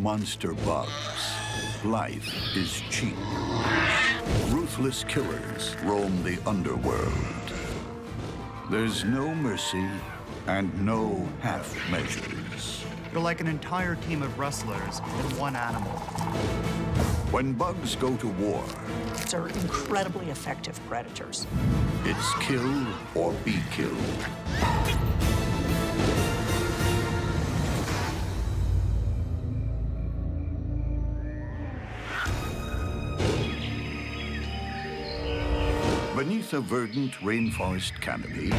monster bugs, life is cheap. Ruthless killers roam the underworld. There's no mercy and no half measures. They're like an entire team of wrestlers in one animal. When bugs go to war, They're incredibly effective predators. it's kill or be killed. Beneath a verdant rainforest canopy,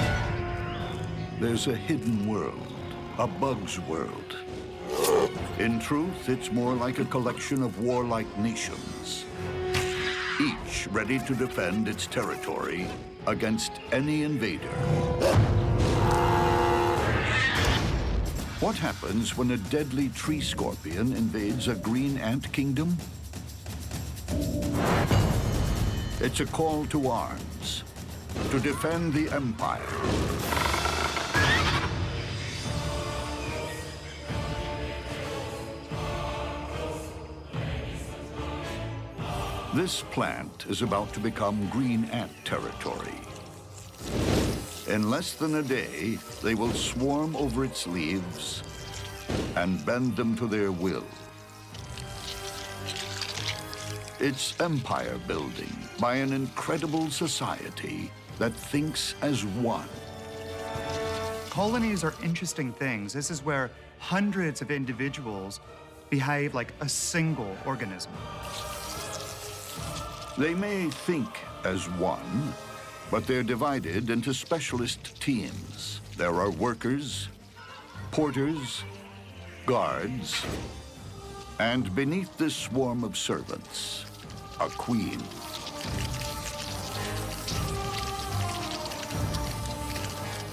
there's a hidden world, a bug's world. In truth, it's more like a collection of warlike nations, each ready to defend its territory against any invader. What happens when a deadly tree scorpion invades a green ant kingdom? It's a call to arms, to defend the empire. This plant is about to become green ant territory. In less than a day, they will swarm over its leaves and bend them to their will. It's empire building by an incredible society that thinks as one. Colonies are interesting things. This is where hundreds of individuals behave like a single organism. They may think as one, but they're divided into specialist teams. There are workers, porters, guards, and beneath this swarm of servants, a queen.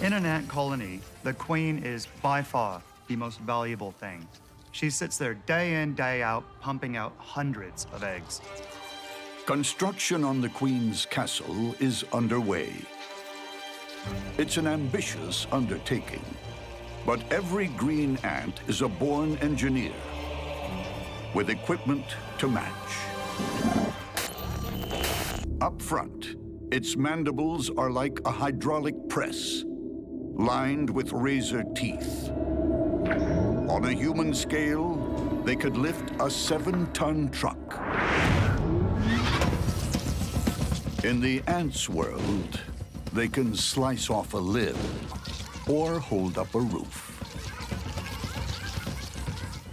In an ant colony, the queen is by far the most valuable thing. She sits there day in, day out, pumping out hundreds of eggs. Construction on the queen's castle is underway. It's an ambitious undertaking, but every green ant is a born engineer with equipment to match. Up front, its mandibles are like a hydraulic press, lined with razor teeth. On a human scale, they could lift a 7-ton truck. In the ants' world, they can slice off a limb or hold up a roof.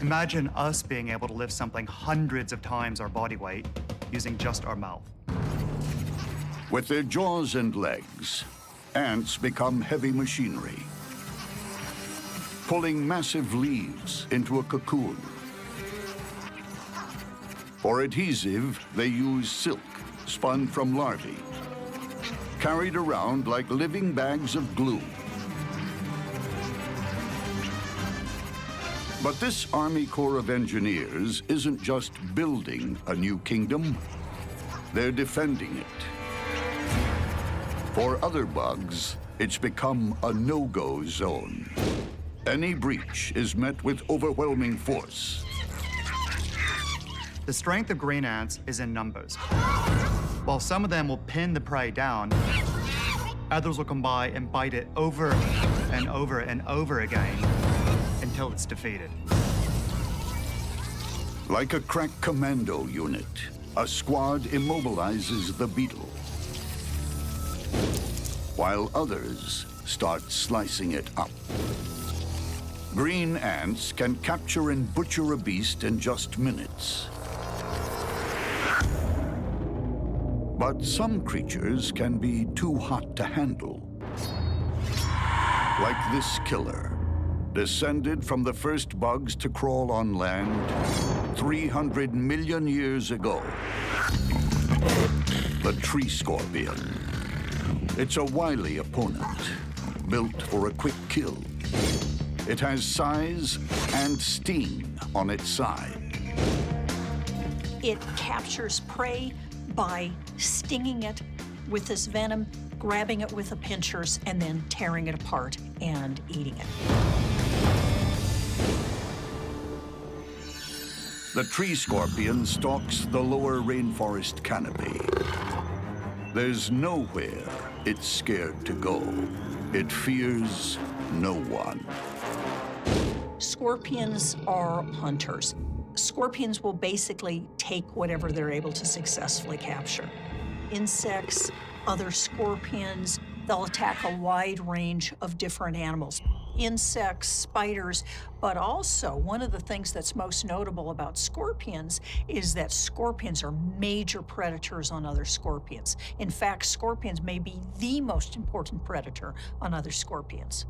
Imagine us being able to lift something hundreds of times our body weight using just our mouth. With their jaws and legs, ants become heavy machinery, pulling massive leaves into a cocoon. For adhesive, they use silk spun from larvae, carried around like living bags of glue. But this Army Corps of Engineers isn't just building a new kingdom, they're defending it. For other bugs, it's become a no-go zone. Any breach is met with overwhelming force. The strength of green ants is in numbers. While some of them will pin the prey down, others will come by and bite it over and over and over again until it's defeated. Like a crack commando unit, a squad immobilizes the beetle, while others start slicing it up. Green ants can capture and butcher a beast in just minutes. But some creatures can be too hot to handle. Like this killer, descended from the first bugs to crawl on land 300 million years ago. The tree scorpion. It's a wily opponent, built for a quick kill. It has size and sting on its side. It captures prey by stinging it with this venom, grabbing it with the pinchers, and then tearing it apart and eating it. The tree scorpion stalks the lower rainforest canopy. There's nowhere it's scared to go. It fears no one. Scorpions are hunters. Scorpions will basically take whatever they're able to successfully capture. Insects, other scorpions, they'll attack a wide range of different animals. Insects, spiders, but also one of the things that's most notable about scorpions is that scorpions are major predators on other scorpions. In fact, scorpions may be the most important predator on other scorpions.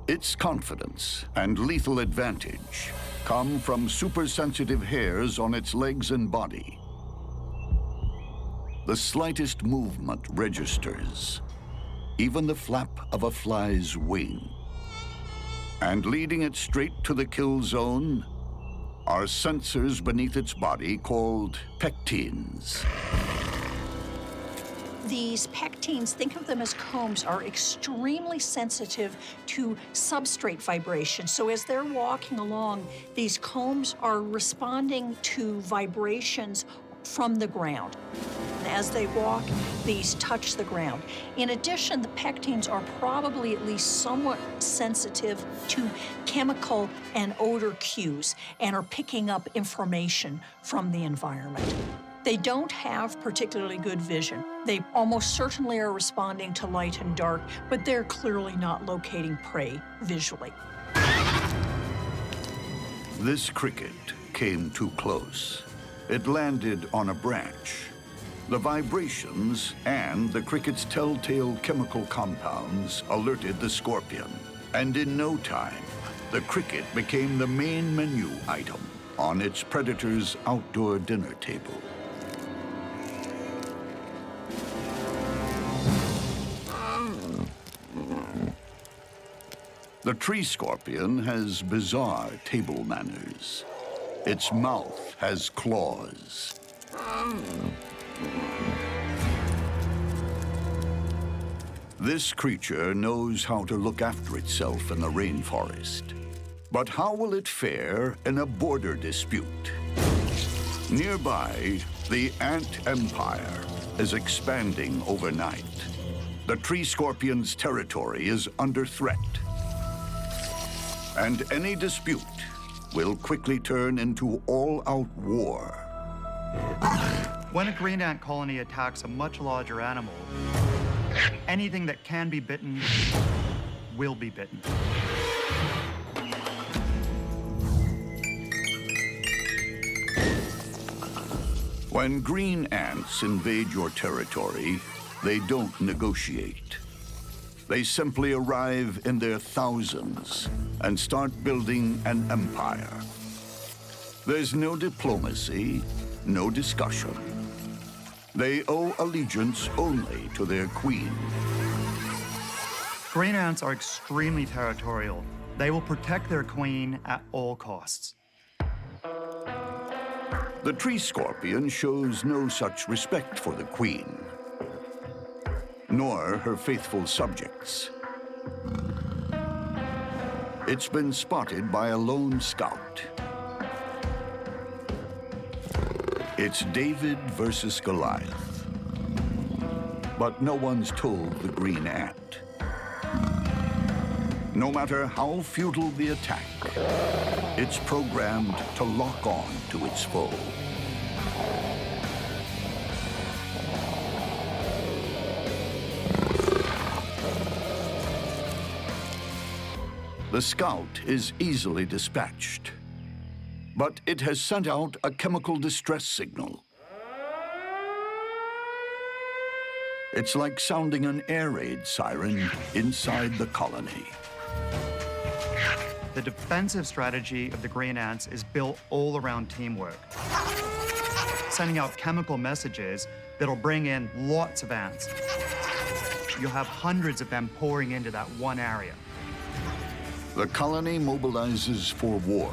Its confidence and lethal advantage come from super-sensitive hairs on its legs and body. The slightest movement registers, even the flap of a fly's wing. And leading it straight to the kill zone are sensors beneath its body called pectines. These pectines, think of them as combs, are extremely sensitive to substrate vibration. So as they're walking along, these combs are responding to vibrations from the ground. As they walk, these touch the ground. In addition, the pectines are probably at least somewhat sensitive to chemical and odor cues and are picking up information from the environment. They don't have particularly good vision. They almost certainly are responding to light and dark, but they're clearly not locating prey visually. This cricket came too close. It landed on a branch. The vibrations and the cricket's telltale chemical compounds alerted the scorpion. And in no time, the cricket became the main menu item on its predator's outdoor dinner table. The tree scorpion has bizarre table manners. Its mouth has claws. This creature knows how to look after itself in the rainforest. But how will it fare in a border dispute? Nearby, the ant empire is expanding overnight. The tree scorpion's territory is under threat. And any dispute will quickly turn into all-out war. When a green ant colony attacks a much larger animal, anything that can be bitten will be bitten. When green ants invade your territory, they don't negotiate. They simply arrive in their thousands and start building an empire. There's no diplomacy, no discussion. They owe allegiance only to their queen. Green ants are extremely territorial. They will protect their queen at all costs. The tree scorpion shows no such respect for the queen, nor her faithful subjects. It's been spotted by a lone scout. It's David versus Goliath. But no one's told the green ant. No matter how futile the attack, it's programmed to lock on to its foe. The scout is easily dispatched, but it has sent out a chemical distress signal. It's like sounding an air raid siren inside the colony. The defensive strategy of the green ants is built all around teamwork, sending out chemical messages that'll bring in lots of ants. You'll have hundreds of them pouring into that one area. The colony mobilizes for war.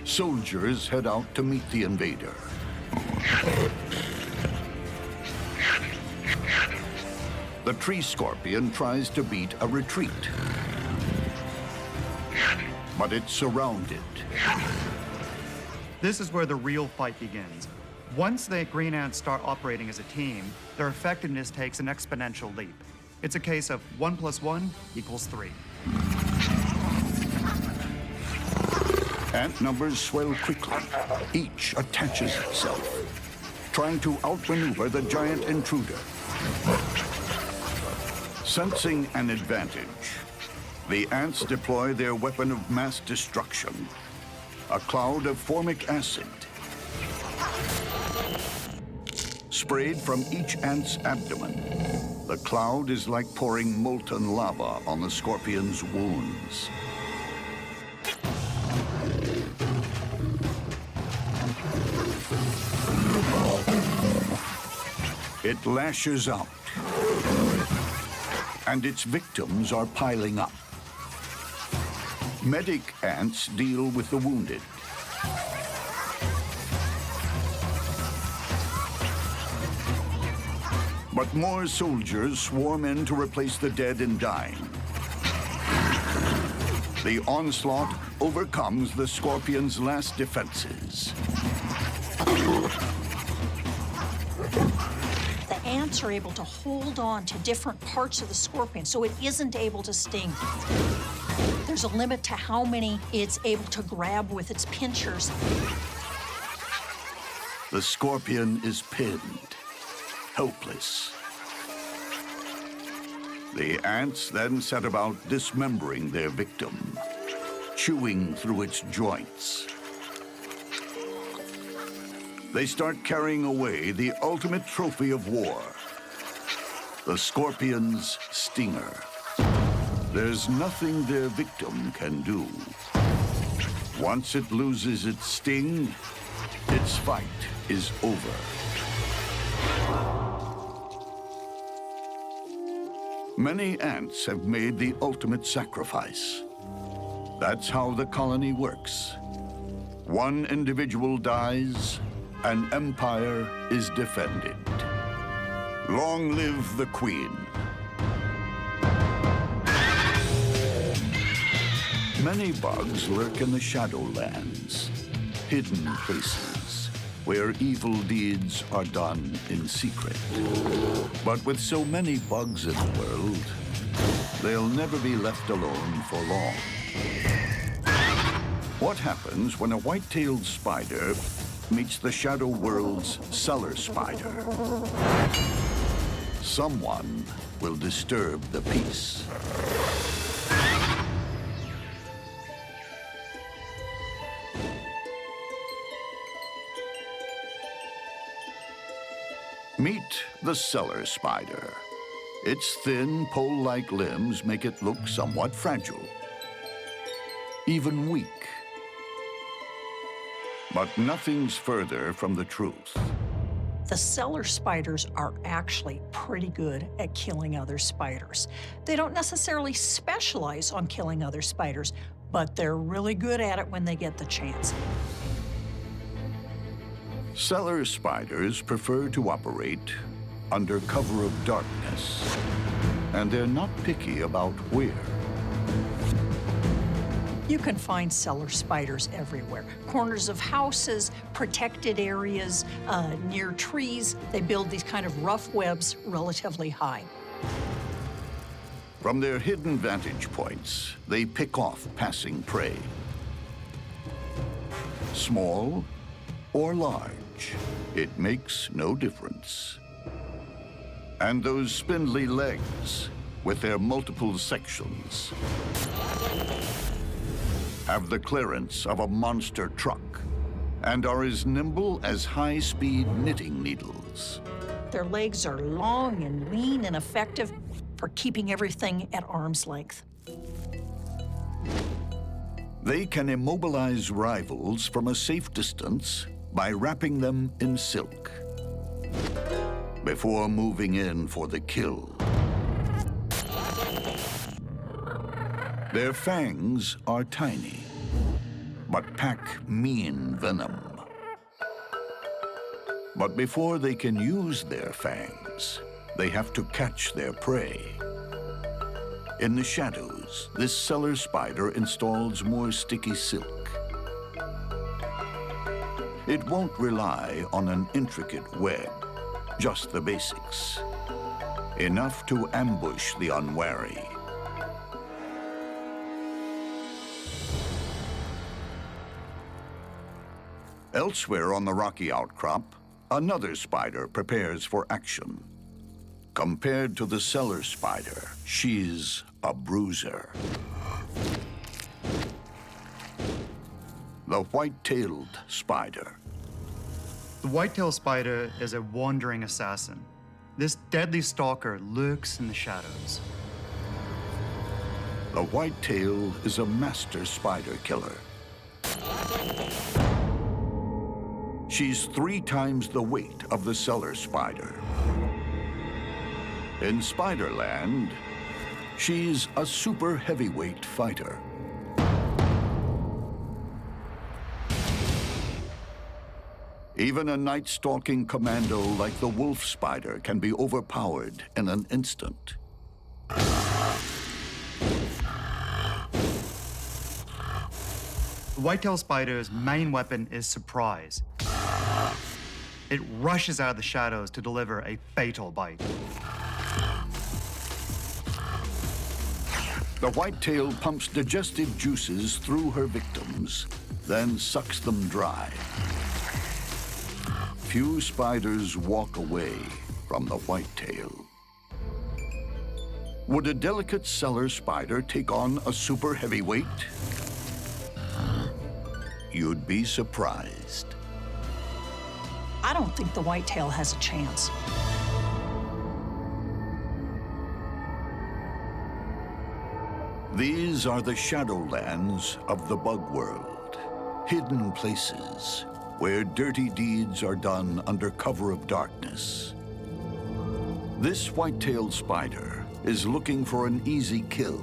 Soldiers head out to meet the invader. The tree scorpion tries to beat a retreat, but it's surrounded. This is where the real fight begins. Once the green ants start operating as a team, their effectiveness takes an exponential leap. It's a case of 1 + 1 = 3. Ant numbers swell quickly. Each attaches itself, trying to outmaneuver the giant intruder. Sensing an advantage, the ants deploy their weapon of mass destruction, a cloud of formic acid. Sprayed from each ant's abdomen, the cloud is like pouring molten lava on the scorpion's wounds. It lashes out, and its victims are piling up. Medic ants deal with the wounded. But more soldiers swarm in to replace the dead and dying. The onslaught overcomes the scorpion's last defenses. The ants are able to hold on to different parts of the scorpion, so it isn't able to sting. There's a limit to how many it's able to grab with its pinchers. The scorpion is pinned, helpless. The ants then set about dismembering their victim, chewing through its joints. They start carrying away the ultimate trophy of war, the scorpion's stinger. There's nothing their victim can do. Once it loses its sting, its fight is over. Many ants have made the ultimate sacrifice. That's how the colony works. One individual dies, an empire is defended. Long live the Queen. Many bugs lurk in the Shadowlands, hidden places where evil deeds are done in secret. But with so many bugs in the world, they'll never be left alone for long. What happens when a white-tailed spider meets the Shadow World's Cellar spider? Someone will disturb the peace. Meet the Cellar spider. Its thin, pole-like limbs make it look somewhat fragile, even weak. But nothing's further from the truth. The cellar spiders are actually pretty good at killing other spiders. They don't necessarily specialize on killing other spiders, but they're really good at it when they get the chance. Cellar spiders prefer to operate under cover of darkness, and they're not picky about where. You can find cellar spiders everywhere. Corners of houses, protected areas, near trees. They build these kind of rough webs relatively high. From their hidden vantage points, they pick off passing prey. Small or large, it makes no difference. And those spindly legs, with their multiple sections, have the clearance of a monster truck and are as nimble as high-speed knitting needles. Their legs are long and lean and effective for keeping everything at arm's length. They can immobilize rivals from a safe distance by wrapping them in silk before moving in for the kill. Their fangs are tiny, but pack mean venom. But before they can use their fangs, they have to catch their prey. In the shadows, this cellar spider installs more sticky silk. It won't rely on an intricate web, just the basics. Enough to ambush the unwary. Elsewhere on the rocky outcrop, another spider prepares for action. Compared to the cellar spider, she's a bruiser. The white-tailed spider. The white-tailed spider is a wandering assassin. This deadly stalker lurks in the shadows. The white-tail is a master spider killer. She's 3 times the weight of the cellar spider. In Spiderland, she's a super heavyweight fighter. Even a night-stalking commando like the wolf spider can be overpowered in an instant. The white-tailed spider's main weapon is surprise. It rushes out of the shadows to deliver a fatal bite. The whitetail pumps digestive juices through her victims, then sucks them dry. Few spiders walk away from the whitetail. Would a delicate cellar spider take on a super heavyweight? You'd be surprised. I don't think the whitetail has a chance. These are the shadowlands of the bug world, hidden places where dirty deeds are done under cover of darkness. This white-tailed spider is looking for an easy kill.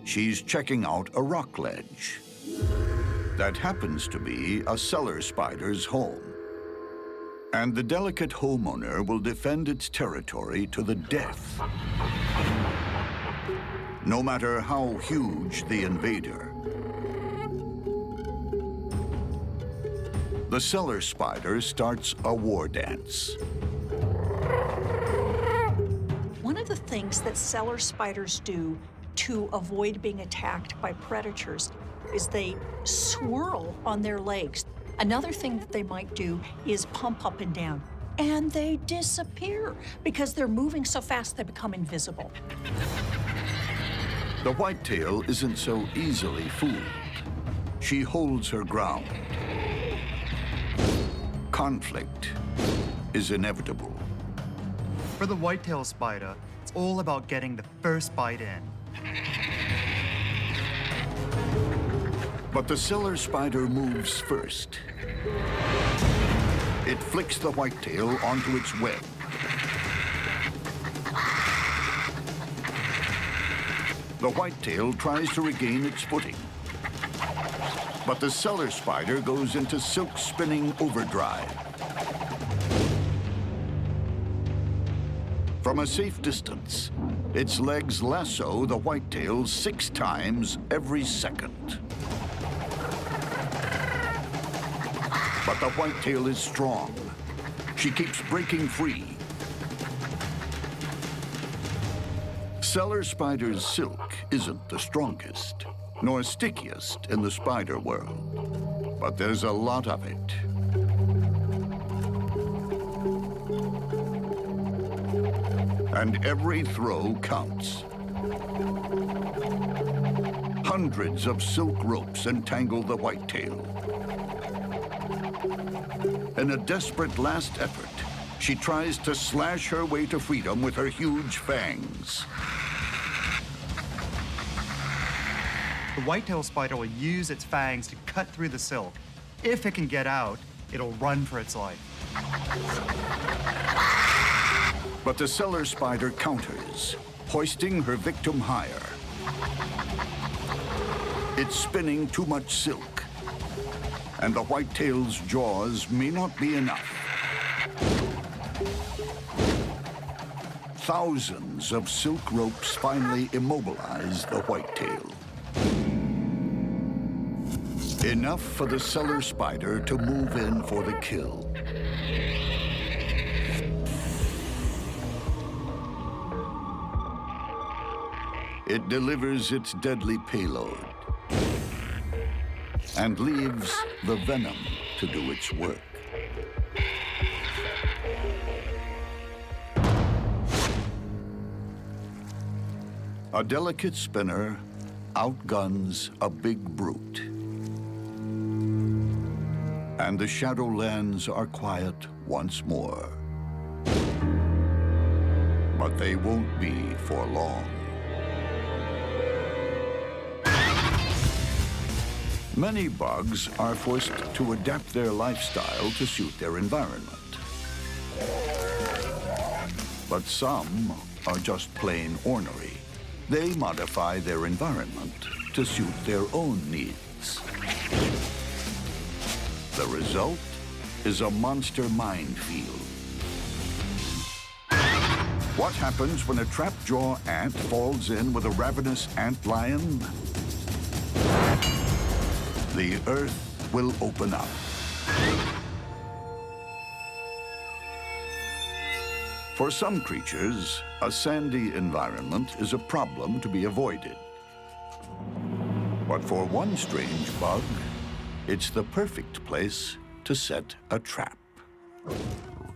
She's checking out a rock ledge. That happens to be a cellar spider's home. And the delicate homeowner will defend its territory to the death. No matter how huge the invader. The cellar spider starts a war dance. One of the things that cellar spiders do to avoid being attacked by predators is they swirl on their legs. Another thing that they might do is pump up and down, and they disappear because they're moving so fast they become invisible. The whitetail isn't so easily fooled. She holds her ground. Conflict is inevitable. For the white-tailed spider, it's all about getting the first bite in. But the cellar spider moves first. It flicks the whitetail onto its web. The whitetail tries to regain its footing. But the cellar spider goes into silk-spinning overdrive. From a safe distance, its legs lasso the whitetail 6 times every second. But the whitetail is strong. She keeps breaking free. Cellar spider's silk isn't the strongest, nor stickiest in the spider world, but there's a lot of it. And every throw counts. Hundreds of silk ropes entangle the whitetail. In a desperate last effort, she tries to slash her way to freedom with her huge fangs. The white-tailed spider will use its fangs to cut through the silk. If it can get out, it'll run for its life. But the cellar spider counters, hoisting her victim higher. It's spinning too much silk, and the whitetail's jaws may not be enough. thousands of silk ropes finally immobilize the whitetail. Enough for the Cellar spider to move in for the kill. It delivers its deadly payload and leaves the venom to do its work. A delicate spinner outguns a big brute. And the Shadowlands are quiet once more. But they won't be for long. Many bugs are forced to adapt their lifestyle to suit their environment. But some are just plain ornery. They modify their environment to suit their own needs. The result is a monster minefield. What happens when a trap-jaw ant falls in with a ravenous ant lion? The earth will open up. For some creatures, a sandy environment is a problem to be avoided. But for one strange bug, it's the perfect place to set a trap.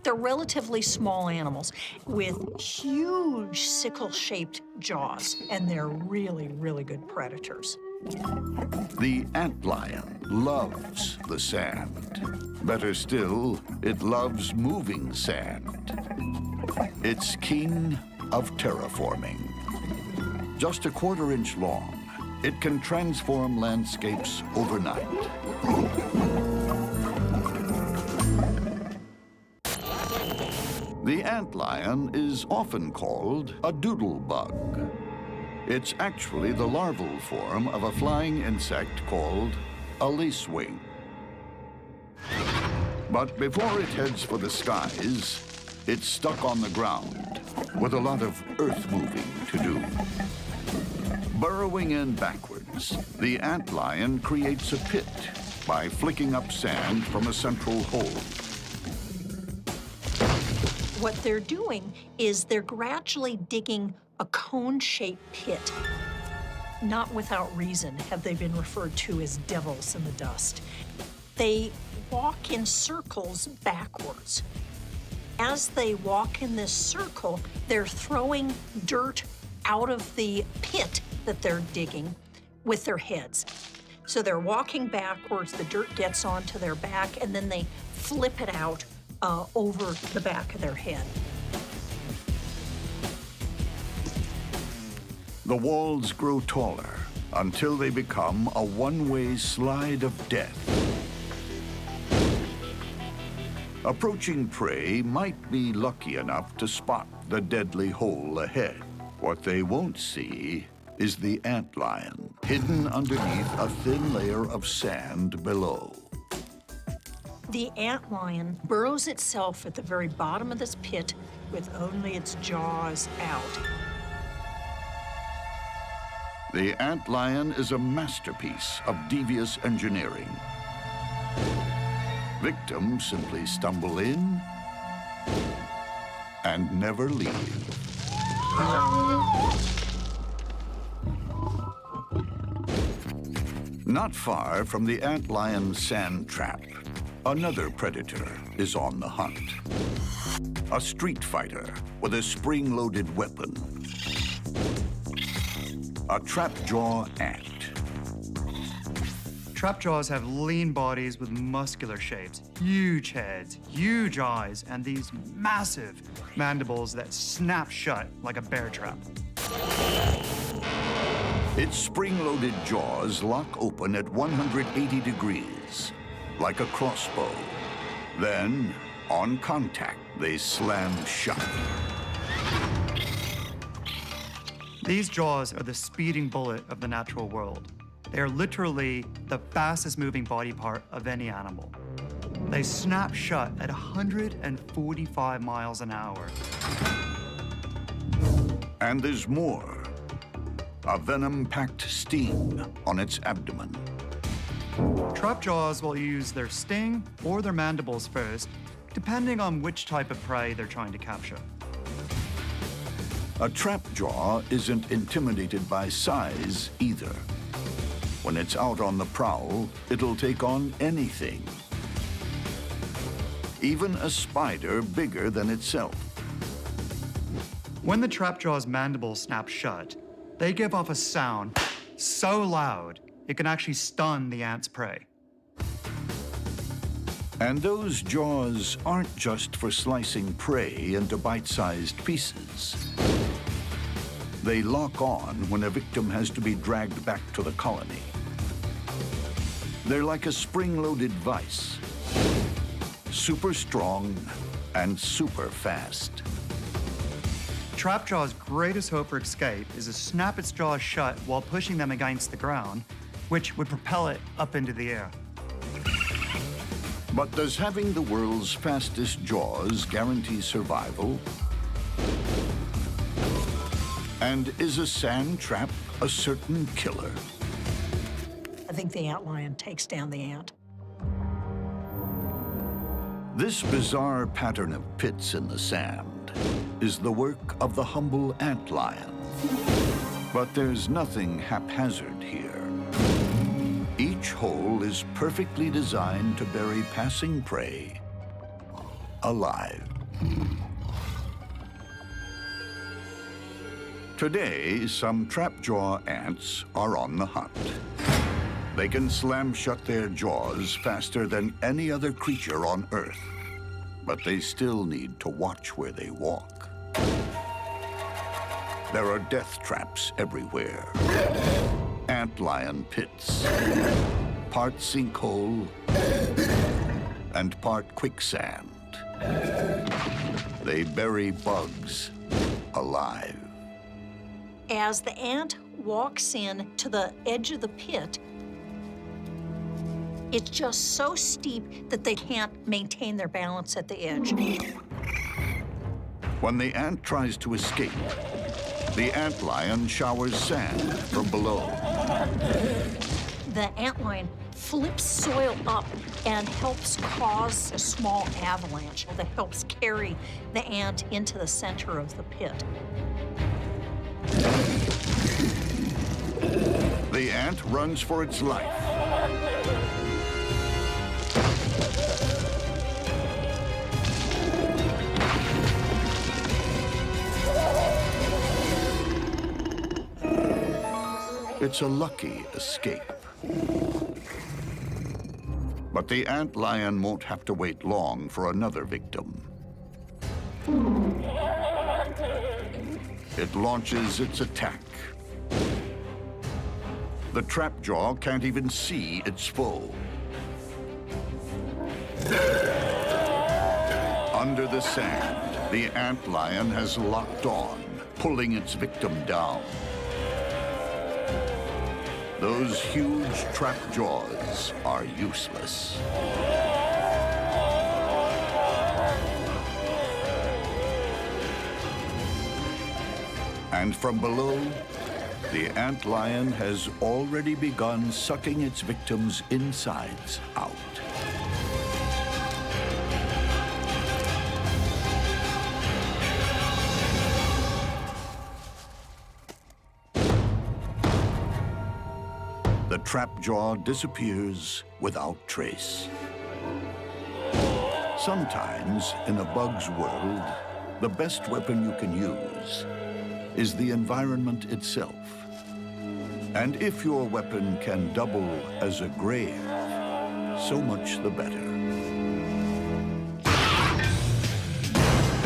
They're relatively small animals with huge sickle-shaped jaws, and they're really, really good predators. The antlion loves the sand. Better still, it loves moving sand. It's king of terraforming. Just a quarter-inch long, it can transform landscapes overnight. The antlion is often called a doodle bug. It's actually the larval form of a flying insect called a lacewing. But before it heads for the skies, it's stuck on the ground with a lot of earth moving to do. Burrowing in backwards, the antlion creates a pit by flicking up sand from a central hole. What they're doing is they're gradually digging a cone-shaped pit. Not without reason have they been referred to as devils in the dust. They walk in circles backwards. As they walk in this circle, they're throwing dirt out of the pit that they're digging with their heads. So they're walking backwards, the dirt gets onto their back, and then they flip it out over the back of their head. The walls grow taller until they become a one-way slide of death. Approaching prey might be lucky enough to spot the deadly hole ahead. What they won't see is the antlion, hidden underneath a thin layer of sand below. The antlion burrows itself at the very bottom of this pit with only its jaws out. The antlion is a masterpiece of devious engineering. Victims simply stumble in and never leave. Not far from the antlion's sand trap, another predator is on the hunt. A street fighter with a spring-loaded weapon. A trap-jaw ant. Trapjaws have lean bodies with muscular shapes, huge heads, huge eyes, and these massive mandibles that snap shut like a bear trap. Its spring-loaded jaws lock open at 180 degrees, like a crossbow. Then, on contact, they slam shut. These jaws are the speeding bullet of the natural world. They are literally the fastest moving body part of any animal. They snap shut at 145 miles an hour. And there's more. A venom-packed sting on its abdomen. Trapjaws will use their sting or their mandibles first, depending on which type of prey they're trying to capture. A trapjaw isn't intimidated by size either. When it's out on the prowl, it'll take on anything. Even a spider bigger than itself. When the trapjaw's mandibles snap shut, they give off a sound so loud it can actually stun the ant's prey. And those jaws aren't just for slicing prey into bite-sized pieces. They lock on when a victim has to be dragged back to the colony. They're like a spring-loaded vice. Super strong and super fast. Trapjaw's greatest hope for escape is to snap its jaws shut while pushing them against the ground, which would propel it up into the air. But does having the world's fastest jaws guarantee survival? And is a sand trap a certain killer? I think the antlion takes down the ant. This bizarre pattern of pits in the sand is the work of the humble antlion. But there's nothing haphazard here. Each hole is perfectly designed to bury passing prey alive. Today, some trapjaw ants are on the hunt. They can slam shut their jaws faster than any other creature on Earth, but they still need to watch where they walk. There are death traps everywhere. Antlion pits, part sinkhole, and part quicksand. They bury bugs alive. As the ant walks in to the edge of the pit, it's just so steep that they can't maintain their balance at the edge. When the ant tries to escape, the antlion showers sand from below. The antlion flips soil up and helps cause a small avalanche that helps carry the ant into the center of the pit. The ant runs for its life. It's a lucky escape. But the antlion won't have to wait long for another victim. It launches its attack. The trapjaw can't even see its foe. Under the sand, the antlion has locked on, pulling its victim down. Those huge trap jaws are useless. And from below, the antlion has already begun sucking its victims' insides out. The trapjaw disappears without trace. Sometimes, in a bug's world, the best weapon you can use is the environment itself. And if your weapon can double as a grave, so much the better.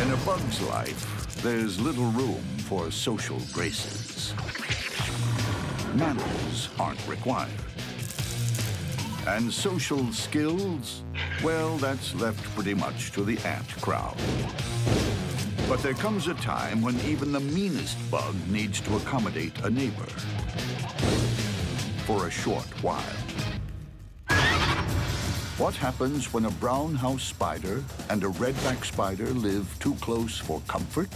In a bug's life, there's little room for social graces. Manners aren't required. And social skills, well, that's left pretty much to the ant crowd. But there comes a time when even the meanest bug needs to accommodate a neighbor. For a short while. What happens when a brown house spider and a redback spider live too close for comfort?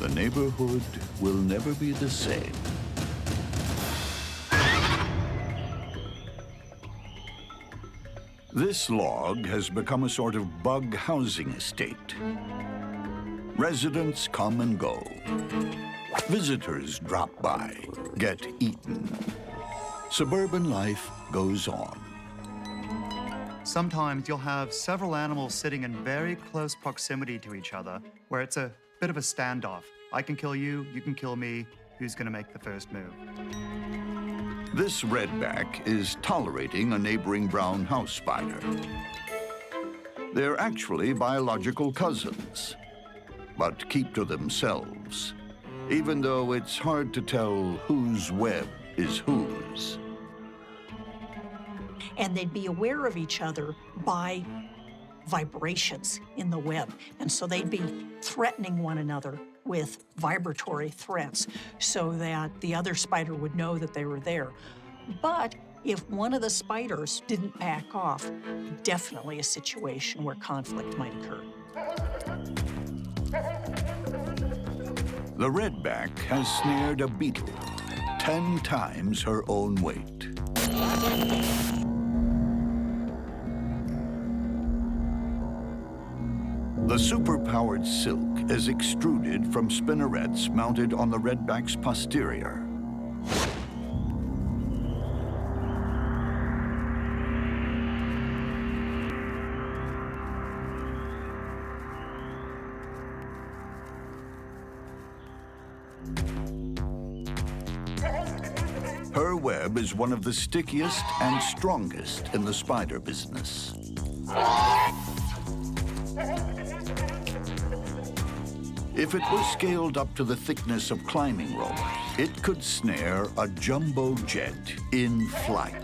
the neighborhood will never be the same. This log has become a sort of bug housing estate. Residents come and go. Visitors drop by, get eaten. Suburban life goes on. Sometimes you'll have several animals sitting in very close proximity to each other, where it's a bit of a standoff. I can kill you, you can kill me, who's gonna make the first move? This redback is tolerating a neighboring brown house spider. They're actually biological cousins, but keep to themselves, even though it's hard to tell whose web is whose. And they'd be aware of each other by vibrations in the web. And so they'd be threatening one another with vibratory threats so that the other spider would know that they were there. But if one of the spiders didn't back off, definitely a situation where conflict might occur. The redback has snared a beetle, 10 times her own weight. The superpowered silk is extruded from spinnerets mounted on the redback's posterior. Her web is one of the stickiest and strongest in the spider business. If it was scaled up to the thickness of climbing rope, it could snare a jumbo jet in flight.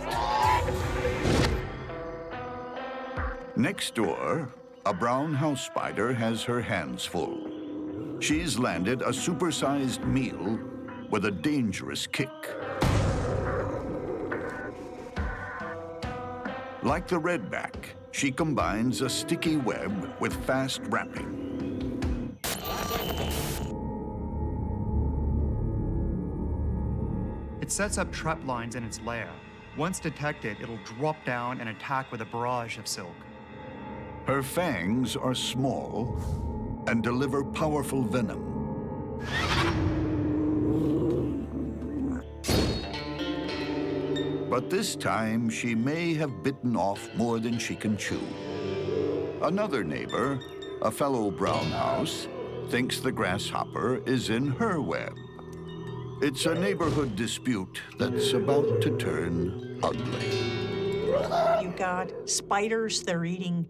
Next door, a brown house spider has her hands full. She's landed a supersized meal with a dangerous kick. Like the redback, she combines a sticky web with fast wrapping. It sets up trap lines in its lair. Once detected, it'll drop down and attack with a barrage of silk. Her fangs are small and deliver powerful venom. But this time, she may have bitten off more than she can chew. Another neighbor, a fellow brown house, thinks the grasshopper is in her web. It's a neighborhood dispute that's about to turn ugly. You've got spiders, they're eating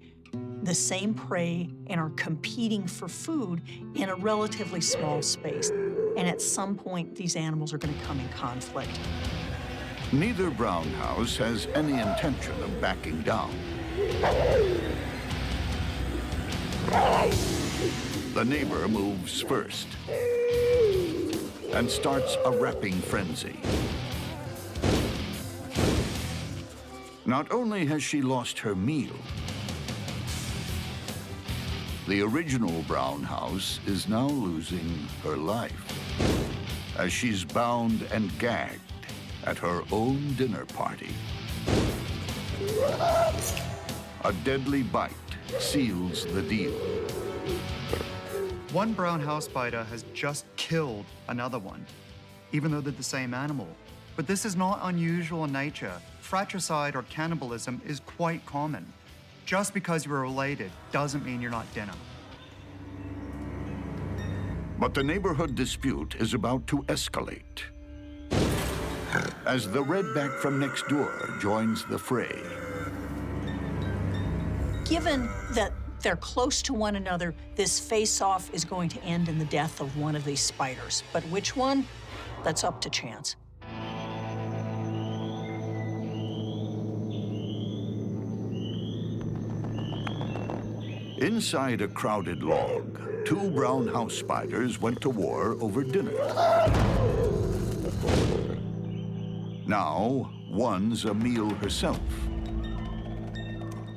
the same prey and are competing for food in a relatively small space. And at some point, these animals are going to come in conflict. Neither brown house has any intention of backing down. The neighbor moves first and starts a wrapping frenzy. Not only has she lost her meal, the original brown house is now losing her life as she's bound and gagged at her own dinner party. A deadly bite seals the deal. One brown house spider has just killed another one, even though they're the same animal. But this is not unusual in nature. Fratricide or cannibalism is quite common. Just because you're related doesn't mean you're not dinner. But the neighborhood dispute is about to escalate as the redback from next door joins the fray. Given that they're close to one another, this face-off is going to end in the death of one of these spiders. But which one? That's up to chance. Inside a crowded log, two brown house spiders went to war over dinner. Now, one's a meal herself.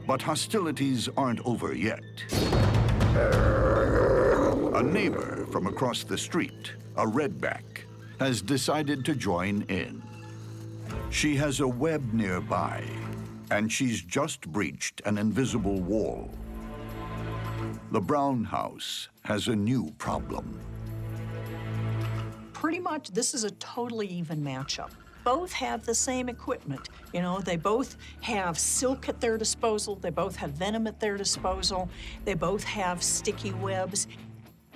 But hostilities aren't over yet. A neighbor from across the street, a redback, has decided to join in. She has a web nearby, and she's just breached an invisible wall. The brown house has a new problem. Pretty much, this is a totally even matchup. Both have the same equipment. You know, they both have silk at their disposal. They both have venom at their disposal. They both have sticky webs.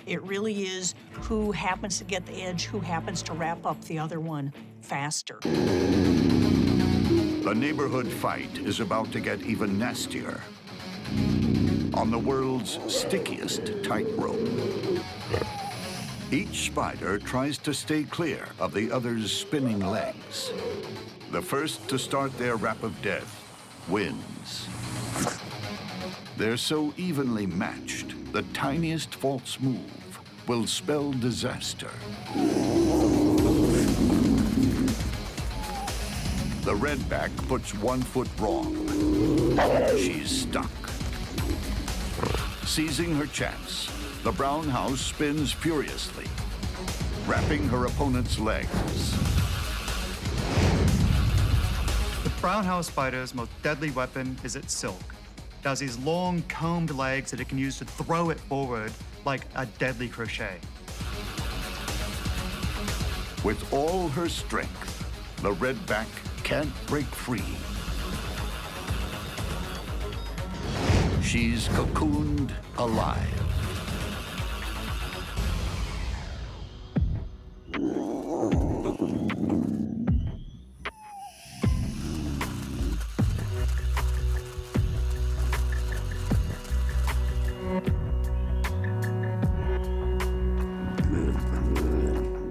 It really is who happens to get the edge, who happens to wrap up the other one faster. The neighborhood fight is about to get even nastier. On the world's stickiest tightrope. Each spider tries to stay clear of the other's spinning legs. The first to start their rap of death wins. They're so evenly matched, the tiniest false move will spell disaster. The redback puts 1 foot wrong. She's stuck. Seizing her chance, the brown house spins furiously, wrapping her opponent's legs. The brown house spider's most deadly weapon is its silk. It has these long combed legs that it can use to throw it forward like a deadly crochet. With all her strength, the redback can't break free. She's cocooned alive.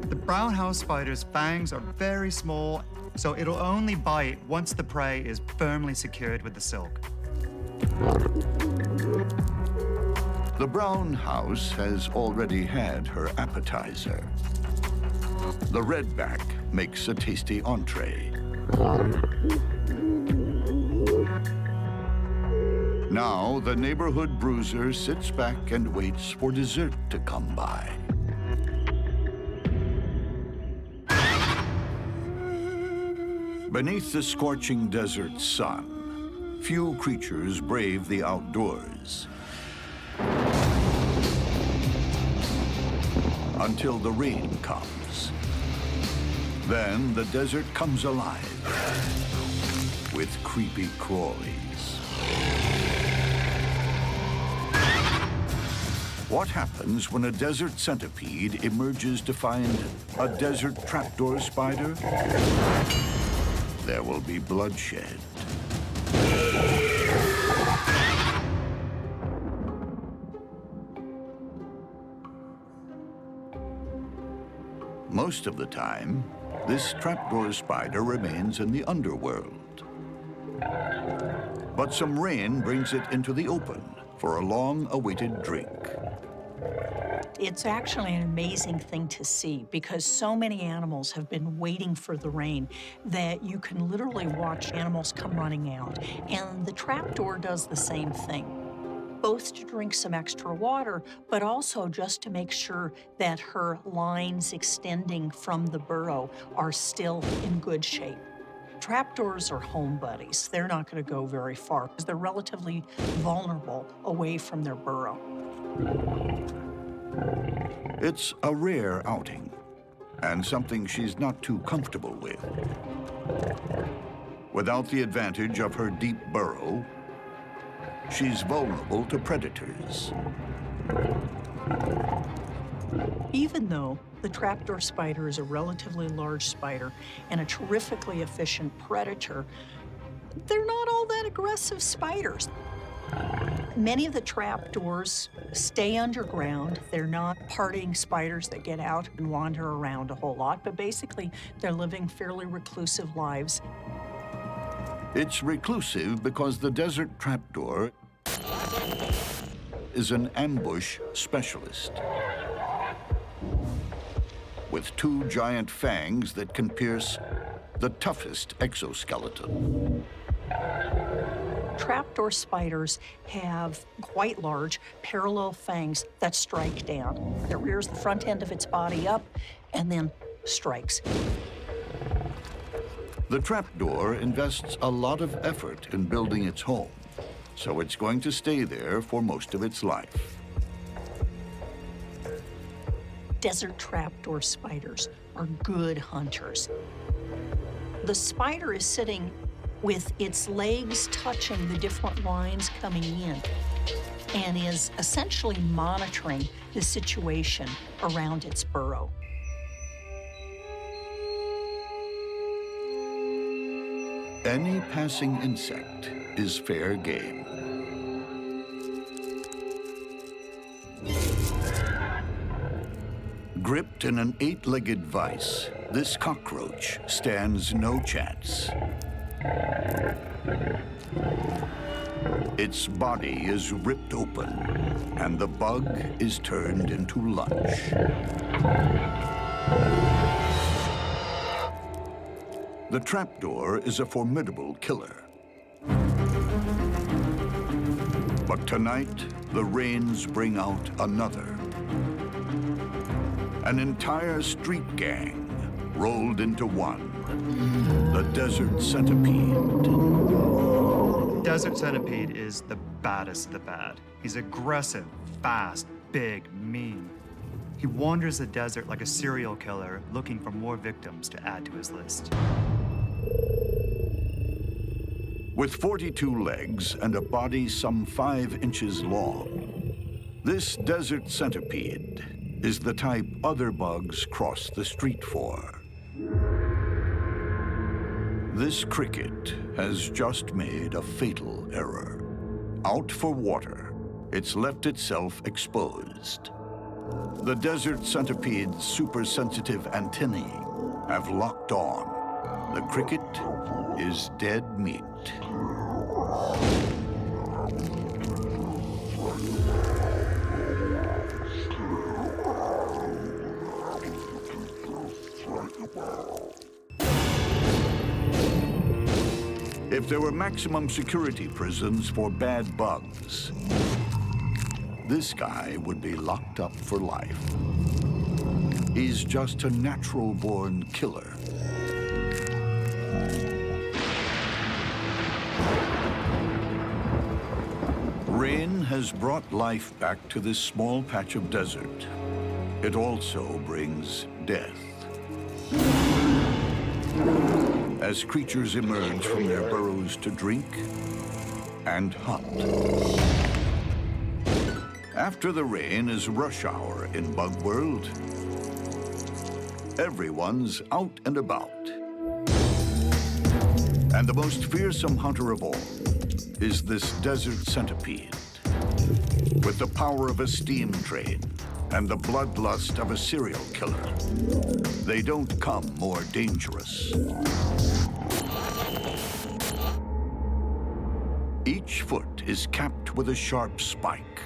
The brown house spider's fangs are very small, so it'll only bite once the prey is firmly secured with the silk. The brown house has already had her appetizer. The redback makes a tasty entree. Now, the neighborhood bruiser sits back and waits for dessert to come by. Beneath the scorching desert sun, few creatures brave the outdoors. Until the rain comes. Then the desert comes alive with creepy crawlies. What happens when a desert centipede emerges to find a desert trapdoor spider? There will be bloodshed. Most of the time, this trapdoor spider remains in the underworld. But some rain brings it into the open for a long-awaited drink. It's actually an amazing thing to see because so many animals have been waiting for the rain that you can literally watch animals come running out. And the trapdoor does the same thing, both to drink some extra water, but also just to make sure that her lines extending from the burrow are still in good shape. Trapdoors are home buddies. They're not going to go very far because they're relatively vulnerable away from their burrow. It's a rare outing, and something she's not too comfortable with. Without the advantage of her deep burrow, she's vulnerable to predators. Even though the trapdoor spider is a relatively large spider and a terrifically efficient predator, they're not all that aggressive spiders. Many of the trapdoors stay underground. They're not partying spiders that get out and wander around a whole lot, but basically they're living fairly reclusive lives. It's reclusive because the desert trapdoor is an ambush specialist with 2 giant fangs that can pierce the toughest exoskeleton. Trapdoor spiders have quite large parallel fangs that strike down. It rears the front end of its body up and then strikes. The trapdoor invests a lot of effort in building its home, so it's going to stay there for most of its life. Desert trapdoor spiders are good hunters. The spider is sitting with its legs touching the different lines coming in and is essentially monitoring the situation around its burrow. Any passing insect is fair game. Gripped in an 8-legged vise, this cockroach stands no chance. Its body is ripped open, and the bug is turned into lunch. The trapdoor is a formidable killer. But tonight, the rains bring out another. An entire street gang rolled into one. The Desert Centipede. Desert Centipede is the baddest of the bad. He's aggressive, fast, big, mean. He wanders the desert like a serial killer, looking for more victims to add to his list. With 42 legs and a body some 5 inches long, this Desert Centipede is the type other bugs cross the street for. This cricket has just made a fatal error. Out for water, it's left itself exposed. The Desert Centipede's super-sensitive antennae have locked on. The cricket is dead meat. If there were maximum security prisons for bad bugs, this guy would be locked up for life. He's just a natural-born killer. Rain has brought life back to this small patch of desert. It also brings death. As creatures emerge from their burrows to drink and hunt. After the rain is rush hour in Bug World. Everyone's out and about. And the most fearsome hunter of all is this Desert Centipede. With the power of a steam train and the bloodlust of a serial killer, they don't come more dangerous. Each foot is capped with a sharp spike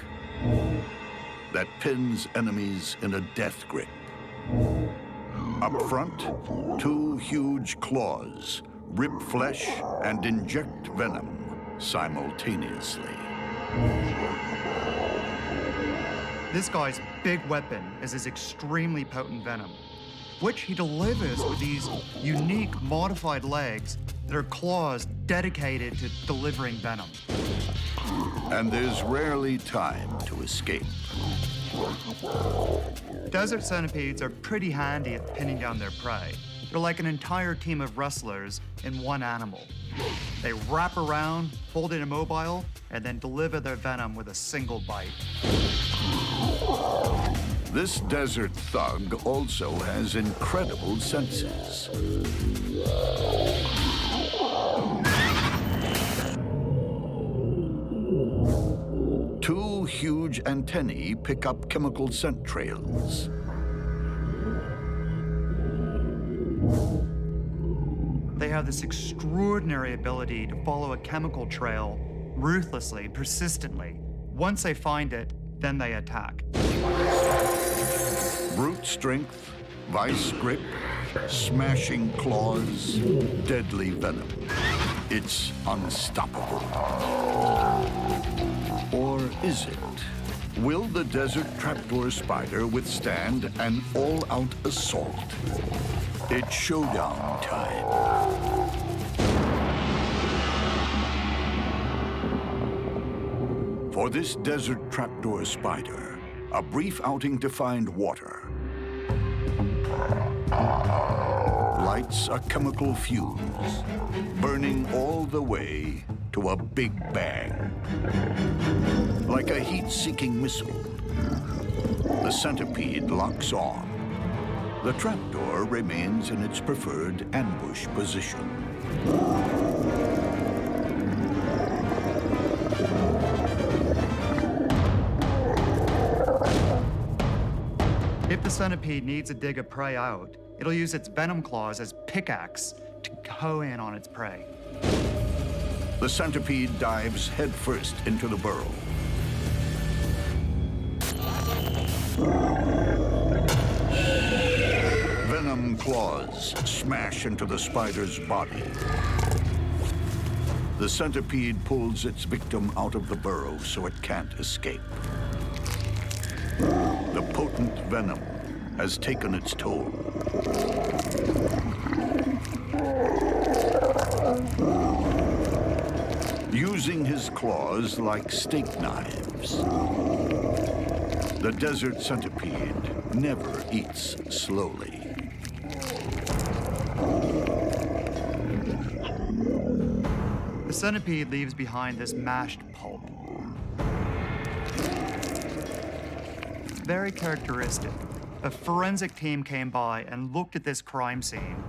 that pins enemies in a death grip. Up front, 2 huge claws rip flesh and inject venom simultaneously. This guy's big weapon is his extremely potent venom, which he delivers with these unique modified legs that are claws dedicated to delivering venom. And there's rarely time to escape. Desert centipedes are pretty handy at pinning down their prey. They're like an entire team of wrestlers in one animal. They wrap around, hold it immobile, and then deliver their venom with a single bite. This desert thug also has incredible senses. Two huge antennae pick up chemical scent trails. They have this extraordinary ability to follow a chemical trail ruthlessly, persistently. Once they find it, then they attack. Brute strength, vice grip, smashing claws, deadly venom. it's unstoppable. Or is it? Will the desert trapdoor spider withstand an all-out assault? It's showdown time. For this desert trapdoor spider, a brief outing to find water lights a chemical fuse, burning all the way to a big bang. Like a heat-seeking missile, the Centipede locks on. The trapdoor remains in its preferred ambush position. If the Centipede needs to dig a prey out, it'll use its venom claws as pickaxe to hoe in on its prey. The Centipede dives headfirst into the burrow. Venom claws smash into the spider's body. The Centipede pulls its victim out of the burrow so it can't escape. The potent venom has taken its toll. Using his claws like steak knives, the desert centipede never eats slowly. The Centipede leaves behind this mashed pulp. Very characteristic. A forensic team came by and looked at this crime scene.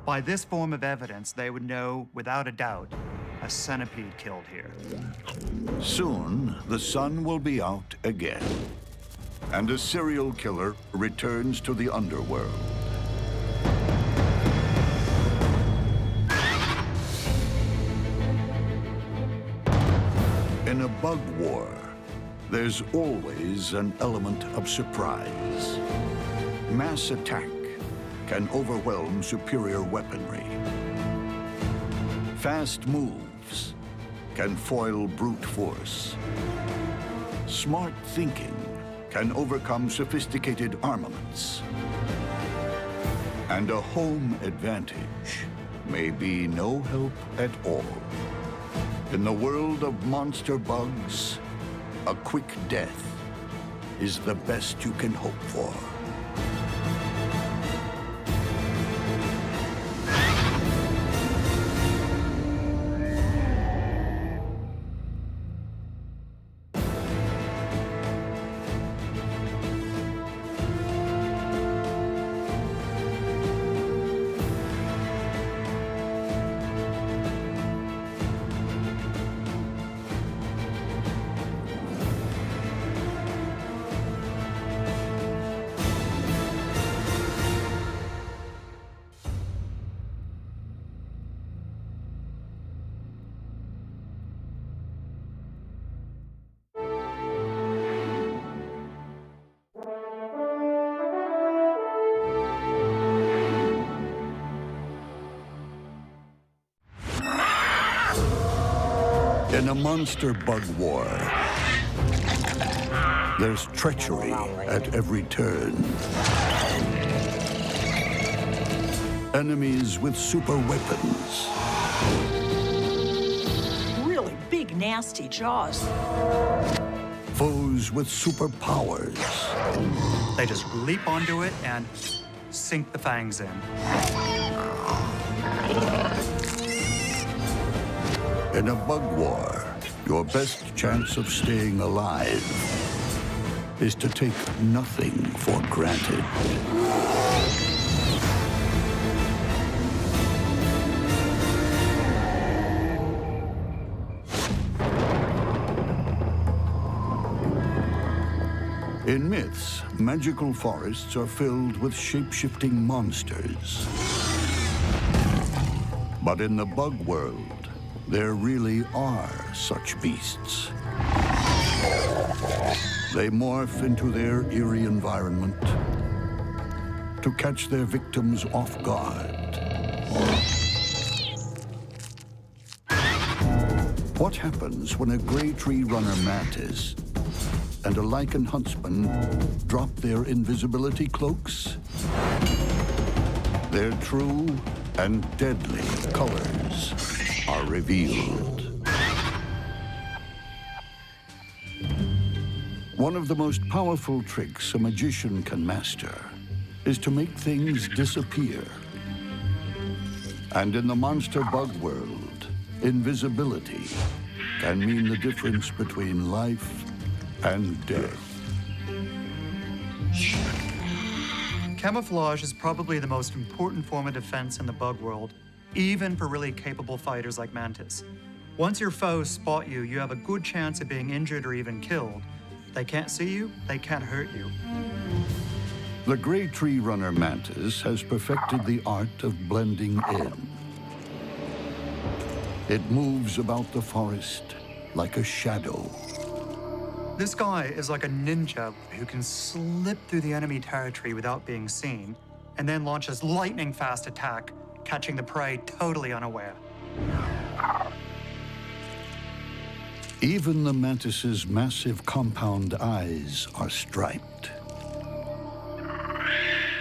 By this form of evidence, they would know, without a doubt, a centipede killed here. Soon, the sun will be out again, and a serial killer returns to the underworld. In a bug war, there's always an element of surprise. Mass attack can overwhelm superior weaponry. Fast moves can foil brute force. Smart thinking can overcome sophisticated armaments. And a home advantage may be no help at all. In the world of monster bugs, a quick death is the best you can hope for. In a monster bug war, there's treachery at every turn. Enemies with super weapons. Really big, nasty jaws. Foes with superpowers. They just leap onto it and sink the fangs in. In a bug war, your best chance of staying alive is to take nothing for granted. In myths, magical forests are filled with shape-shifting monsters. But in the bug world, there really are such beasts. They morph into their eerie environment to catch their victims off guard. What happens when a gray tree runner mantis and a lichen huntsman drop their invisibility cloaks? Their true and deadly colors are revealed. One of the most powerful tricks a magician can master is to make things disappear. And in the monster bug world, invisibility can mean the difference between life and death. Camouflage is probably the most important form of defense in the bug world, even for really capable fighters like Mantis. Once your foes spot you, you have a good chance of being injured or even killed. They can't see you, they can't hurt you. The gray tree runner mantis has perfected the art of blending in. It moves about the forest like a shadow. This guy is like a ninja who can slip through the enemy territory without being seen, and then launches lightning-fast attack, catching the prey totally unaware. Even the mantis's massive compound eyes are striped,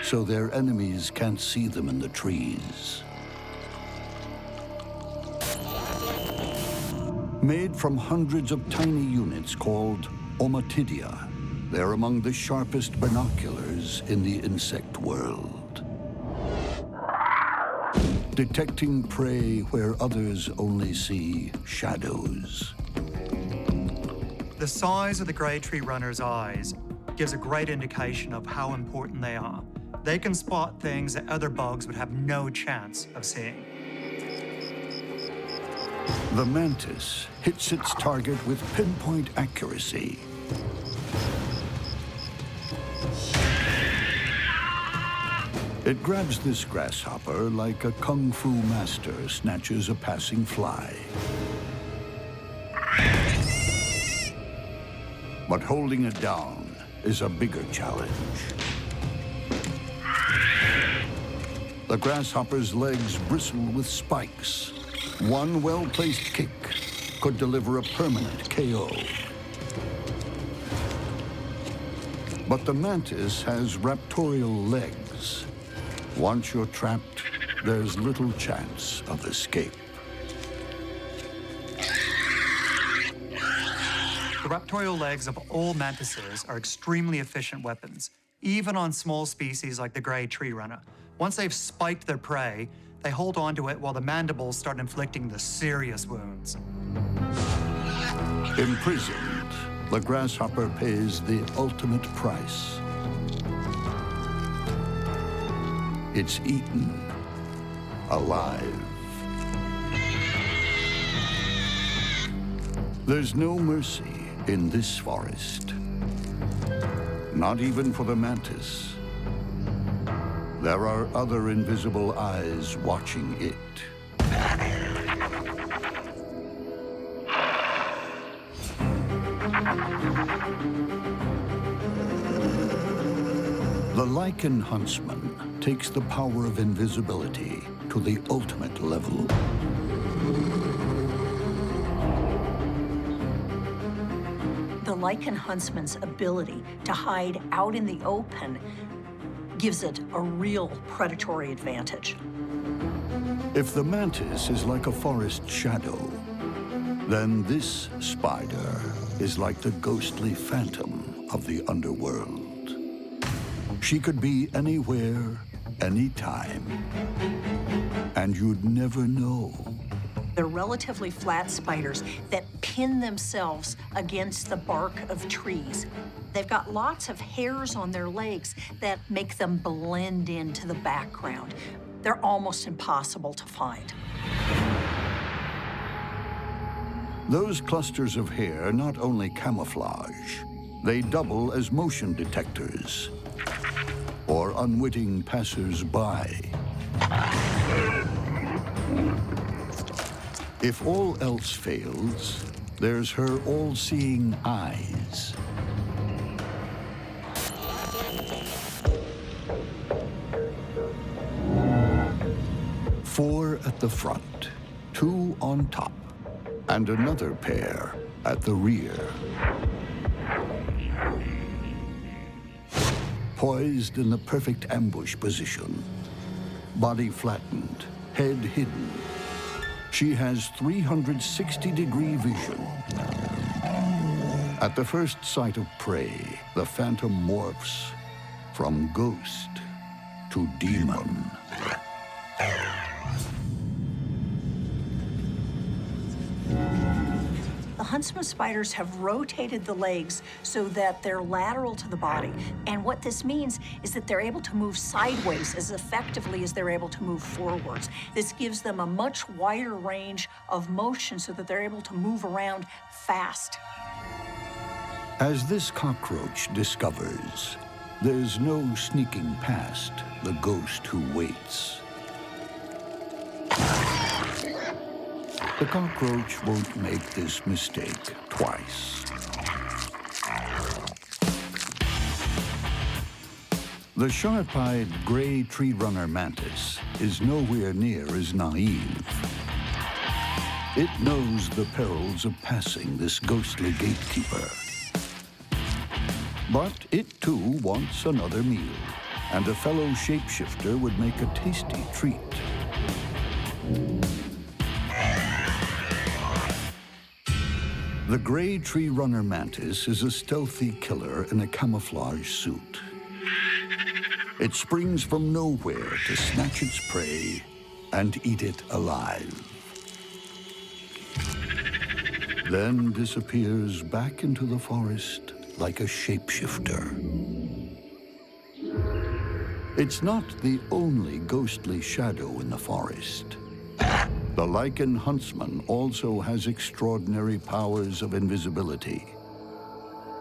so their enemies can't see them in the trees. Made from hundreds of tiny units called omatidia, they're among the sharpest binoculars in the insect world. Detecting prey where others only see shadows. The size of the gray tree runner's eyes gives a great indication of how important they are. They can spot things that other bugs would have no chance of seeing. The mantis hits its target with pinpoint accuracy. It grabs this grasshopper like a kung fu master snatches a passing fly. But holding it down is a bigger challenge. The grasshopper's legs bristle with spikes. One well-placed kick could deliver a permanent KO. But the mantis has raptorial legs. Once you're trapped, there's little chance of escape. The raptorial legs of all mantises are extremely efficient weapons, even on small species like the gray tree runner. Once they've spiked their prey, they hold onto it while the mandibles start inflicting the serious wounds. Imprisoned, the grasshopper pays the ultimate price. It's eaten alive. There's no mercy in this forest. Not even for the mantis. There are other invisible eyes watching it. The lichen huntsman takes the power of invisibility to the ultimate level. The lichen huntsman's ability to hide out in the open gives it a real predatory advantage. If the mantis is like a forest shadow, then this spider is like the ghostly phantom of the underworld. She could be anywhere, anytime, and you'd never know. They're relatively flat spiders that pin themselves against the bark of trees. They've got lots of hairs on their legs that make them blend into the background. They're almost impossible to find. Those clusters of hair not only camouflage, they double as motion detectors or unwitting passers-by. If all else fails, there's her all-seeing eyes. Four at the front, two on top, and another pair at the rear. Poised in the perfect ambush position, body flattened, head hidden, she has 360-degree vision. At the first sight of prey, the phantom morphs from ghost to demon. The Huntsman spiders have rotated the legs so that they're lateral to the body. And what this means is that they're able to move sideways as effectively as they're able to move forwards. This gives them a much wider range of motion so that they're able to move around fast. As this cockroach discovers, there's no sneaking past the ghost who waits. The cockroach won't make this mistake twice. The sharp-eyed gray tree runner mantis is nowhere near as naive. It knows the perils of passing this ghostly gatekeeper. But it too wants another meal, and a fellow shapeshifter would make a tasty treat. The gray tree runner mantis is a stealthy killer in a camouflage suit. It springs from nowhere to snatch its prey and eat it alive. Then disappears back into the forest like a shapeshifter. It's not the only ghostly shadow in the forest. The lichen Huntsman also has extraordinary powers of invisibility.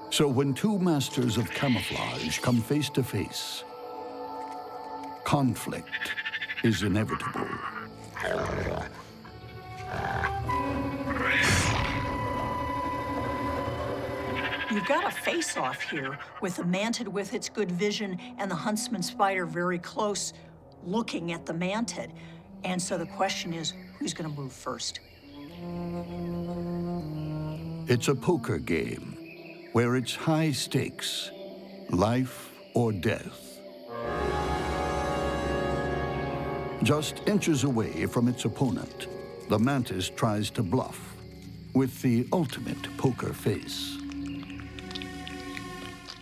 So when two masters of camouflage come face to face, conflict is inevitable. You've got a face-off here with the mantid with its good vision and the Huntsman spider very close looking at the mantid. And so the question is, who's going to move first? It's a poker game where it's high stakes, life or death. Just inches away from its opponent, the mantis tries to bluff with the ultimate poker face.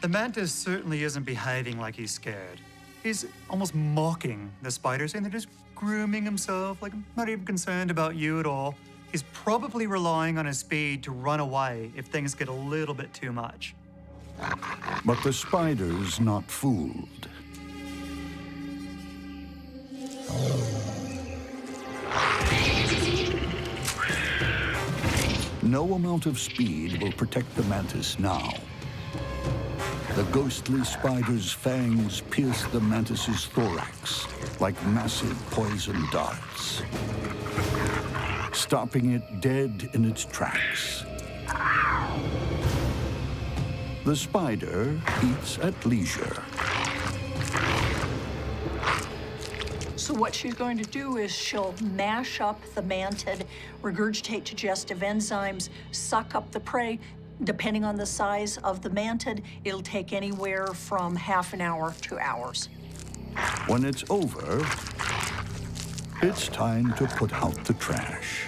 The mantis certainly isn't behaving like he's scared. He's almost mocking the spider, saying they're just grooming himself, like, I'm not even concerned about you at all. He's probably relying on his speed to run away if things get a little bit too much. But the spider's not fooled. No amount of speed will protect the mantis now. The ghostly spider's fangs pierce the mantis's thorax like massive poison darts, stopping it dead in its tracks. The spider eats at leisure. So what she's going to do is she'll mash up the mantid, regurgitate digestive enzymes, suck up the prey. Depending on the size of the mantid, it'll take anywhere from half an hour to hours. When it's over, it's time to put out the trash.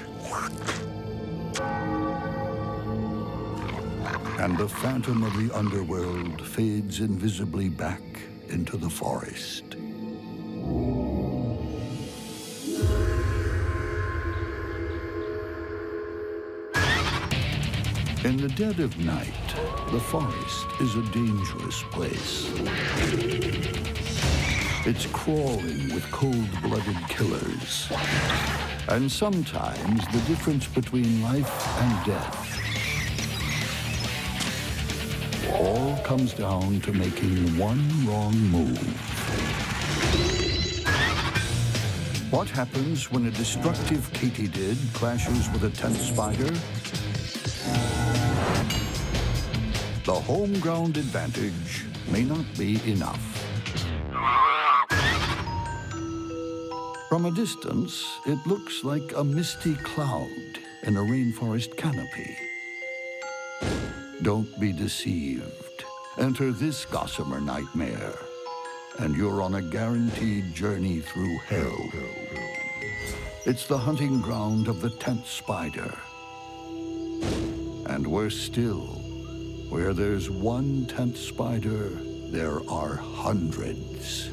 And the phantom of the underworld fades invisibly back into the forest. In the dead of night, the forest is a dangerous place. It's crawling with cold-blooded killers. And sometimes the difference between life and death all comes down to making one wrong move. What happens when a destructive Katy clashes with a tense spider? The home ground advantage may not be enough. From a distance, it looks like a misty cloud in a rainforest canopy. Don't be deceived. Enter this gossamer nightmare, and you're on a guaranteed journey through hell. It's the hunting ground of the tent spider. And worse still, where there's one tent spider, there are hundreds.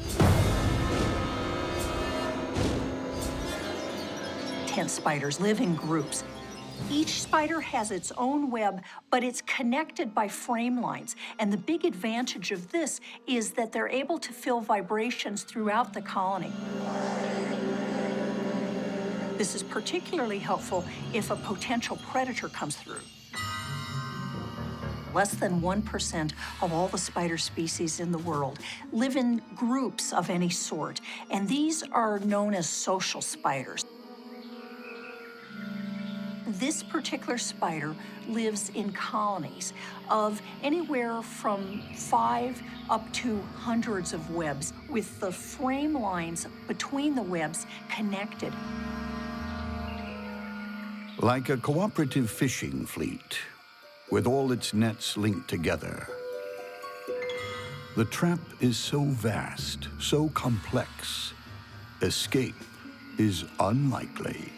Tent spiders live in groups. Each spider has its own web, but it's connected by frame lines. And the big advantage of this is that they're able to feel vibrations throughout the colony. This is particularly helpful if a potential predator comes through. Less than 1% of all the spider species in the world live in groups of any sort, and these are known as social spiders. This particular spider lives in colonies of anywhere from 5 up to hundreds of webs, with the frame lines between the webs connected. Like a cooperative fishing fleet, with all its nets linked together. The trap is so vast, so complex, escape is unlikely.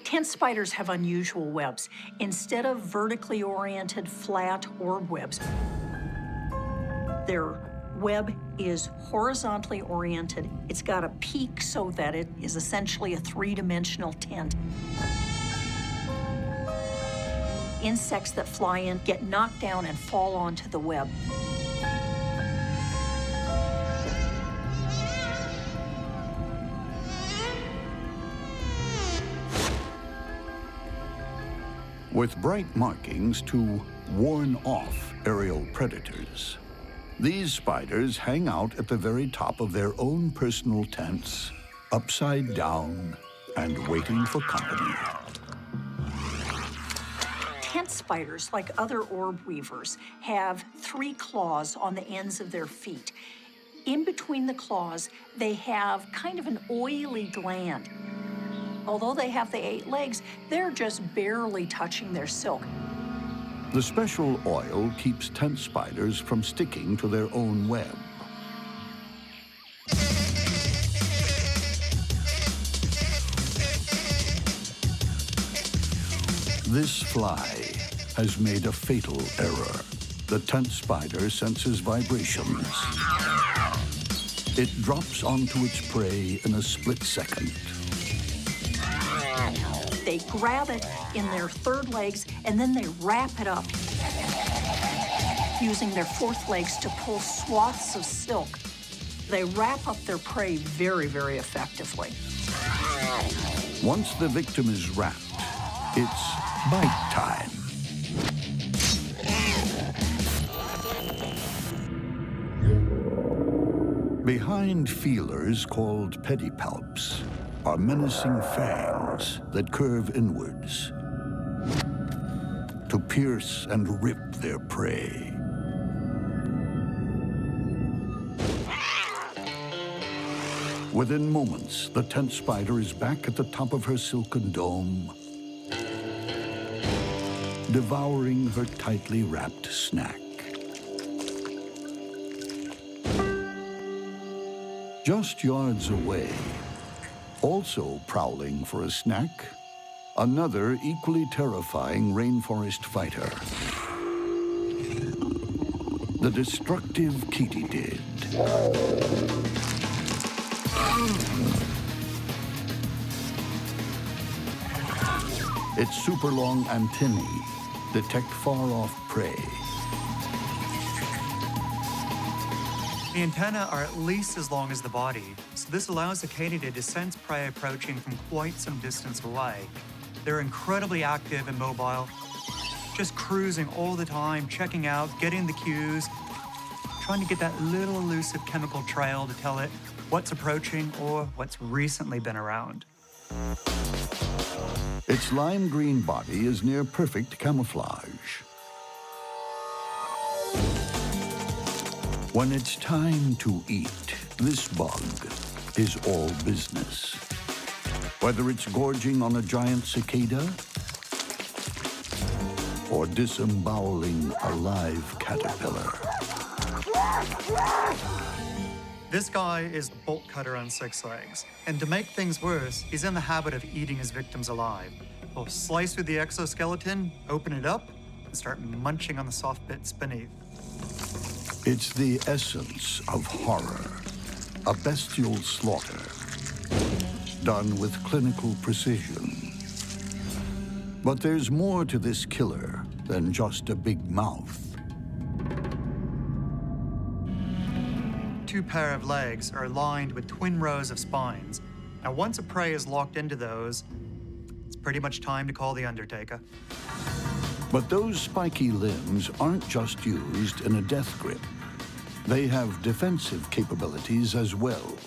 Tent spiders have unusual webs. Instead of vertically oriented flat orb webs, their web is horizontally oriented. It's got a peak so that it is essentially a three-dimensional tent. Insects that fly in get knocked down and fall onto the web. With bright markings to warn off aerial predators. These spiders hang out at the very top of their own personal tents, upside down and waiting for company. Tent spiders, like other orb weavers, have 3 claws on the ends of their feet. In between the claws, they have kind of an oily gland. Although they have the 8 legs, they're just barely touching their silk. The special oil keeps tent spiders from sticking to their own web. This fly has made a fatal error. The tent spider senses vibrations. It drops onto its prey in a split second. They grab it in their 3rd legs, and then they wrap it up, using their 4th legs to pull swaths of silk. They wrap up their prey very, very effectively. Once the victim is wrapped, it's bite time. Behind feelers called pedipalps are menacing fangs that curve inwards to pierce and rip their prey. Within moments, the tent spider is back at the top of her silken dome, devouring her tightly wrapped snack. Just yards away, also prowling for a snack, another equally terrifying rainforest fighter. The destructive Katy. Its super long antennae detect far-off prey. The antennae are at least as long as the body, so this allows the Katy to sense prey approaching from quite some distance away. They're incredibly active and mobile, just cruising all the time, checking out, getting the cues, trying to get that little elusive chemical trail to tell it what's approaching or what's recently been around. Its lime green body is near perfect camouflage. When it's time to eat, this bug is all business. Whether it's gorging on a giant cicada or disemboweling a live caterpillar. This guy is bolt cutter on 6 legs, and to make things worse, he's in the habit of eating his victims alive. He'll slice through the exoskeleton, open it up, and start munching on the soft bits beneath. It's the essence of horror, a bestial slaughter, done with clinical precision. But there's more to this killer than just a big mouth. 2 pair of legs are lined with twin rows of spines. Now, once a prey is locked into those, it's pretty much time to call the Undertaker. But those spiky limbs aren't just used in a death grip. They have defensive capabilities as well.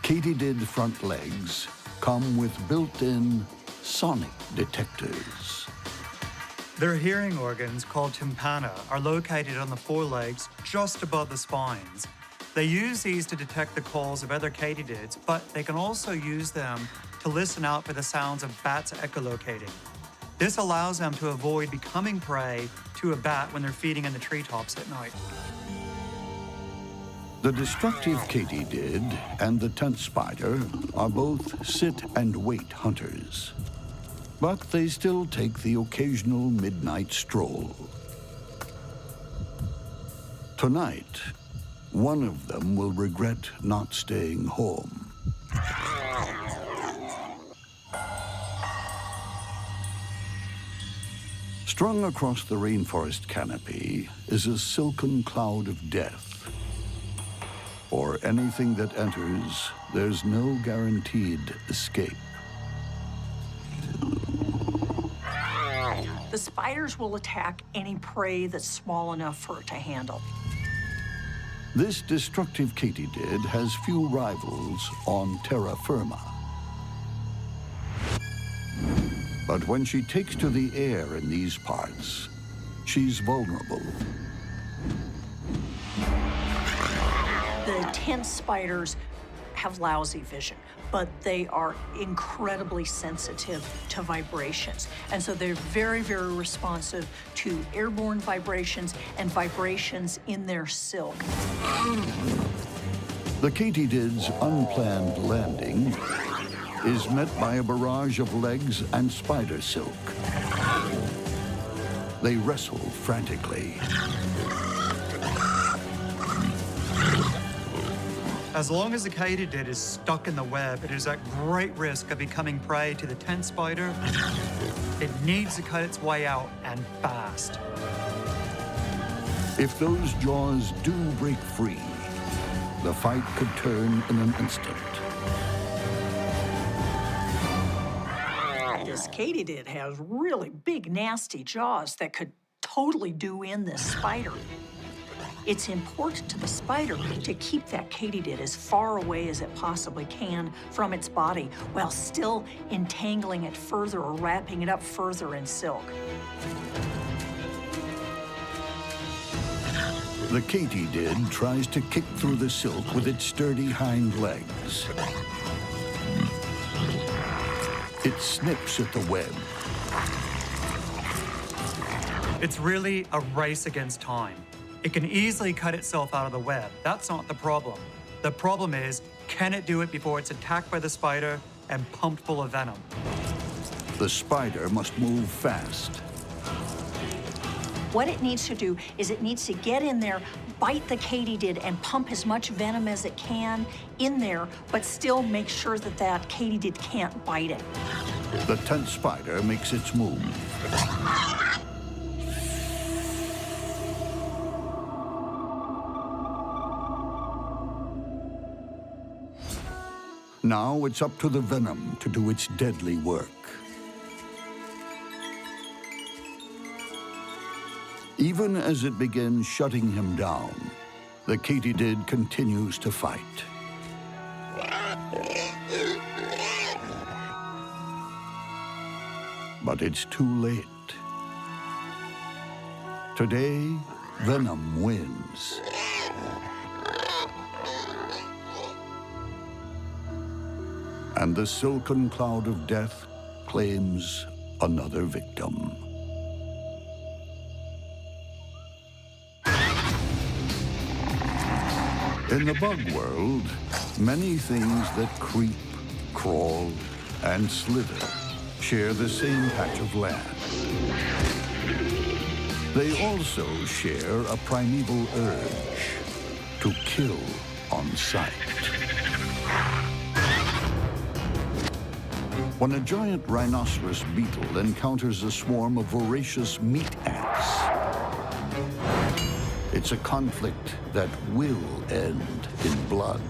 Katydid front legs come with built-in sonic detectors. Their hearing organs, called tympana, are located on the forelegs just above the spines. They use these to detect the calls of other katydids, but they can also use them to listen out for the sounds of bats echolocating. This allows them to avoid becoming prey to a bat when they're feeding in the treetops at night. The destructive katydid and the tent spider are both sit and wait hunters. But they still take the occasional midnight stroll. Tonight, one of them will regret not staying home. Strung across the rainforest canopy is a silken cloud of death. For anything that enters, there's no guaranteed escape. The spiders will attack any prey that's small enough for it to handle. This destructive katydid has few rivals on terra firma. But when she takes to the air in these parts, she's vulnerable. The tent spiders have lousy vision, but they are incredibly sensitive to vibrations. And so they're very, very responsive to airborne vibrations and vibrations in their silk. The katydid's unplanned landing is met by a barrage of legs and spider silk. They wrestle frantically. As long as the katydid is stuck in the web, it is at great risk of becoming prey to the tent spider. It needs to cut its way out, and fast. If those jaws do break free, the fight could turn in an instant. This katydid has really big, nasty jaws that could totally do in this spider. It's important to the spider to keep that katydid as far away as it possibly can from its body while still entangling it further or wrapping it up further in silk. The katydid tries to kick through the silk with its sturdy hind legs. It snips at the web. It's really a race against time. It can easily cut itself out of the web. That's not the problem. The problem is, can it do it before it's attacked by the spider and pumped full of venom? The spider must move fast. What it needs to do is it needs to get in there, bite the katydid, and pump as much venom as it can in there, but still make sure that that katydid can't bite it. The tent spider makes its move. Now it's up to the venom to do its deadly work. Even as it begins shutting him down, the katydid continues to fight. But it's too late. Today, venom wins. and the silken cloud of death claims another victim. In the bug world, many things that creep, crawl, and slither share the same patch of land. They also share a primeval urge to kill on sight. When a giant rhinoceros beetle encounters a swarm of voracious meat ants, it's a conflict that will end in blood.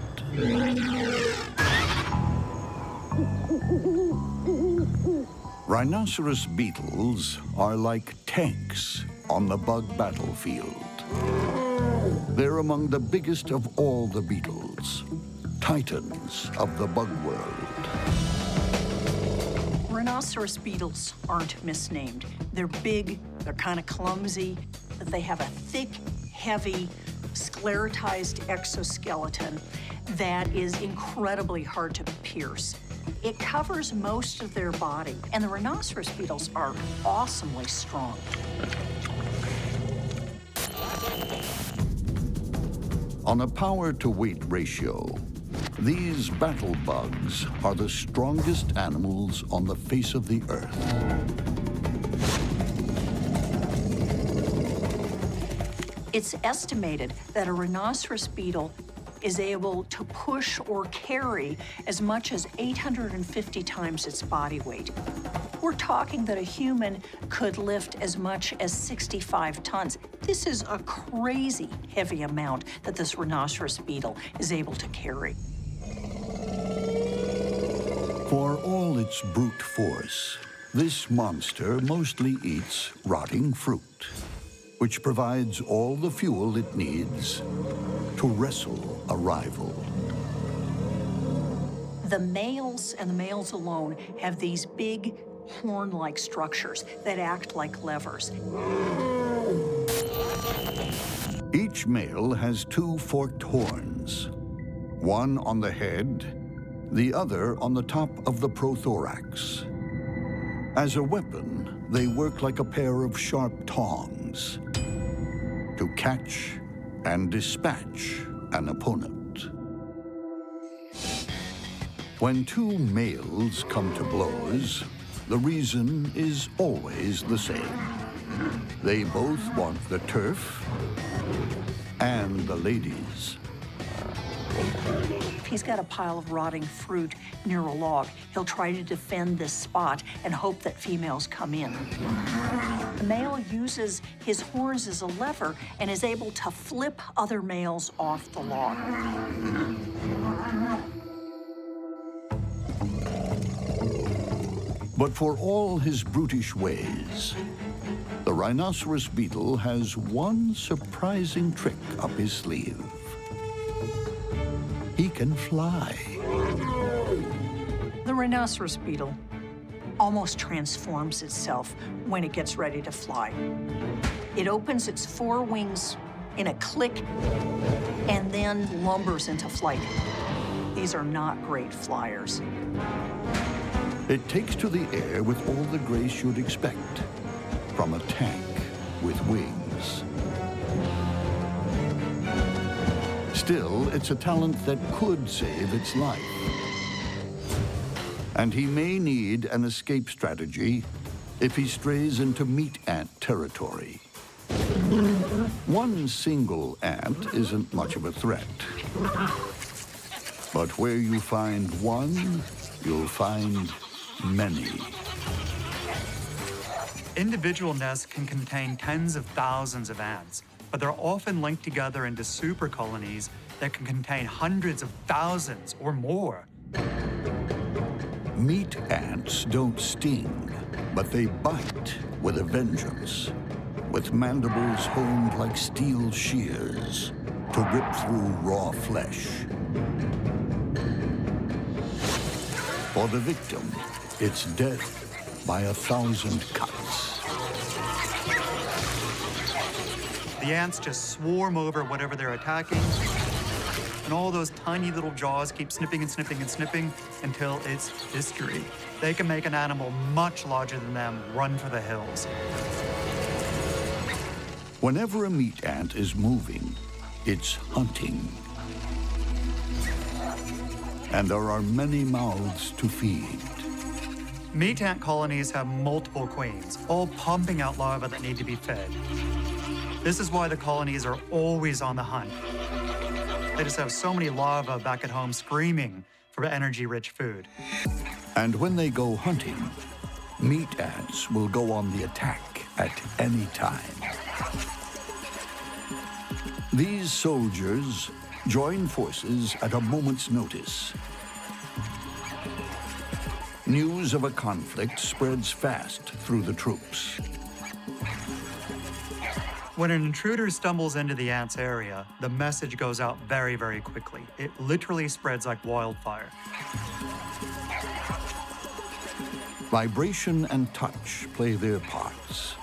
Rhinoceros beetles are like tanks on the bug battlefield. They're among the biggest of all the beetles, titans of the bug world. Rhinoceros beetles aren't misnamed. They're big, they're kind of clumsy, but they have a thick, heavy, sclerotized exoskeleton that is incredibly hard to pierce. It covers most of their body, and the rhinoceros beetles are awesomely strong. On a power-to-weight ratio, these battle bugs are the strongest animals on the face of the earth. It's estimated that a rhinoceros beetle is able to push or carry as much as 850 times its body weight. We're talking that a human could lift as much as 65 tons. This is a crazy heavy amount that this rhinoceros beetle is able to carry. For all its brute force, this monster mostly eats rotting fruit, which provides all the fuel it needs to wrestle a rival. The males and the males alone have these big horn-like structures that act like levers. Each male has two forked horns, one on the head, the other on the top of the prothorax. As a weapon, they work like a pair of sharp tongs to catch and dispatch an opponent. When two males come to blows, the reason is always the same. They both want the turf and the ladies. If he's got a pile of rotting fruit near a log, he'll try to defend this spot and hope that females come in. The male uses his horns as a lever and is able to flip other males off the log. But for all his brutish ways, the rhinoceros beetle has one surprising trick up his sleeve. He can fly. The rhinoceros beetle almost transforms itself when it gets ready to fly. It opens its forewings in a click and then lumbers into flight. These are not great flyers. It takes to the air with all the grace you'd expect from a tank with wings. Still, it's a talent that could save its life. And he may need an escape strategy if he strays into meat ant territory. One single ant isn't much of a threat. But where you find one, you'll find many. Individual nests can contain tens of thousands of ants, but they're often linked together into super colonies that can contain hundreds of thousands or more. Meat ants don't sting, but they bite with a vengeance, with mandibles honed like steel shears to rip through raw flesh. For the victim, it's death by 1,000 cuts. The ants just swarm over whatever they're attacking, and and all those tiny little jaws keep snipping and snipping and snipping until it's history. They can make an animal much larger than them run for the hills. Whenever a meat ant is moving, it's hunting. And there are many mouths to feed. Meat ant colonies have multiple queens, all pumping out larvae that need to be fed. This is why the colonies are always on the hunt. They just have so many larvae back at home screaming for energy-rich food. And when they go hunting, meat ants will go on the attack at any time. These soldiers join forces at a moment's notice. News of a conflict spreads fast through the troops. When an intruder stumbles into the ants' area, the message goes out very, very quickly. It literally spreads like wildfire. Vibration and touch play their parts.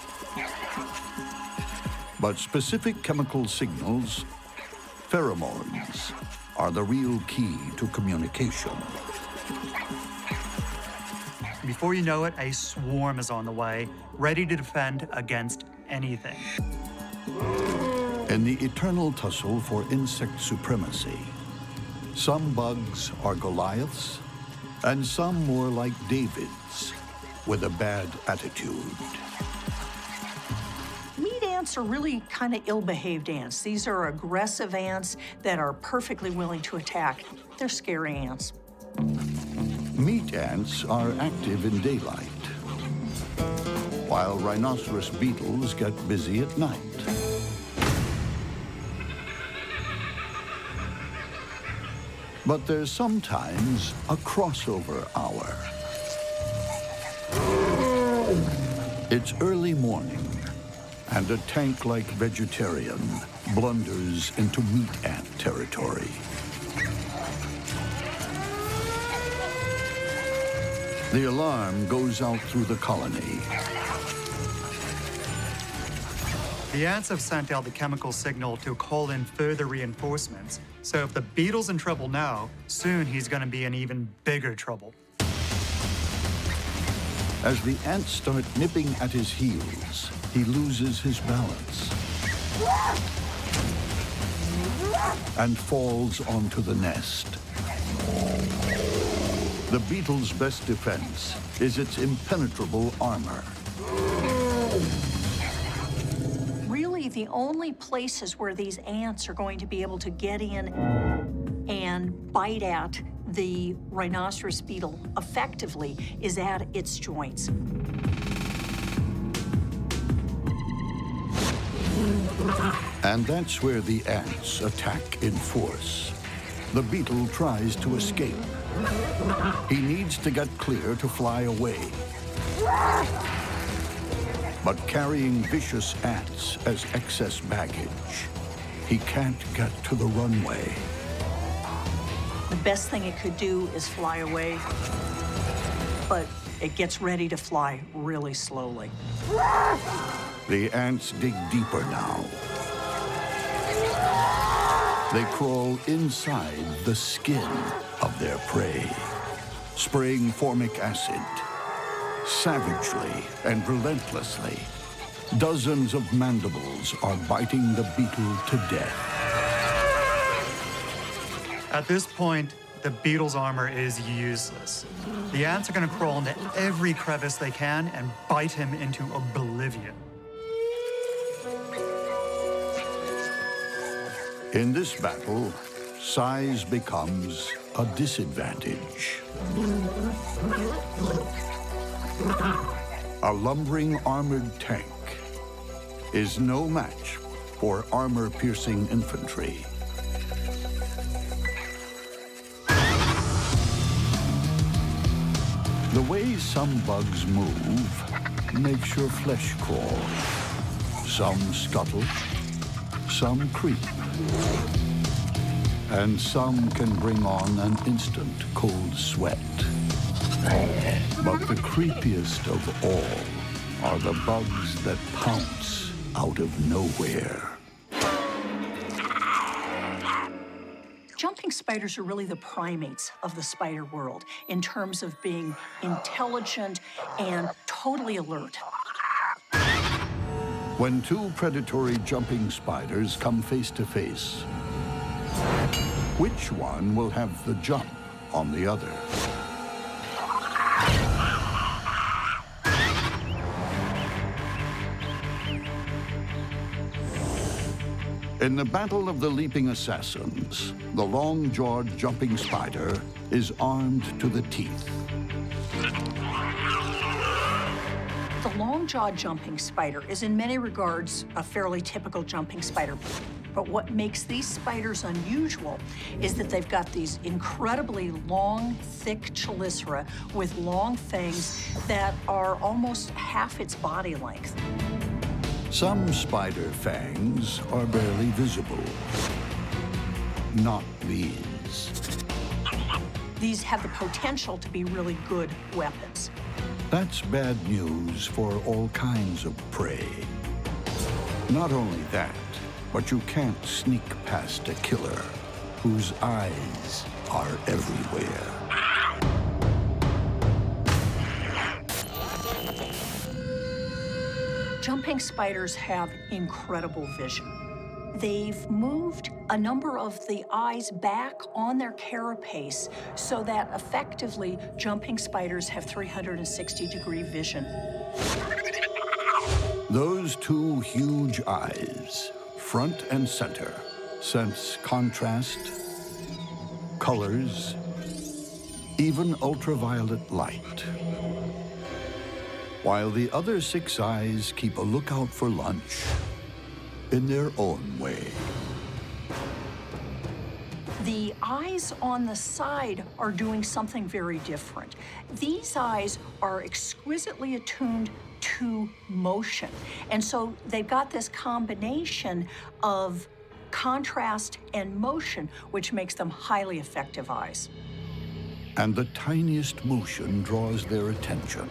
But specific chemical signals, pheromones, are the real key to communication. Before you know it, a swarm is on the way, ready to defend against anything. In the eternal tussle for insect supremacy, some bugs are Goliaths, and some more like Davids with a bad attitude. Meat ants are really kind of ill-behaved ants. These are aggressive ants that are perfectly willing to attack. They're scary ants. Meat ants are active in daylight, while rhinoceros beetles get busy at night. But there's sometimes a crossover hour. It's early morning, and a tank-like vegetarian blunders into meat ant territory. The alarm goes out through the colony. The ants have sent out the chemical signal to call in further reinforcements. So if the beetle's in trouble now, soon he's going to be in even bigger trouble. As the ants start nipping at his heels, he loses his balance and falls onto the nest. The beetle's best defense is its impenetrable armor. Really, the only places where these ants are going to be able to get in and bite at the rhinoceros beetle effectively is at its joints. And that's where the ants attack in force. The beetle tries to escape. He needs to get clear to fly away. But carrying vicious ants as excess baggage, he can't get to the runway. The best thing it could do is fly away, but it gets ready to fly really slowly. The ants dig deeper now. They crawl inside the skin of their prey, spraying formic acid. Savagely and relentlessly, dozens of mandibles are biting the beetle to death. At this point, the beetle's armor is useless. The ants are going to crawl into every crevice they can and bite him into oblivion. In this battle, size becomes a disadvantage. A lumbering armored tank is no match for armor-piercing infantry. The way some bugs move makes your flesh crawl. Some scuttle, some creep, and some can bring on an instant cold sweat. But the creepiest of all are the bugs that pounce out of nowhere. Jumping jumping spiders are really the primates of the spider world in terms of being intelligent and totally alert. When two predatory jumping spiders come face to face, which one will have the jump on the other? In the Battle of the Leaping Assassins, the long-jawed jumping spider is armed to the teeth. The long-jawed jumping spider is in many regards a fairly typical jumping spider. But what makes these spiders unusual is that they've got these incredibly long, thick chelicera with long fangs that are almost half its body length. Some spider fangs are barely visible. Not these. These have the potential to be really good weapons. That's bad news for all kinds of prey. Not only that, but you can't sneak past a killer whose eyes are everywhere. Jumping spiders have incredible vision. They've moved a number of the eyes back on their carapace so that effectively jumping spiders have 360-degree vision. Those two huge eyes, front and center, sense contrast, colors, even ultraviolet light. While the other 6 eyes keep a lookout for lunch in their own way. The eyes on the side are doing something very different. These eyes are exquisitely attuned to motion. And so they've got this combination of contrast and motion, which makes them highly effective eyes. And the tiniest motion draws their attention.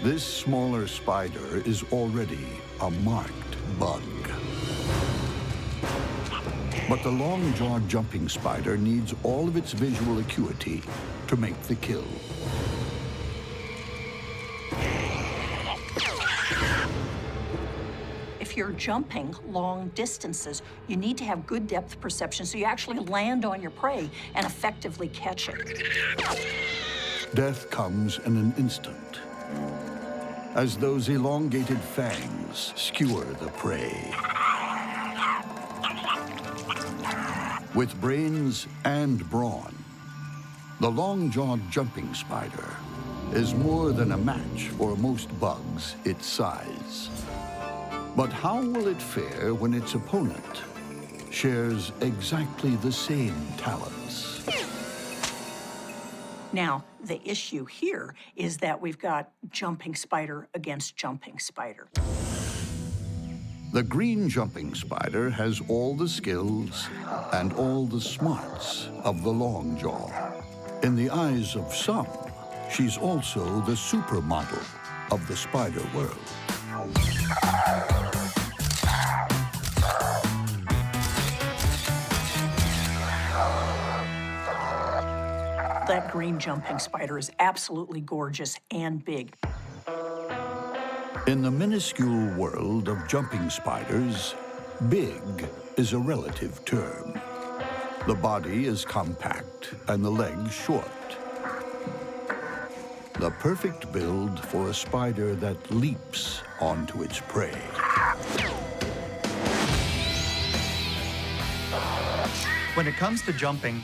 This smaller spider is already a marked bug. But the long-jawed jumping spider needs all of its visual acuity to make the kill. If you're jumping long distances, you need to have good depth perception so you actually land on your prey and effectively catch it. Death comes in an instant, as those elongated fangs skewer the prey. With brains and brawn, the long-jawed jumping spider is more than a match for most bugs its size. But how will it fare when its opponent shares exactly the same talents? Now, the issue here is that we've got jumping spider against jumping spider. The green jumping spider has all the skills and all the smarts of the long jaw. In the eyes of some, she's also the supermodel of the spider world. That green jumping spider is absolutely gorgeous and big. In the minuscule world of jumping spiders, big is a relative term. The body is compact and the legs short. The perfect build for a spider that leaps onto its prey. When it comes to jumping,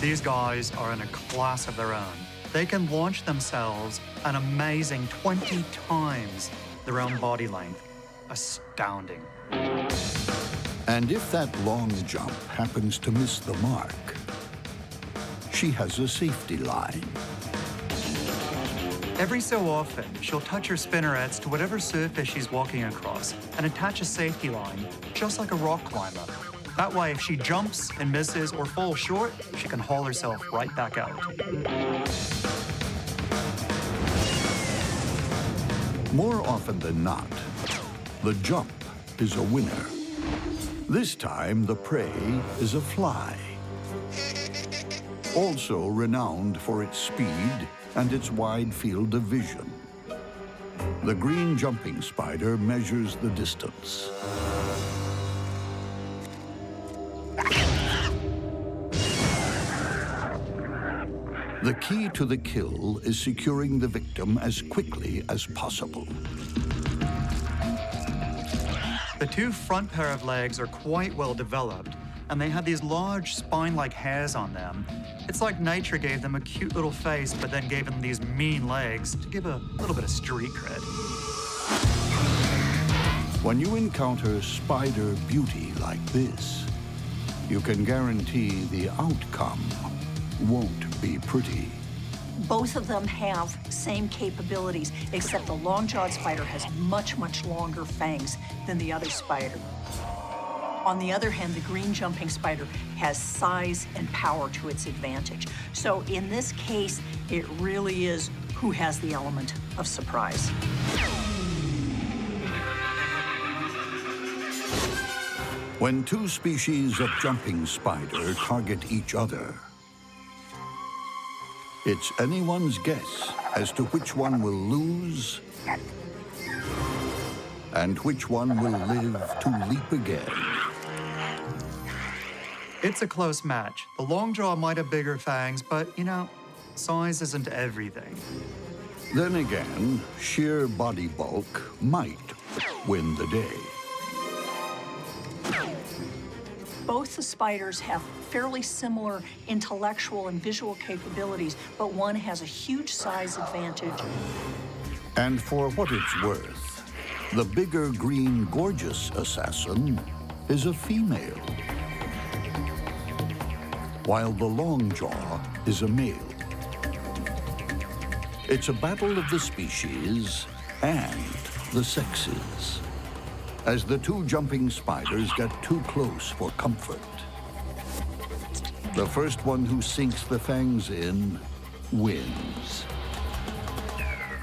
these guys are in a class of their own. They can launch themselves an amazing 20 times their own body length. Astounding. And if that long jump happens to miss the mark, she has a safety line. Every so often, she'll touch her spinnerets to whatever surface she's walking across and attach a safety line, just like a rock climber. That way, if she jumps and misses or falls short, she can haul herself right back out. More often than not, the jump is a winner. This time, the prey is a fly, also renowned for its speed and its wide field of vision. The green jumping spider measures the distance. The key to the kill is securing the victim as quickly as possible. The two front pair of legs are quite well developed, and they have these large spine-like hairs on them. It's like nature gave them a cute little face, but then gave them these mean legs to give a little bit of street cred. When you encounter spider beauty like this, you can guarantee the outcome won't be pretty. Both of them have same capabilities, except the long-jawed spider has much, much longer fangs than the other spider. On the other hand, the green jumping spider has size and power to its advantage. So in this case, it really is who has the element of surprise. When two species of jumping spider target each other, it's anyone's guess as to which one will lose and which one will live to leap again. It's a close match. The long jaw might have bigger fangs, but, you know, size isn't everything. Then again, sheer body bulk might win the day. Both the spiders have fairly similar intellectual and visual capabilities, but one has a huge size advantage. And for what it's worth, the bigger green gorgeous assassin is a female, while the long jaw is a male. It's a battle of the species and the sexes, as the two jumping spiders get too close for comfort. The first one who sinks the fangs in wins.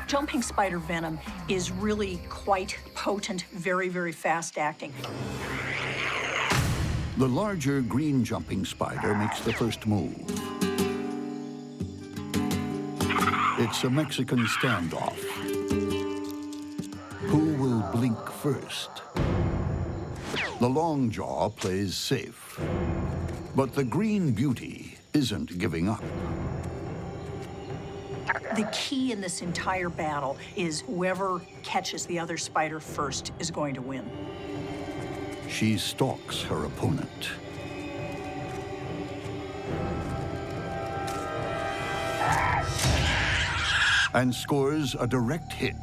Jumping spider venom is really quite potent, very, very fast acting. The larger green jumping spider makes the first move. It's a Mexican standoff. Who will blink first? The long jaw plays safe, but the green beauty isn't giving up. The key in this entire battle is whoever catches the other spider first is going to win. She stalks her opponent. And scores a direct hit.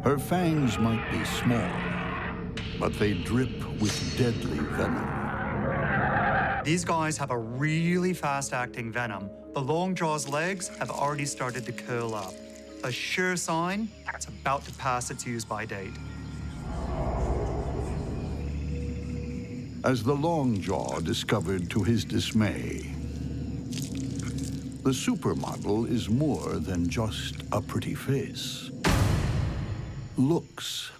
Her fangs might be small, but they drip with deadly venom. These guys have a really fast-acting venom. The long jaw's legs have already started to curl up. A sure sign it's about to pass its use-by date. As the long jaw discovered to his dismay, the supermodel is more than just a pretty face. Looks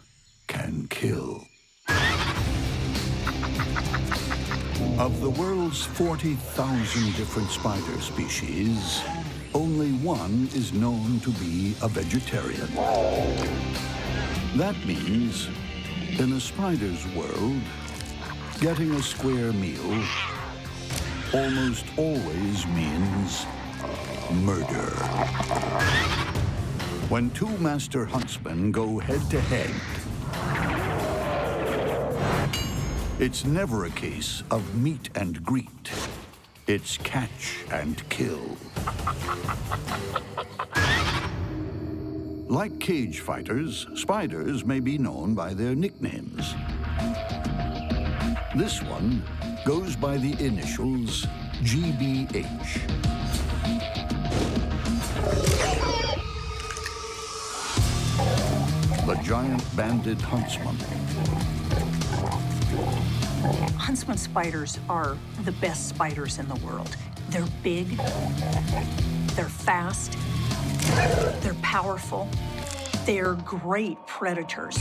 can kill. Of the world's 40,000 different spider species, only one is known to be a vegetarian. That means, in a spider's world, getting a square meal almost always means murder. When two master huntsmen go head-to-head, it's never a case of meet and greet. It's catch and kill. Like cage fighters, spiders may be known by their nicknames. This one goes by the initials GBH. The giant banded huntsman. Huntsman spiders are the best spiders in the world. They're big, they're fast, they're powerful, they're great predators.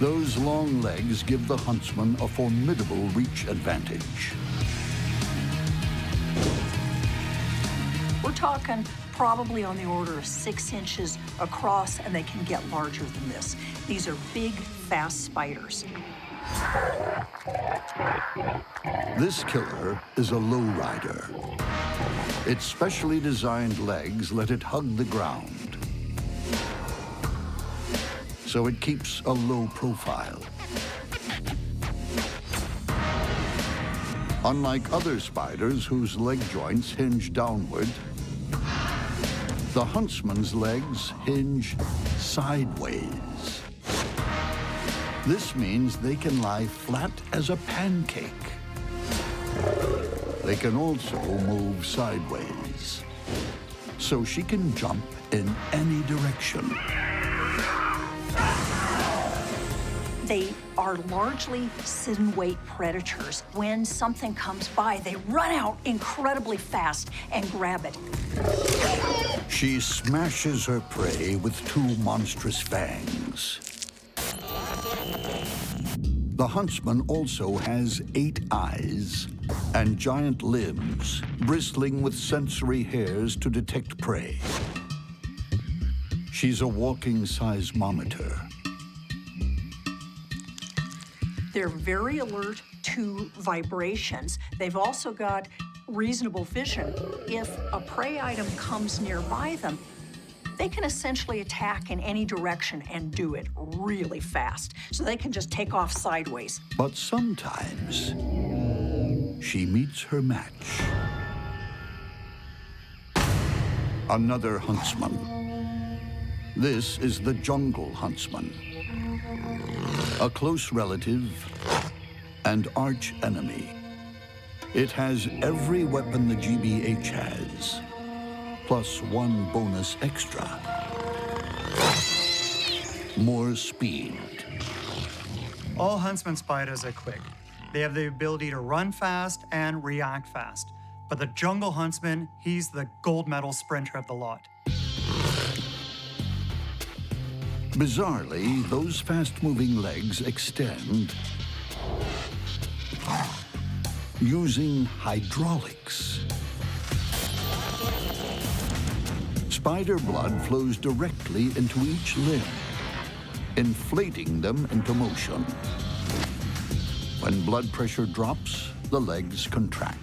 Those long legs give the huntsman a formidable reach advantage. We're talking probably on the order of 6 inches across, and they can get larger than this. These are big, fast spiders. This killer is a lowrider. Its specially designed legs let it hug the ground, so it keeps a low profile. Unlike other spiders whose leg joints hinge downward, the huntsman's legs hinge sideways. This means they can lie flat as a pancake. They can also move sideways, so she can jump in any direction. They are largely sit-and-wait predators. When something comes by, they run out incredibly fast and grab it. She smashes her prey with 2 monstrous fangs. The huntsman also has 8 eyes and giant limbs, bristling with sensory hairs to detect prey. She's a walking seismometer. They're very alert to vibrations. They've also got reasonable vision. If a prey item comes nearby them, they can essentially attack in any direction and do it really fast. So they can just take off sideways. But sometimes she meets her match. Another huntsman. This is the jungle huntsman, a close relative and arch enemy. It has every weapon the GBH has, plus 1 bonus extra. More speed. All huntsman spiders are quick. They have the ability to run fast and react fast. But the jungle huntsman, he's the gold medal sprinter of the lot. Bizarrely, those fast-moving legs extend using hydraulics. Spider blood flows directly into each limb, inflating them into motion. When blood pressure drops, the legs contract.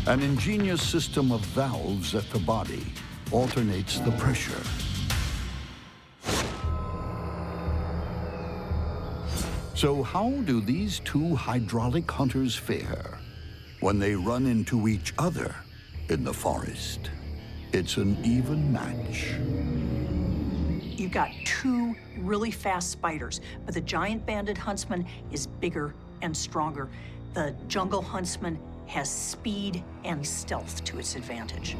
An ingenious system of valves at the body alternates the pressure. So how do these 2 hydraulic hunters fare when they run into each other in the forest? It's an even match. You've got 2 really fast spiders, but the giant banded huntsman is bigger and stronger. The jungle huntsman has speed and stealth to its advantage.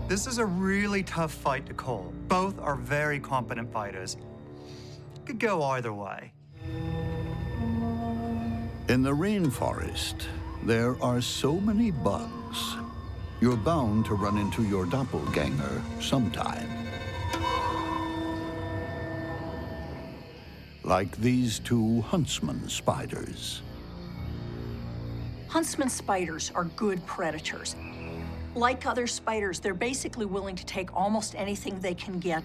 This is a really tough fight to call. Both are very competent fighters. Could go either way. In the rainforest, there are so many bugs. You're bound to run into your doppelganger sometime. Like these 2 huntsman spiders. Huntsman spiders are good predators. Like other spiders, they're basically willing to take almost anything they can get.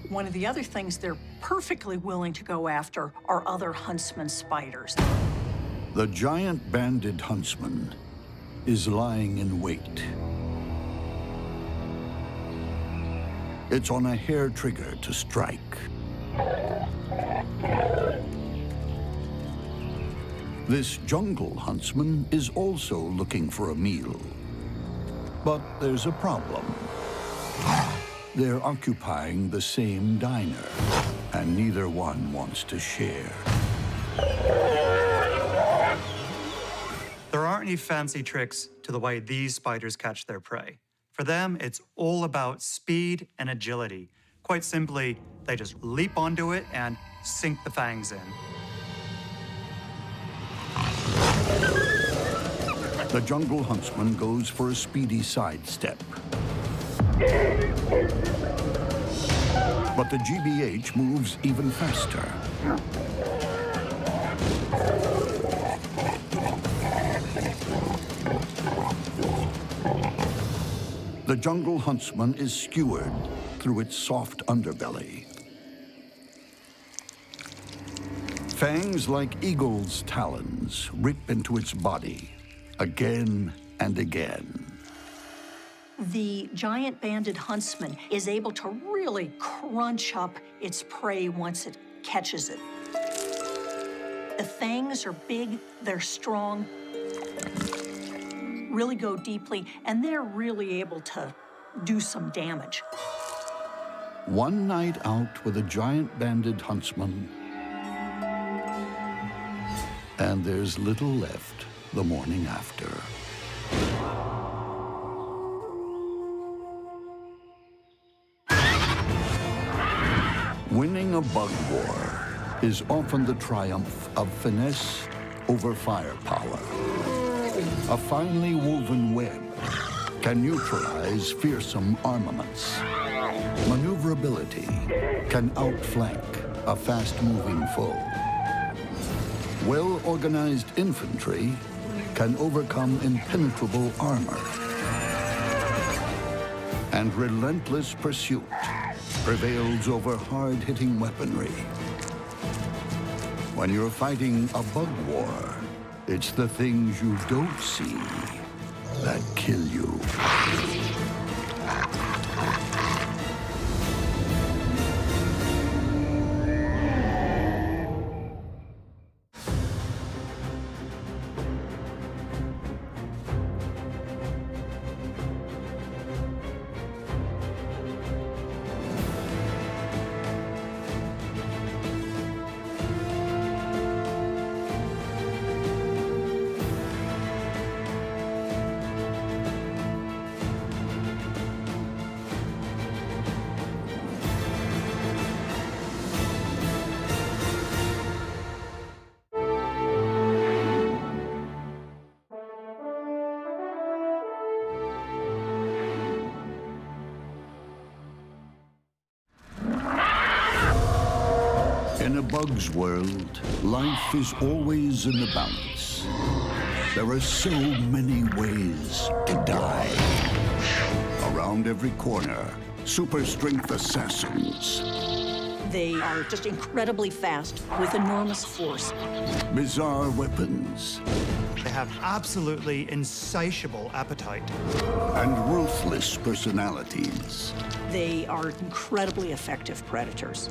One of the other things they're perfectly willing to go after are other huntsman spiders. The giant banded huntsman is lying in wait. It's on a hair trigger to strike. This jungle huntsman is also looking for a meal. But there's a problem. They're occupying the same diner, and neither one wants to share. There aren't any fancy tricks to the way these spiders catch their prey. For them, it's all about speed and agility. Quite simply, they just leap onto it and sink the fangs in. The jungle huntsman goes for a speedy sidestep. But the GBH moves even faster. The jungle huntsman is skewered through its soft underbelly. Fangs like eagle's talons rip into its body again and again. The giant banded huntsman is able to really crunch up its prey once it catches it. The fangs are big, they're strong, really go deeply, and they're really able to do some damage. One night out with a giant banded huntsman, and there's little left the morning after. Winning a bug war is often the triumph of finesse over firepower. A finely woven web can neutralize fearsome armaments. Maneuverability can outflank a fast-moving foe. Well-organized infantry can overcome impenetrable armor. And relentless pursuit prevails over hard-hitting weaponry. When you're fighting a bug war, it's the things you don't see that kill you. In a bug's world, life is always in the balance. There are so many ways to die. Around every corner, super-strength assassins. They are just incredibly fast with enormous force. Bizarre weapons. They have absolutely insatiable appetite. And ruthless personalities. They are incredibly effective predators.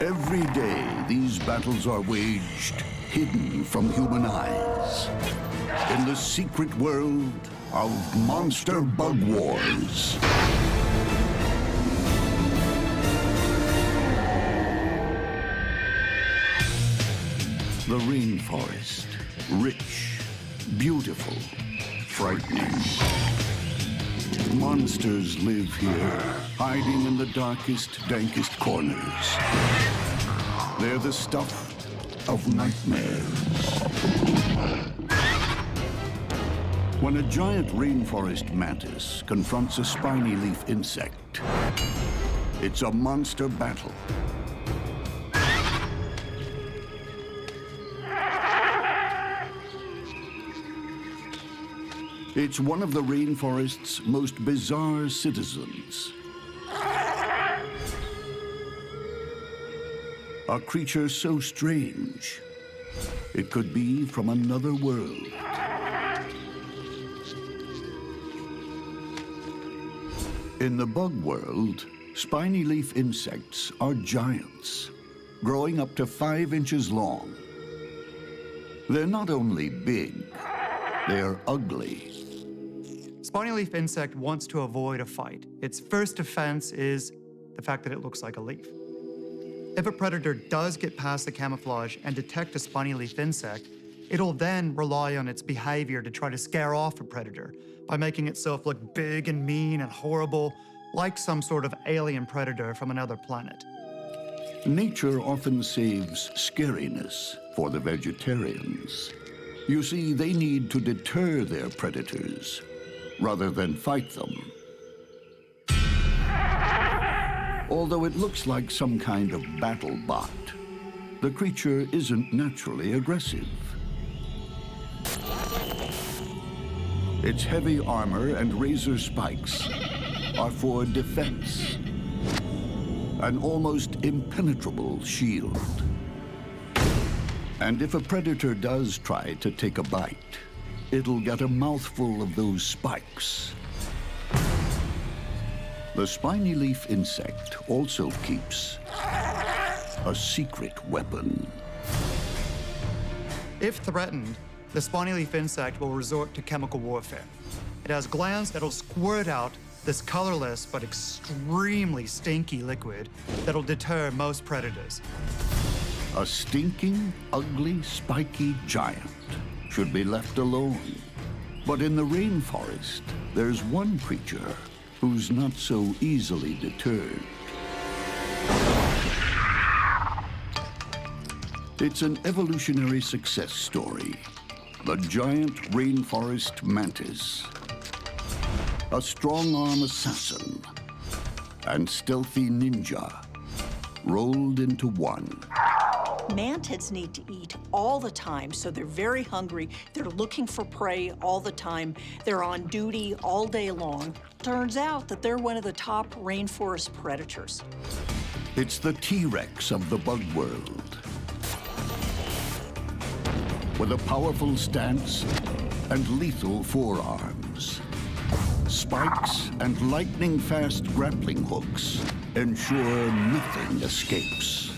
Every day, these battles are waged, hidden from human eyes. In the secret world of monster bug wars. The rainforest, rich, beautiful, frightening. Monsters live here, hiding in the darkest, dankest corners. They're the stuff of nightmares. When a giant rainforest mantis confronts a spiny leaf insect, it's a monster battle. It's one of the rainforest's most bizarre citizens. A creature so strange, it could be from another world. In the bug world, spiny leaf insects are giants, growing up to 5 inches long. They're not only big, they're ugly. Spiny leaf insect wants to avoid a fight. Its first defense is the fact that it looks like a leaf. If a predator does get past the camouflage and detect a spiny leaf insect, it'll then rely on its behavior to try to scare off a predator by making itself look big and mean and horrible, like some sort of alien predator from another planet. Nature often saves scariness for the vegetarians. You see, they need to deter their predators rather than fight them. Although it looks like some kind of battle bot, the creature isn't naturally aggressive. Its heavy armor and razor spikes are for defense. An almost impenetrable shield. And if a predator does try to take a bite, it'll get a mouthful of those spikes. The spiny leaf insect also keeps a secret weapon. If threatened, the spiny leaf insect will resort to chemical warfare. It has glands that'll squirt out this colorless but extremely stinky liquid that'll deter most predators. A stinking, ugly, spiky giant should be left alone. But in the rainforest, there's one creature who's not so easily deterred. It's an evolutionary success story. The giant rainforest mantis. A strong-arm assassin and stealthy ninja rolled into one. Mantids need to eat all the time, so they're very hungry. They're looking for prey all the time. They're on duty all day long. Turns out that they're one of the top rainforest predators. It's the T-Rex of the bug world. With a powerful stance and lethal forearms. Spikes and lightning-fast grappling hooks ensure nothing escapes.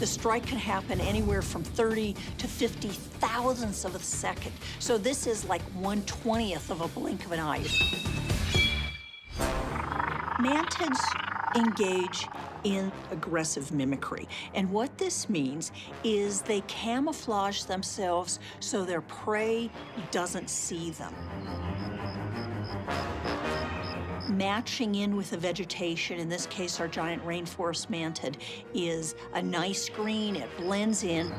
The strike can happen anywhere from 30 to 50 thousandths of a second. So this is like 1/20th of a blink of an eye. Mantids engage in aggressive mimicry. And what this means is they camouflage themselves so their prey doesn't see them. Matching in with the vegetation, in this case our giant rainforest mantid, is a nice green. It blends in.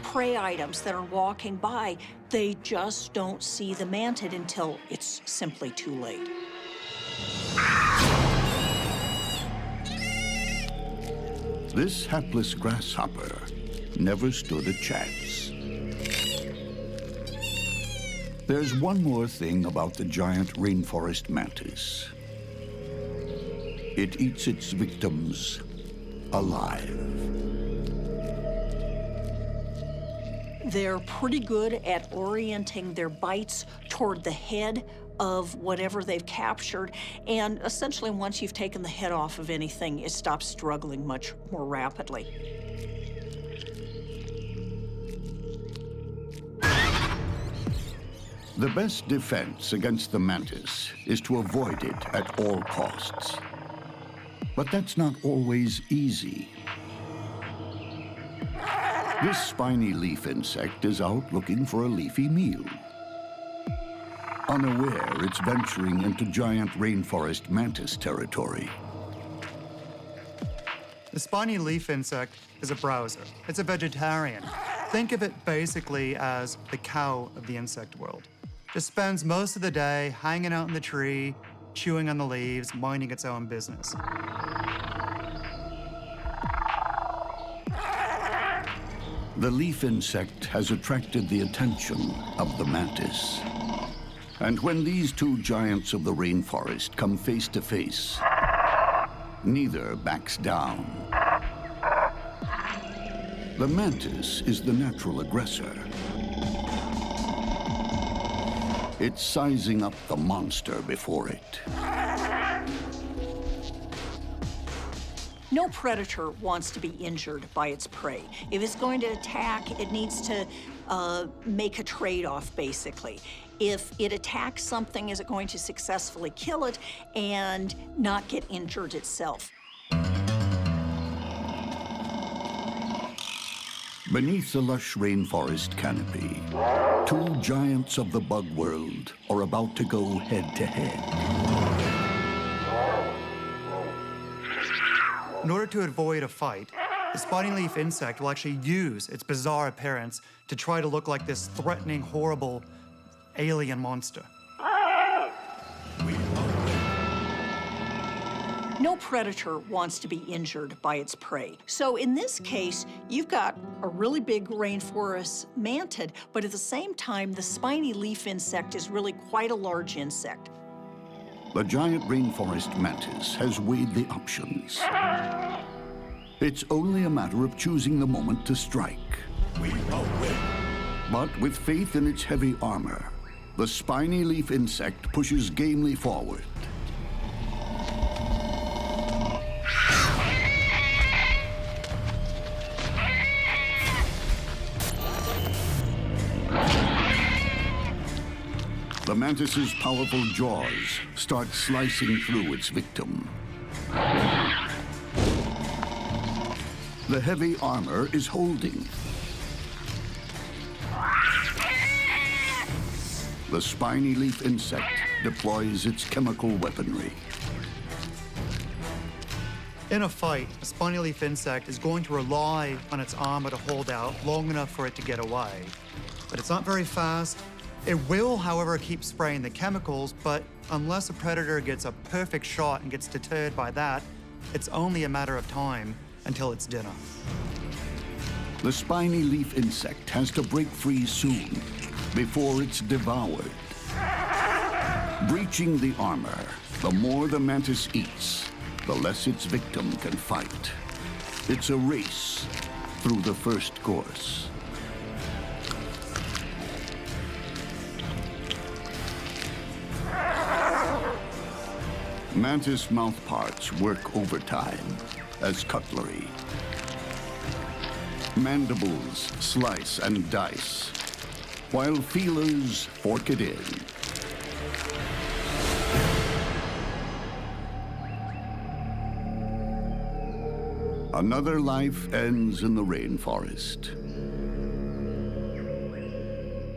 Prey items that are walking by, they just don't see the mantid until it's simply too late. This hapless grasshopper never stood a chance. There's one more thing about the giant rainforest mantis. It eats its victims alive. They're pretty good at orienting their bites toward the head of whatever they've captured, and essentially once you've taken the head off of anything, it stops struggling much more rapidly. The best defense against the mantis is to avoid it at all costs. But that's not always easy. This spiny leaf insect is out looking for a leafy meal. Unaware, it's venturing into giant rainforest mantis territory. The spiny leaf insect is a browser. It's a vegetarian. Think of it basically as the cow of the insect world. Just spends most of the day hanging out in the tree, chewing on the leaves, minding its own business. The leaf insect has attracted the attention of the mantis. And when these two giants of the rainforest come face to face, neither backs down. The mantis is the natural aggressor. It's sizing up the monster before it. No predator wants to be injured by its prey. If it's going to attack, it needs to make a trade-off, basically. If it attacks something, is it going to successfully kill it and not get injured itself? Beneath the lush rainforest canopy, two giants of the bug world are about to go head-to-head. In order to avoid a fight, the spiny leaf insect will actually use its bizarre appearance to try to look like this threatening, horrible alien monster. No predator wants to be injured by its prey. So in this case, you've got a really big rainforest mantid, but at the same time, the spiny leaf insect is really quite a large insect. The giant rainforest mantis has weighed the options. It's only a matter of choosing the moment to strike. We will win. But with faith in its heavy armor, the spiny leaf insect pushes gamely forward. The mantis's powerful jaws start slicing through its victim. The heavy armor is holding. The spiny leaf insect deploys its chemical weaponry. In a fight, a spiny leaf insect is going to rely on its armor to hold out long enough for it to get away. But it's not very fast. It will, however, keep spraying the chemicals, but unless a predator gets a perfect shot and gets deterred by that, it's only a matter of time until it's dinner. The spiny leaf insect has to break free soon, before it's devoured. Breaching the armor, the more the mantis eats, the less its victim can fight. It's a race through the first course. Mantis mouthparts work overtime as cutlery. Mandibles slice and dice, while feelers fork it in. Another life ends in the rainforest.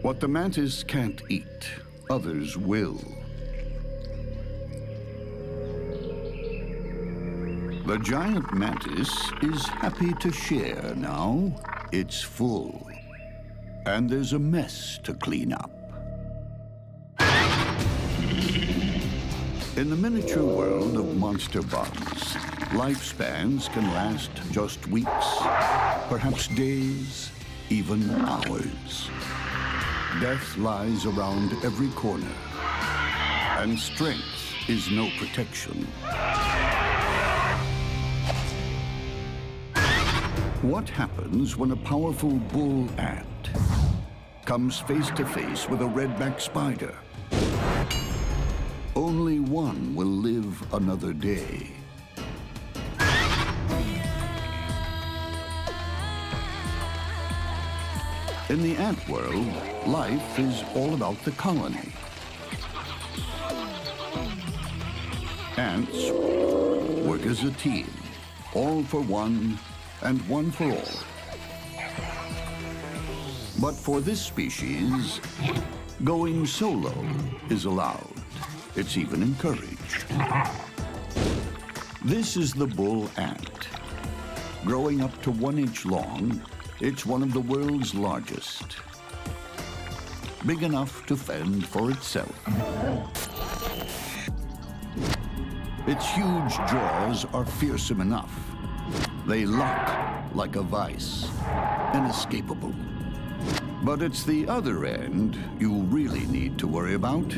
What the mantis can't eat, others will. The giant mantis is happy to share now. It's full. And there's a mess to clean up. In the miniature world of monster bugs, lifespans can last just weeks, perhaps days, even hours. Death lies around every corner, and strength is no protection. What happens when a powerful bull ant comes face to face with a redback spider? Only one will live another day. In the ant world, life is all about the colony. Ants work as a team, all for one and one for all. But for this species, going solo is allowed. It's even encouraged. This is the bull ant. Growing up to 1 inch long, it's one of the world's largest. Big enough to fend for itself. Its huge jaws are fearsome enough. They lock like a vice, inescapable. But it's the other end you really need to worry about.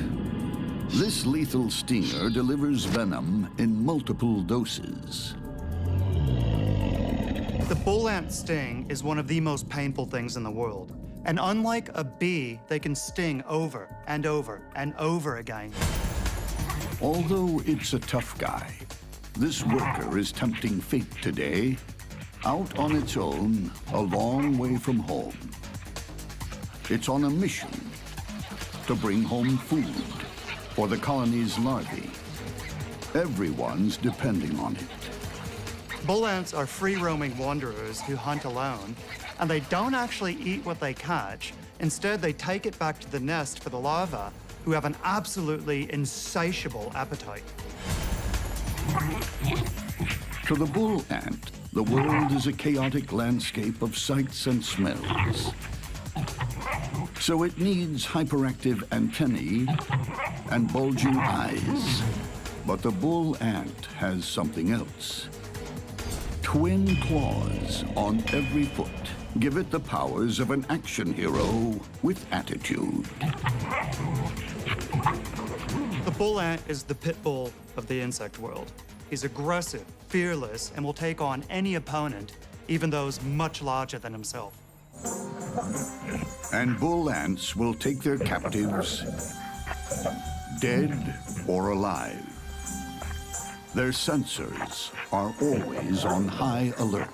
This lethal stinger delivers venom in multiple doses. The bull ant sting is one of the most painful things in the world. And unlike a bee, they can sting over and over and over again. Although it's a tough guy, this worker is tempting fate today, out on its own, a long way from home. It's on a mission to bring home food for the colony's larvae. Everyone's depending on it. Bull ants are free-roaming wanderers who hunt alone, and they don't actually eat what they catch. Instead, they take it back to the nest for the larvae, who have an absolutely insatiable appetite. To the bull ant, the world is a chaotic landscape of sights and smells. So it needs hyperactive antennae and bulging eyes, But the bull ant has something else. Twin claws on every foot give it the powers of an action hero with attitude. The bull ant is the pit bull of the insect world. He's aggressive, fearless, and will take on any opponent, even those much larger than himself. And bull ants will take their captives, dead or alive. Their sensors are always on high alert.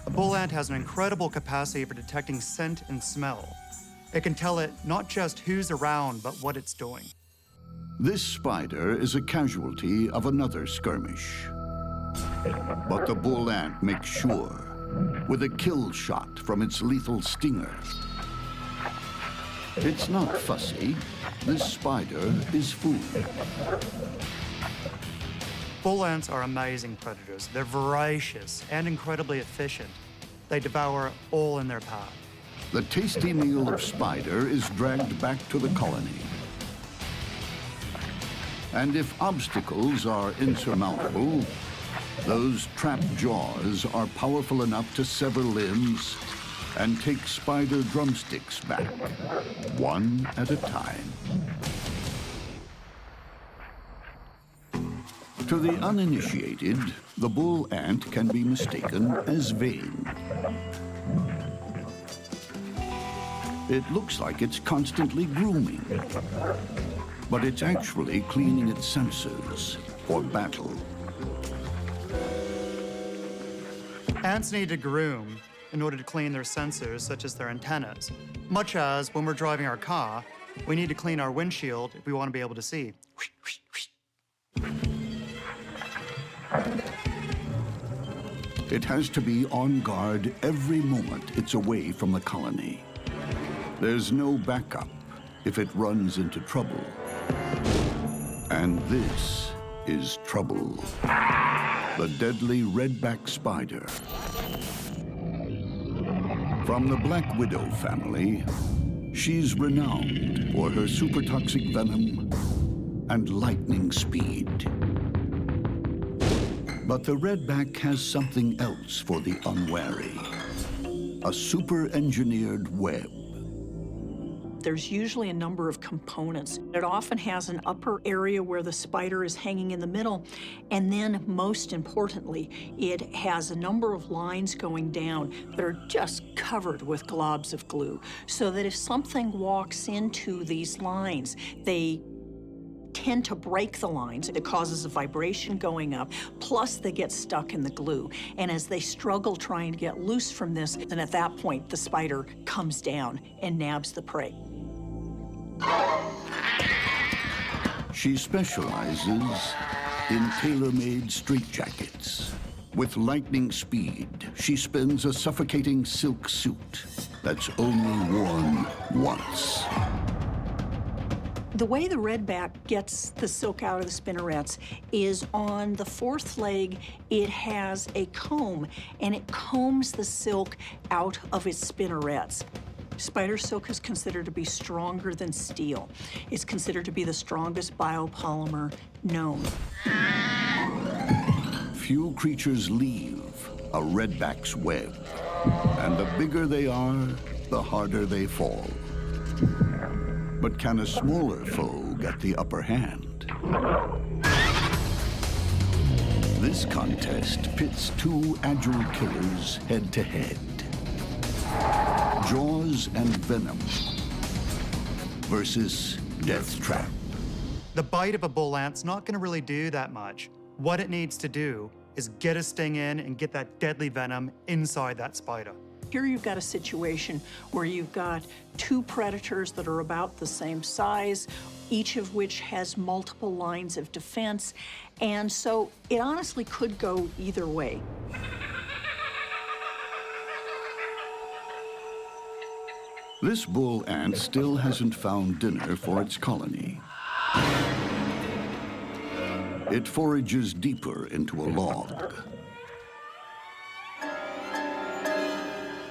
A bull ant has an incredible capacity for detecting scent and smell. It can tell it not just who's around, but what it's doing. This spider is a casualty of another skirmish. But the bull ant makes sure, with a kill shot from its lethal stinger. It's not fussy. This spider is food. Bull ants are amazing predators. They're voracious and incredibly efficient. They devour all in their path. The tasty meal of spider is dragged back to the colony. And if obstacles are insurmountable, those trapped jaws are powerful enough to sever limbs and take spider drumsticks back, one at a time. To the uninitiated, the bull ant can be mistaken as vain. It looks like it's constantly grooming, but it's actually cleaning its sensors for battle. Ants need to groom in order to clean their sensors, such as their antennas. Much as when we're driving our car, we need to clean our windshield if we want to be able to see. It has to be on guard every moment it's away from the colony. There's no backup if it runs into trouble. And this is trouble. The deadly redback spider. From the Black Widow family, she's renowned for her super toxic venom and lightning speed. But the redback has something else for the unwary. A super-engineered web. There's usually a number of components. It often has an upper area where the spider is hanging in the middle, and then, most importantly, it has a number of lines going down that are just covered with globs of glue, so that if something walks into these lines, they tend to break the lines. It causes a vibration going up, plus they get stuck in the glue. And as they struggle trying to get loose from this, then at that point, the spider comes down and nabs the prey. She specializes in tailor-made straitjackets. With lightning speed, she spins a suffocating silk suit that's only worn once. The way the redback gets the silk out of the spinnerets is on the fourth leg, it has a comb, and it combs the silk out of its spinnerets. Spider silk is considered to be stronger than steel. It's considered to be the strongest biopolymer known. Few creatures leave a redback's web, and the bigger they are, the harder they fall. But can a smaller foe get the upper hand? This contest pits two agile killers head-to-head. Jaws and Venom versus Death Trap. The bite of a bull ant's not going to really do that much. What it needs to do is get a sting in and get that deadly venom inside that spider. Here you've got a situation where you've got two predators that are about the same size, each of which has multiple lines of defense, and so it honestly could go either way. This bull ant still hasn't found dinner for its colony. It forages deeper into a log,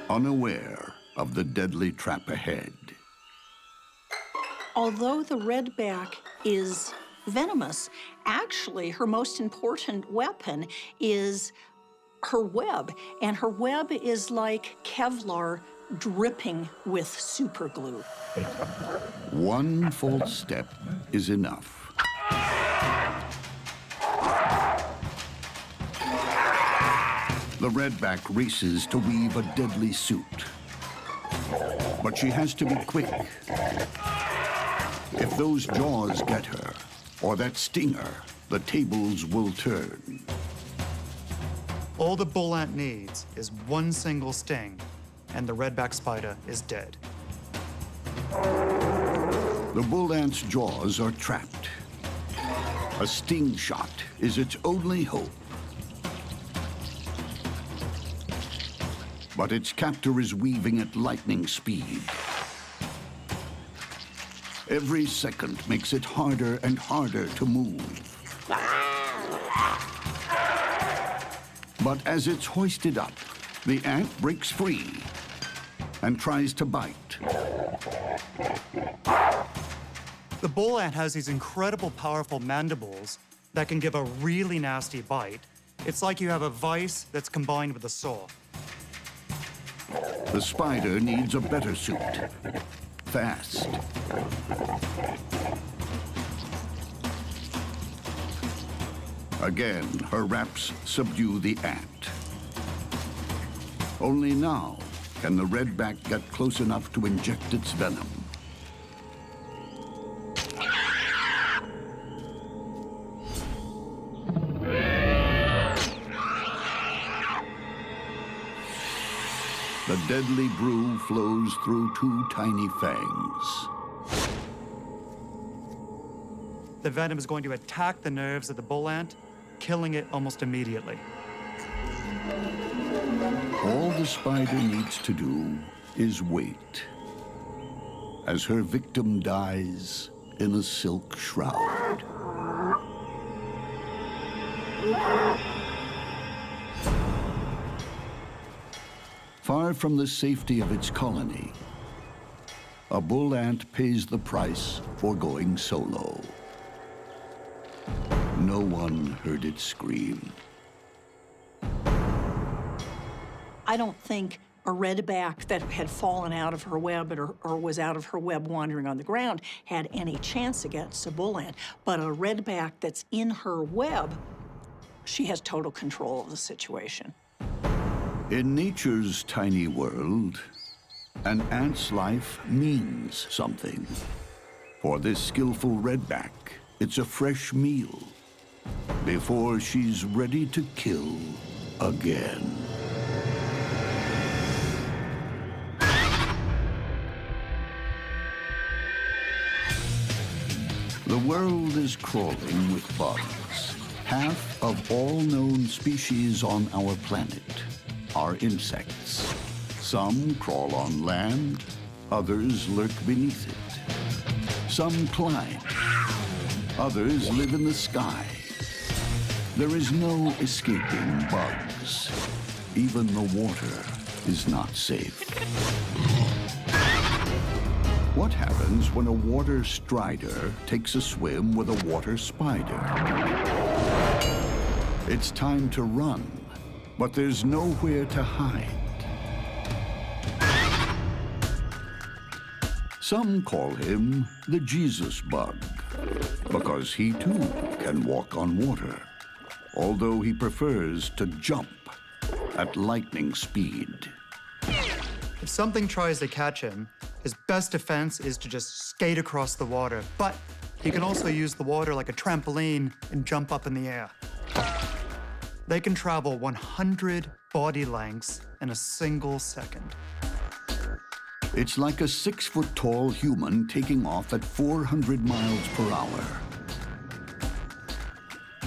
unaware of the deadly trap ahead. Although the redback is venomous. Actually, her most important weapon is her web, and her web is like Kevlar dripping with superglue. One false step is enough. The Redback races to weave a deadly suit. But she has to be quick. If those jaws get her, or that stinger, the tables will turn. All the bull ant needs is one single sting, and the redback spider is dead. The bull ant's jaws are trapped. A sting shot is its only hope. But its captor is weaving at lightning speed. Every second makes it harder and harder to move. But as it's hoisted up, the ant breaks free and tries to bite. The bull ant has these incredible, powerful mandibles that can give a really nasty bite. It's like you have a vise that's combined with a saw. The spider needs a better suit. Fast. Again, her wraps subdue the ant. Only now can the redback get close enough to inject its venom. The deadly brew flows through two tiny fangs. The venom is going to attack the nerves of the bull ant, killing it almost immediately. All the spider needs to do is wait, as her victim dies in a silk shroud. Far from the safety of its colony, a bull ant pays the price for going solo. No one heard it scream. I don't think a redback that had fallen out of her web or was out of her web wandering on the ground had any chance against a bull ant. But a redback that's in her web, she has total control of the situation. In nature's tiny world, an ant's life means something. For this skillful redback, it's a fresh meal before she's ready to kill again. The world is crawling with bugs. Half of all known species on our planet are insects. Some crawl on land, others lurk beneath it. Some climb, others live in the sky. There is no escaping bugs. Even the water is not safe. What happens when a water strider takes a swim with a water spider? It's time to run, but there's nowhere to hide. Some call him the Jesus bug, because he too can walk on water, although he prefers to jump at lightning speed. If something tries to catch him, his best defense is to just skate across the water, but he can also use the water like a trampoline and jump up in the air. They can travel 100 body lengths in a single second. It's like a 6-foot-tall human taking off at 400 miles per hour.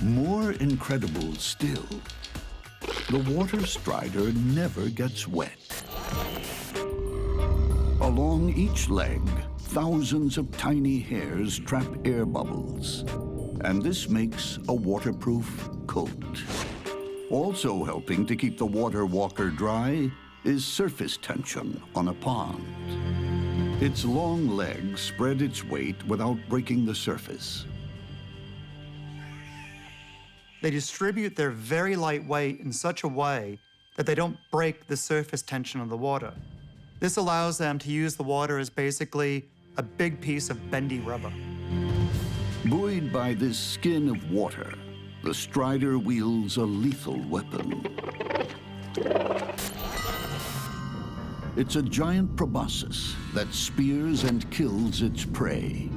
More incredible still, the water strider never gets wet. Along each leg, thousands of tiny hairs trap air bubbles, and this makes a waterproof coat. Also helping to keep the water walker dry is surface tension on a pond. Its long legs spread its weight without breaking the surface. they distribute their very light weight in such a way that they don't break the surface tension of the water. This allows them to use the water as basically a big piece of bendy rubber. Buoyed by this skin of water, the strider wields a lethal weapon. It's a giant proboscis that spears and kills its prey.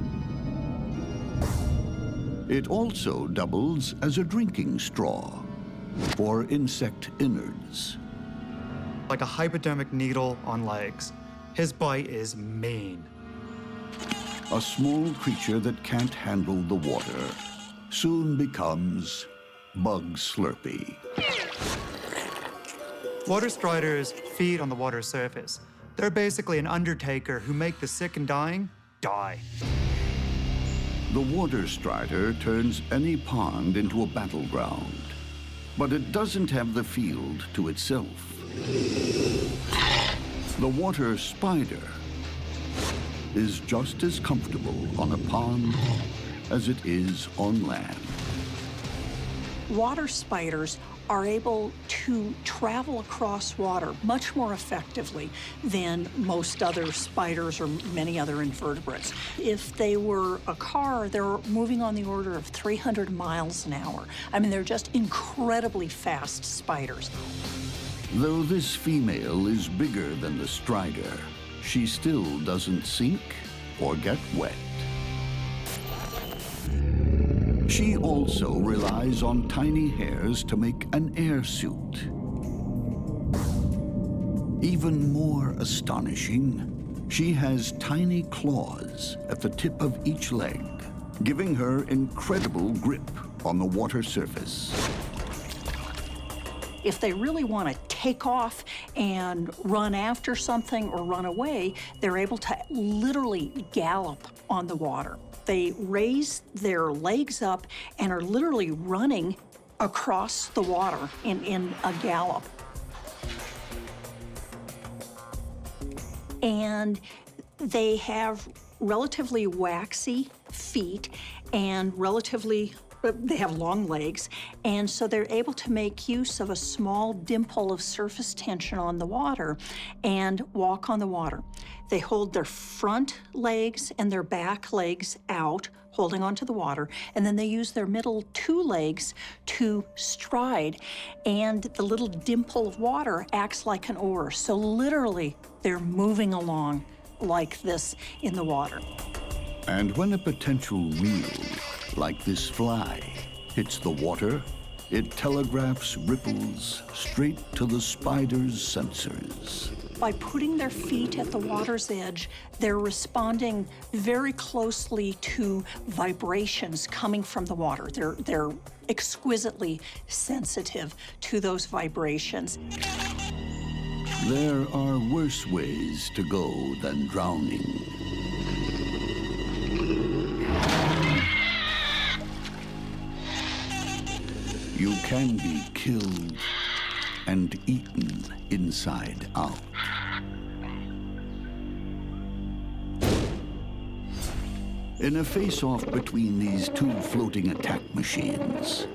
It also doubles as a drinking straw for insect innards. Like a hypodermic needle on legs. His bite is mean. A small creature that can't handle the water soon becomes Bug Slurpee. Water striders feed on the water surface. They're basically an undertaker who make the sick and dying die. The water strider turns any pond into a battleground, but it doesn't have the field to itself. The water spider is just as comfortable on a pond as it is on land. Water spiders are able to travel across water much more effectively than most other spiders or many other invertebrates. If they were a car, they're moving on the order of 300 miles an hour. I mean, they're just incredibly fast spiders. Though this female is bigger than the strider, she still doesn't sink or get wet. She also relies on tiny hairs to make an air suit. Even more astonishing, she has tiny claws at the tip of each leg, giving her incredible grip on the water surface. If they really want to take off and run after something or run away, they're able to literally gallop on the water. They raise their legs up and are literally running across the water in a gallop. And they have relatively waxy feet and they have long legs, and so they're able to make use of a small dimple of surface tension on the water and walk on the water. They hold their front legs and their back legs out, holding onto the water, and then they use their middle two legs to stride, and the little dimple of water acts like an oar. So literally, they're moving along like this in the water. And when a potential reel, like this fly, hits the water, it telegraphs ripples straight to the spider's sensors. By putting their feet at the water's edge, they're responding very closely to vibrations coming from the water. They're exquisitely sensitive to those vibrations. There are worse ways to go than drowning. You can be killed and eaten inside out. In a face-off between these two floating attack machines,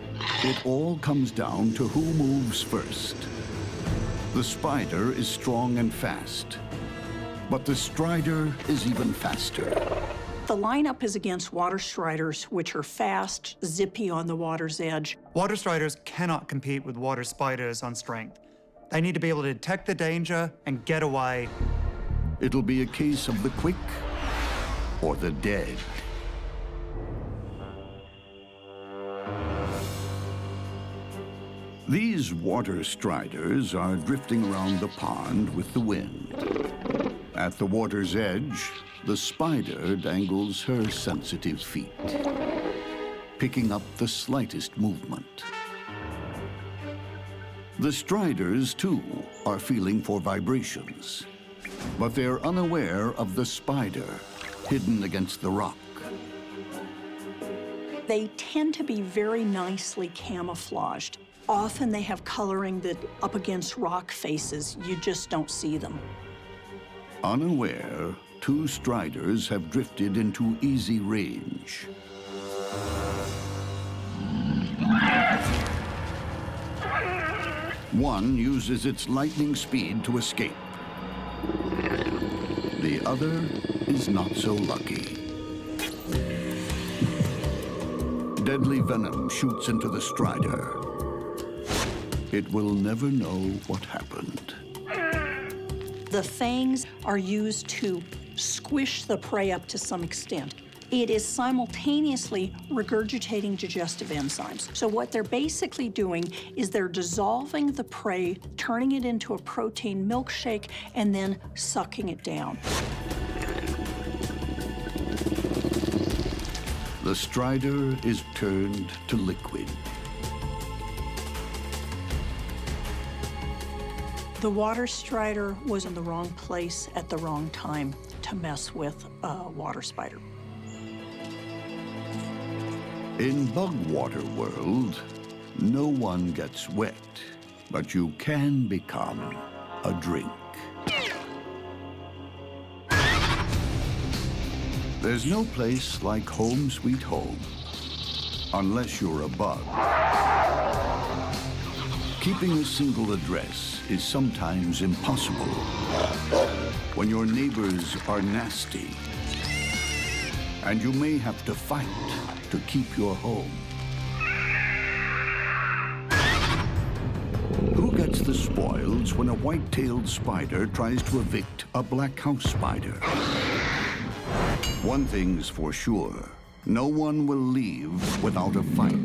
it all comes down to who moves first. The spider is strong and fast, but the strider is even faster. The lineup is against water striders, which are fast, zippy on the water's edge. Water striders cannot compete with water spiders on strength. They need to be able to detect the danger and get away. It'll be a case of the quick or the dead. These water striders are drifting around the pond with the wind. At the water's edge, the spider dangles her sensitive feet, picking up the slightest movement. The striders, too, are feeling for vibrations, but they're unaware of the spider hidden against the rock. They tend to be very nicely camouflaged. Often they have coloring that up against rock faces, you just don't see them. Unaware, two striders have drifted into easy range. One uses its lightning speed to escape. The other is not so lucky. Deadly venom shoots into the strider. It will never know what happened. The fangs are used to squish the prey up to some extent. It is simultaneously regurgitating digestive enzymes. So what they're basically doing is they're dissolving the prey, turning it into a protein milkshake, and then sucking it down. The strider is turned to liquid. The water strider was in the wrong place at the wrong time to mess with a water spider. In Bug Water World, no one gets wet, but you can become a drink. There's no place like home sweet home, unless you're a bug. Keeping a single address is sometimes impossible when your neighbors are nasty, and you may have to fight to keep your home. Who gets the spoils when a white-tailed spider tries to evict a black house spider? One thing's for sure, no one will leave without a fight.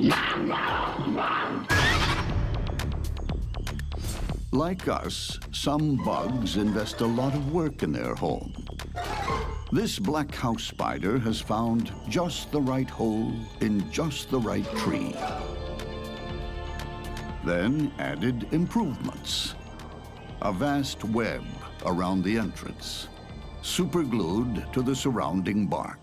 Like us, some bugs invest a lot of work in their home. This black house spider has found just the right hole in just the right tree. Then added improvements. A vast web around the entrance, superglued to the surrounding bark.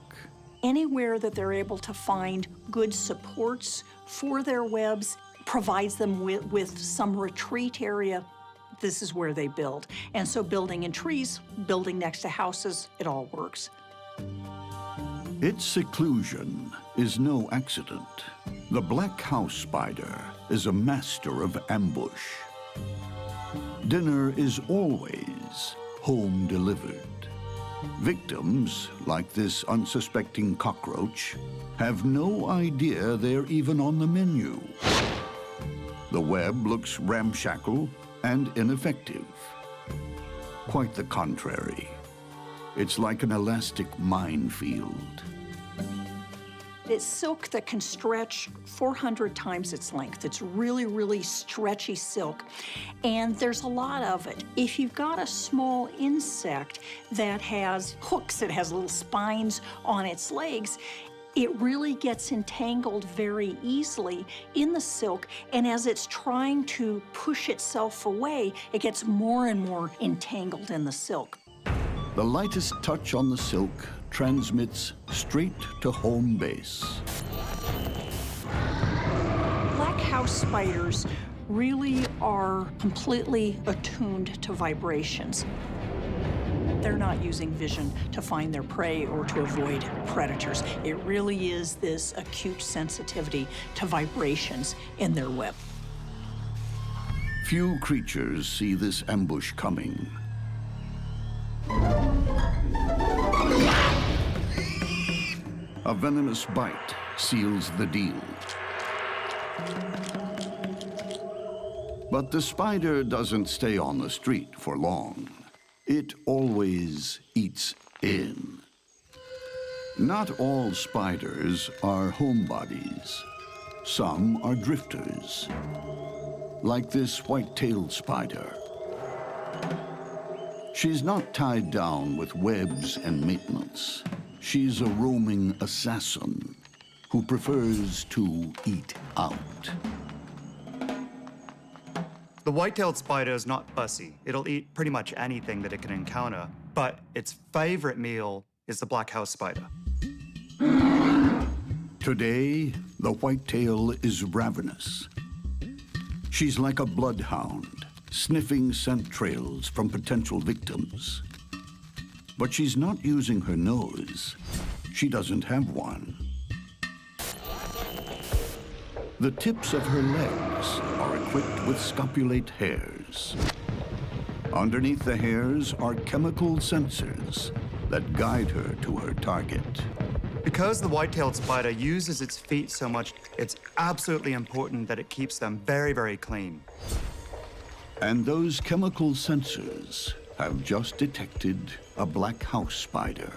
Anywhere that they're able to find good supports for their webs provides them with some retreat area. This is where they build. And so building in trees, building next to houses, it all works. Its seclusion is no accident. The black house spider is a master of ambush. Dinner is always home delivered. Victims, like this unsuspecting cockroach, have no idea they're even on the menu. The web looks ramshackle and ineffective. Quite the contrary. It's like an elastic minefield. It's silk that can stretch 400 times its length. It's really, really stretchy silk, and there's a lot of it. If you've got a small insect that has hooks, it has little spines on its legs, it really gets entangled very easily in the silk, and as it's trying to push itself away, it gets more and more entangled in the silk. The lightest touch on the silk transmits straight to home base. Black house spiders really are completely attuned to vibrations. They're not using vision to find their prey or to avoid predators. It really is this acute sensitivity to vibrations in their web. Few creatures see this ambush coming. A venomous bite seals the deal. But the spider doesn't stay on the street for long. It always eats in. Not all spiders are homebodies. Some are drifters, like this white-tailed spider. She's not tied down with webs and maintenance. She's a roaming assassin who prefers to eat out. The white-tailed spider is not fussy. It'll eat pretty much anything that it can encounter, but its favorite meal is the black house spider. Today, the whitetail is ravenous. She's like a bloodhound, sniffing scent trails from potential victims. But she's not using her nose. She doesn't have one. The tips of her legs are equipped with scopulate hairs. Underneath the hairs are chemical sensors that guide her to her target. Because the white-tailed spider uses its feet so much, it's absolutely important that it keeps them very, very clean. And those chemical sensors have just detected a black house spider.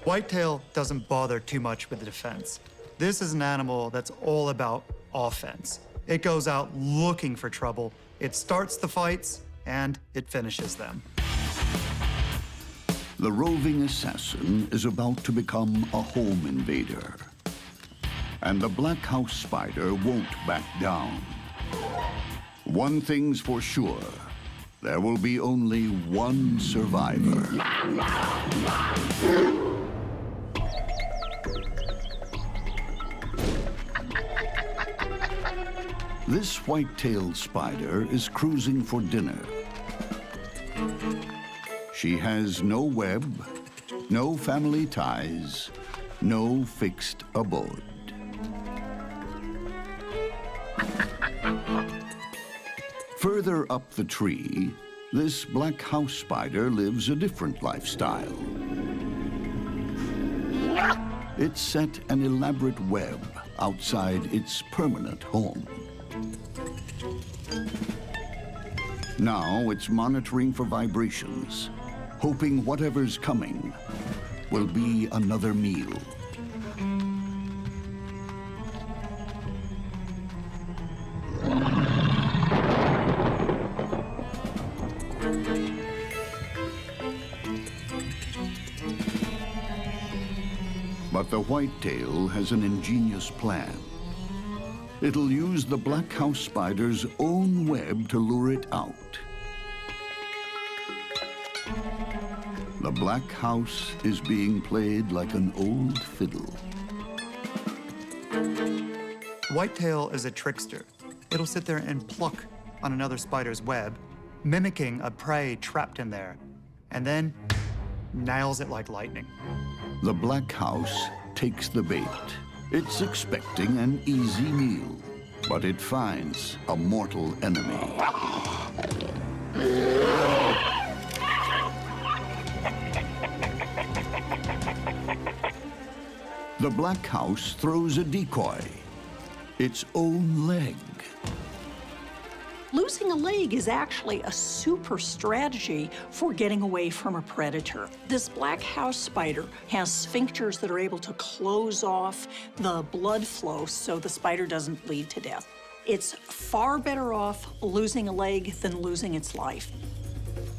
Whitetail doesn't bother too much with the defense. This is an animal that's all about offense. It goes out looking for trouble. It starts the fights, and it finishes them. The roving assassin is about to become a home invader. And the black house spider won't back down. One thing's for sure, there will be only one survivor. This white-tailed spider is cruising for dinner. She has no web, no family ties, no fixed abode. Further up the tree, this black house spider lives a different lifestyle. It set an elaborate web outside its permanent home. Now it's monitoring for vibrations, hoping whatever's coming will be another meal. But the whitetail has an ingenious plan. It'll use the black house spider's own web to lure it out. The black house is being played like an old fiddle. Whitetail is a trickster. It'll sit there and pluck on another spider's web, mimicking a prey trapped in there, and then nails it like lightning. The black house takes the bait. It's expecting an easy meal, but it finds a mortal enemy. The black house throws a decoy, its own leg. Losing a leg is actually a super strategy for getting away from a predator. This black house spider has sphincters that are able to close off the blood flow so the spider doesn't bleed to death. It's far better off losing a leg than losing its life.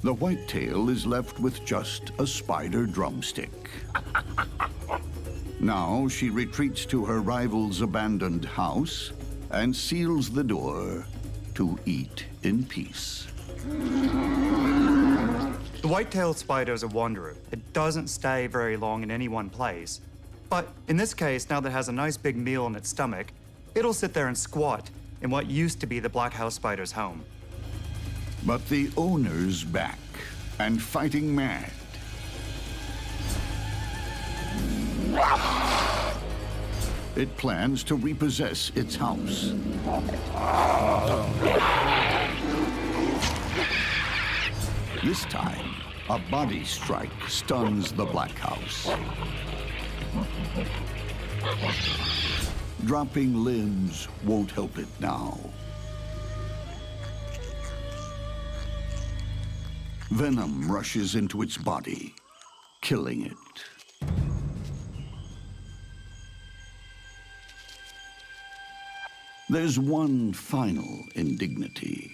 The whitetail is left with just a spider drumstick. Now she retreats to her rival's abandoned house and seals the door to eat in peace. The white-tailed spider is a wanderer. It doesn't stay very long in any one place. But in this case, now that it has a nice big meal in its stomach, it'll sit there and squat in what used to be the black house spider's home. But the owner's back and fighting mad. It plans to repossess its house. This time, a body strike stuns the black house. Dropping limbs won't help it now. Venom rushes into its body, killing it. There's one final indignity.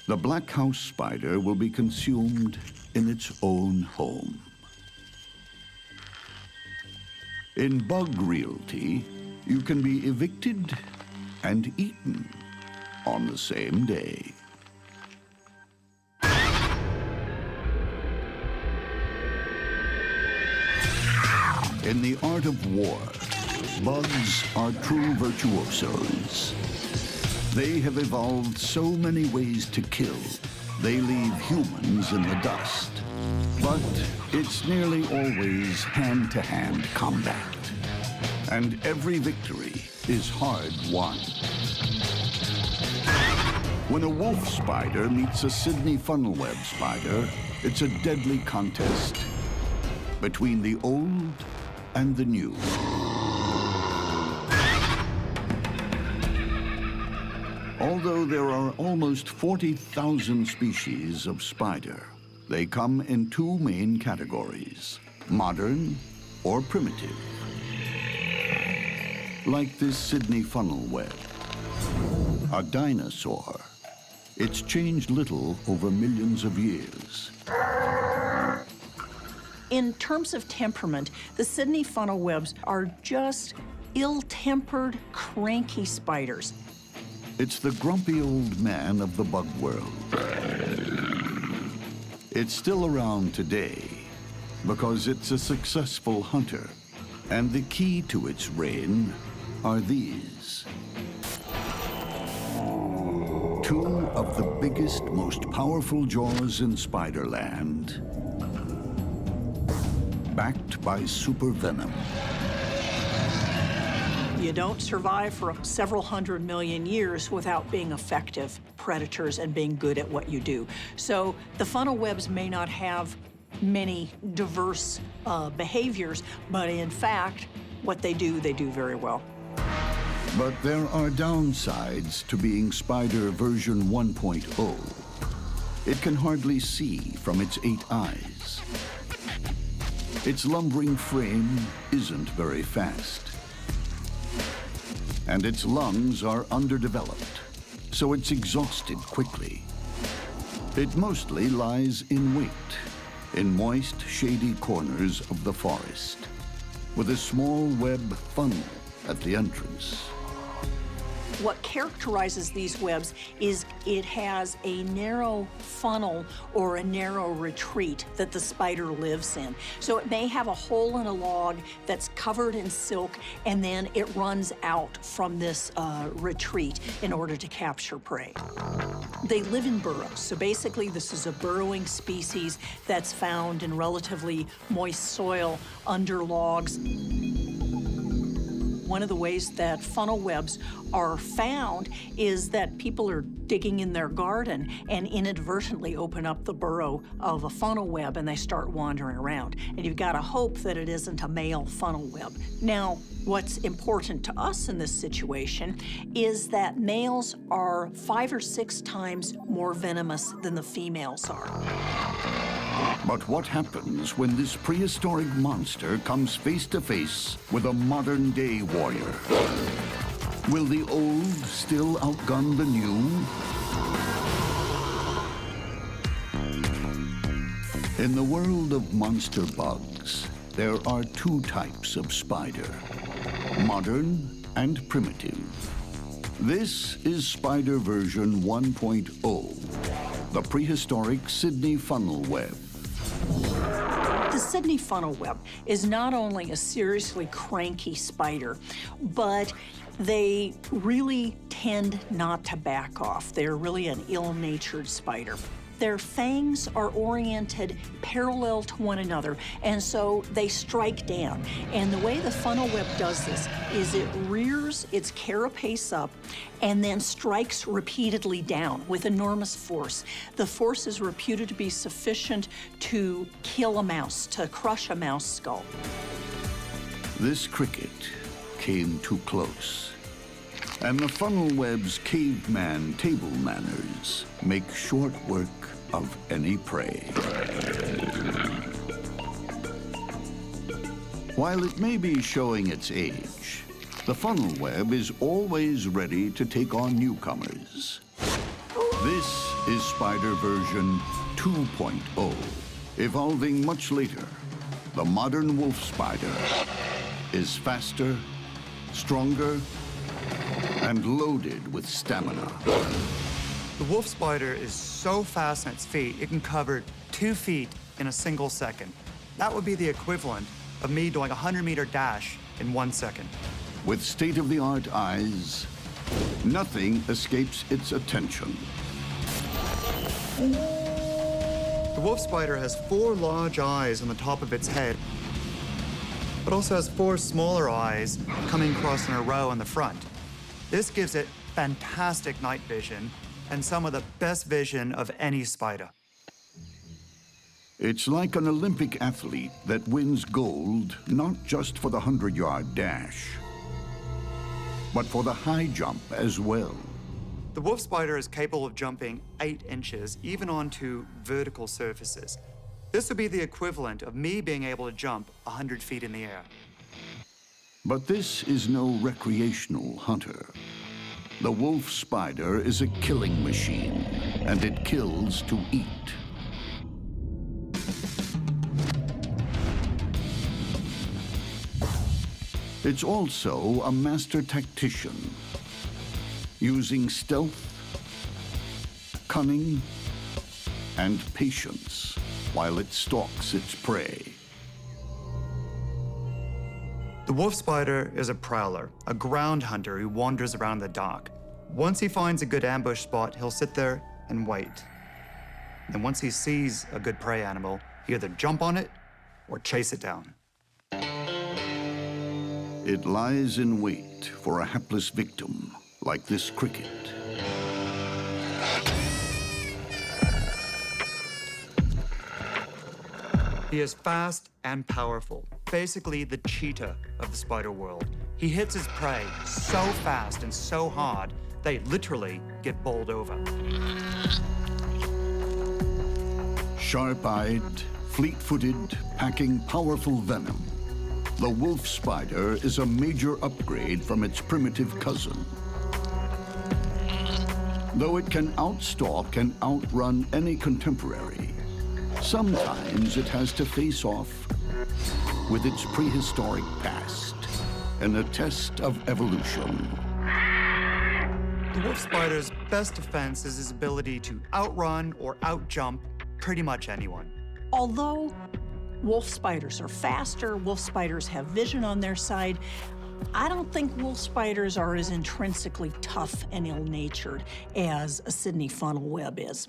The black house spider will be consumed in its own home. In Bug Realty, you can be evicted and eaten on the same day. In the art of war, bugs are true virtuosos. They have evolved so many ways to kill, they leave humans in the dust. But it's nearly always hand-to-hand combat. And every victory is hard won. When a wolf spider meets a Sydney funnel web spider, it's a deadly contest between the old and the new. Although there are almost 40,000 species of spider, they come in two main categories, modern or primitive. Like this Sydney funnel web, a dinosaur. It's changed little over millions of years. In terms of temperament, the Sydney funnel webs are just ill-tempered, cranky spiders. It's the grumpy old man of the bug world. It's still around today because it's a successful hunter. And the key to its reign are these. Two of the biggest, most powerful jaws in Spiderland, backed by super venom. You don't survive for several 100 million years without being effective predators and being good at what you do. So the funnel webs may not have many diverse behaviors, but in fact, what they do very well. But there are downsides to being Spider version 1.0. It can hardly see from its 8 eyes. Its lumbering frame isn't very fast. And its lungs are underdeveloped, so it's exhausted quickly. It mostly lies in wait, in moist, shady corners of the forest, with a small web funnel at the entrance. What characterizes these webs is it has a narrow funnel or a narrow retreat that the spider lives in. So it may have a hole in a log that's covered in silk, and then it runs out from this retreat in order to capture prey. They live in burrows. So basically, this is a burrowing species that's found in relatively moist soil under logs. One of the ways that funnel webs are found is that people are digging in their garden and inadvertently open up the burrow of a funnel web and they start wandering around. And you've got to hope that it isn't a male funnel web. Now, what's important to us in this situation is that males are 5 or 6 times more venomous than the females are. But what happens when this prehistoric monster comes face to face with a modern-day warrior? Will the old still outgun the new? In the world of monster bugs, there are 2 types of spider, modern and primitive. This is Spider version 1.0, the prehistoric Sydney funnel web. The Sydney funnel web is not only a seriously cranky spider, but they really tend not to back off. They're really an ill-natured spider. Their fangs are oriented parallel to one another, and so they strike down. And the way the funnel web does this is it rears its carapace up and then strikes repeatedly down with enormous force. The force is reputed to be sufficient to kill a mouse, to crush a mouse skull. This cricket came too close. And the funnel web's caveman table manners make short work of any prey. While it may be showing its age, the funnel web is always ready to take on newcomers. This is Spider version 2.0, evolving much later. The modern wolf spider is faster, stronger, and loaded with stamina. The wolf spider is so fast on its feet, it can cover 2 feet in a single second. That would be the equivalent of me doing a 100-meter dash in 1 second. With state-of-the-art eyes, nothing escapes its attention. The wolf spider has 4 large eyes on the top of its head. but also has 4 smaller eyes coming across in a row on the front. This gives it fantastic night vision and some of the best vision of any spider. It's like an Olympic athlete that wins gold not just for the 100-yard dash, but for the high jump as well. The wolf spider is capable of jumping 8 inches, even onto vertical surfaces. This would be the equivalent of me being able to jump 100 feet in the air. But this is no recreational hunter. The wolf spider is a killing machine, and it kills to eat. It's also a master tactician, using stealth, cunning, and patience while it stalks its prey. The wolf spider is a prowler, a ground hunter who wanders around in the dark. Once he finds a good ambush spot, he'll sit there and wait. And once he sees a good prey animal, he'll either jump on it or chase it down. It lies in wait for a hapless victim, like this cricket. He is fast and powerful, basically the cheetah of the spider world. He hits his prey so fast and so hard, they literally get bowled over. Sharp-eyed, fleet-footed, packing powerful venom, the wolf spider is a major upgrade from its primitive cousin. Though it can outstalk and outrun any contemporary, sometimes it has to face off with its prehistoric past in a test of evolution. The wolf spider's best defense is his ability to outrun or outjump pretty much anyone. Although wolf spiders are faster, wolf spiders have vision on their side, I don't think wolf spiders are as intrinsically tough and ill-natured as a Sydney funnel web is.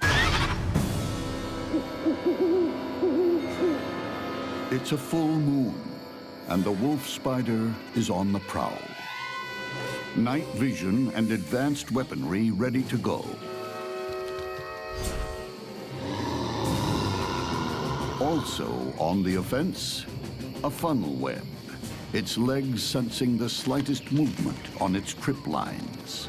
It's a full moon, and the wolf spider is on the prowl. Night vision and advanced weaponry ready to go. Also on the offense, a funnel web, its legs sensing the slightest movement on its trip lines.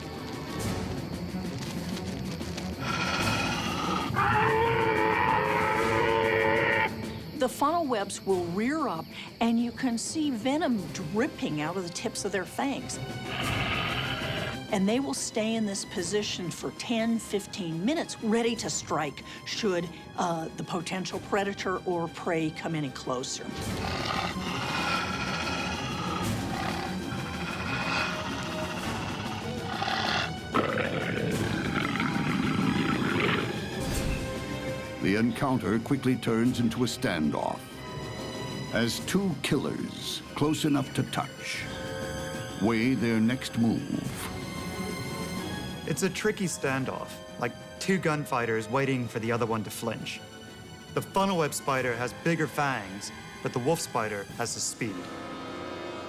The funnel webs will rear up, and you can see venom dripping out of the tips of their fangs. And they will stay in this position for 10, 15 minutes, ready to strike should the potential predator or prey come any closer. The encounter quickly turns into a standoff as 2 killers, close enough to touch, weigh their next move. It's a tricky standoff, like 2 gunfighters waiting for the other one to flinch. The funnel web spider has bigger fangs, but the wolf spider has the speed.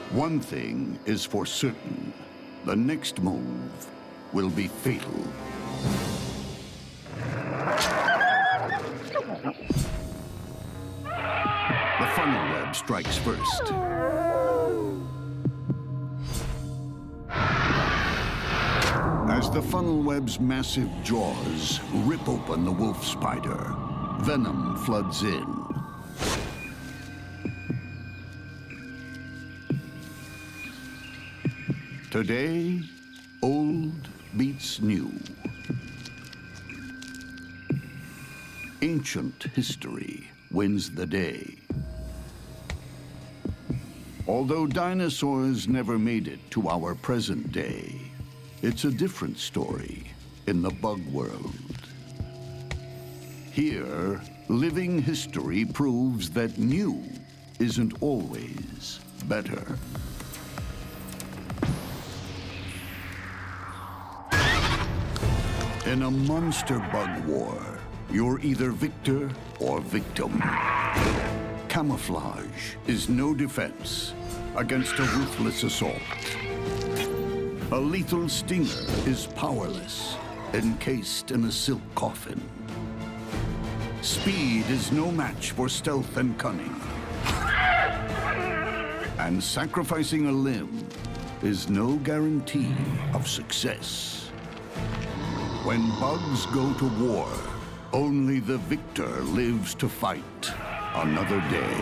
One thing is for certain, the next move will be fatal. The funnel web strikes first. As the funnel web's massive jaws rip open the wolf spider, venom floods in. Today, old beats new. Ancient history wins the day. Although dinosaurs never made it to our present day, it's a different story in the bug world. Here, living history proves that new isn't always better. In a monster bug war, you're either victor or victim. Camouflage is no defense against a ruthless assault. A lethal stinger is powerless, encased in a silk coffin. Speed is no match for stealth and cunning. And sacrificing a limb is no guarantee of success. When bugs go to war, only the victor lives to fight another day.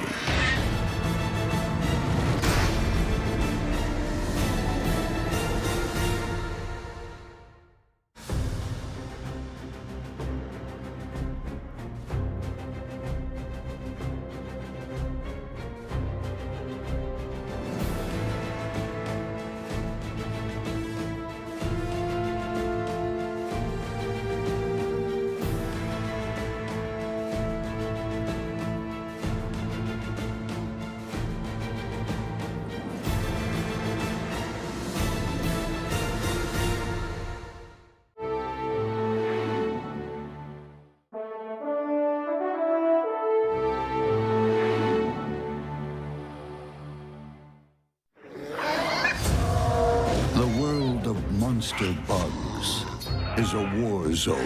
Monster bugs is a war zone.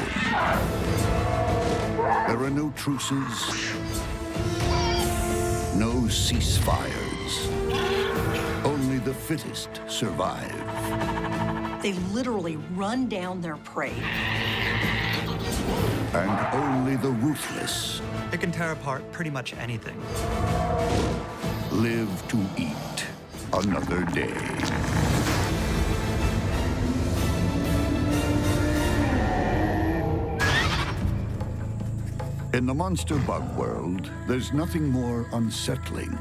There are no truces, no ceasefires. Only the fittest survive. They literally run down their prey. And only the ruthless It can tear apart pretty much anything. live to eat another day. In the monster bug world, there's nothing more unsettling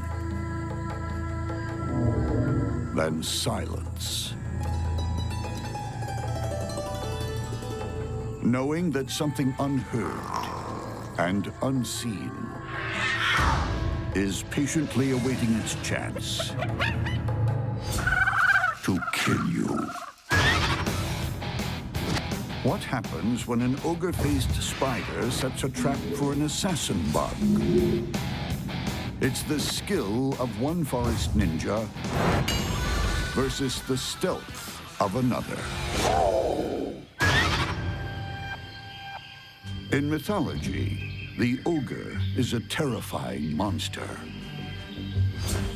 than silence. Knowing that something unheard and unseen is patiently awaiting its chance to kill you. What happens when an ogre-faced spider sets a trap for an assassin bug? It's the skill of one forest ninja versus the stealth of another. In mythology, the ogre is a terrifying monster.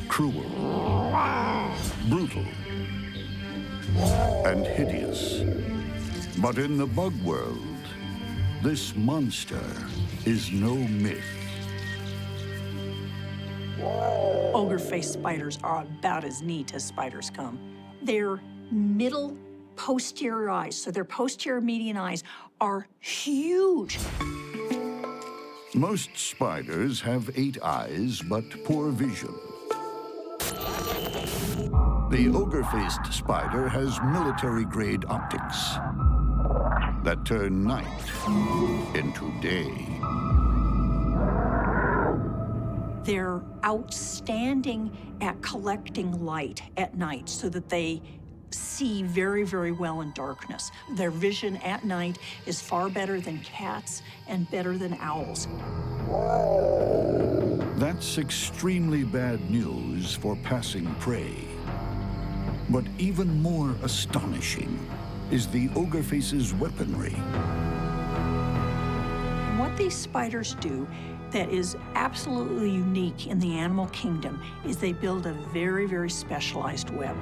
Cruel, brutal, and hideous. But in the bug world, this monster is no myth. Ogre-faced spiders are about as neat as spiders come. Their middle posterior eyes, so their posterior median eyes, are huge. Most spiders have 8 eyes, but poor vision. The ogre-faced spider has military-grade optics that turn night into day. They're outstanding at collecting light at night so that they see very, very well in darkness. Their vision at night is far better than cats and better than owls. That's extremely bad news for passing prey. But even more astonishing is the ogre-face's weaponry. What these spiders do that is absolutely unique in the animal kingdom is they build a very, very specialized web.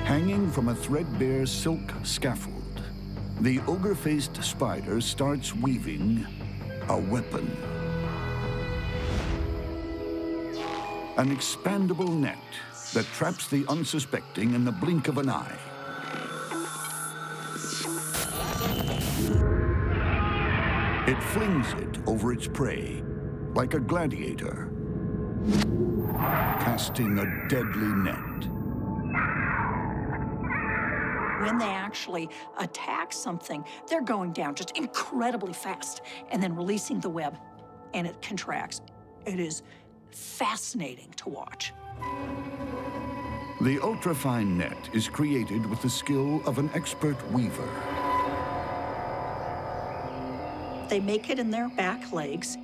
Hanging from a threadbare silk scaffold, the ogre-faced spider starts weaving a weapon. An expandable net that traps the unsuspecting in the blink of an eye. It flings it over its prey like a gladiator, casting a deadly net. When they actually attack something, they're going down just incredibly fast and then releasing the web, and it contracts. It is fascinating to watch. The ultrafine net is created with the skill of an expert weaver. They make it in their back legs,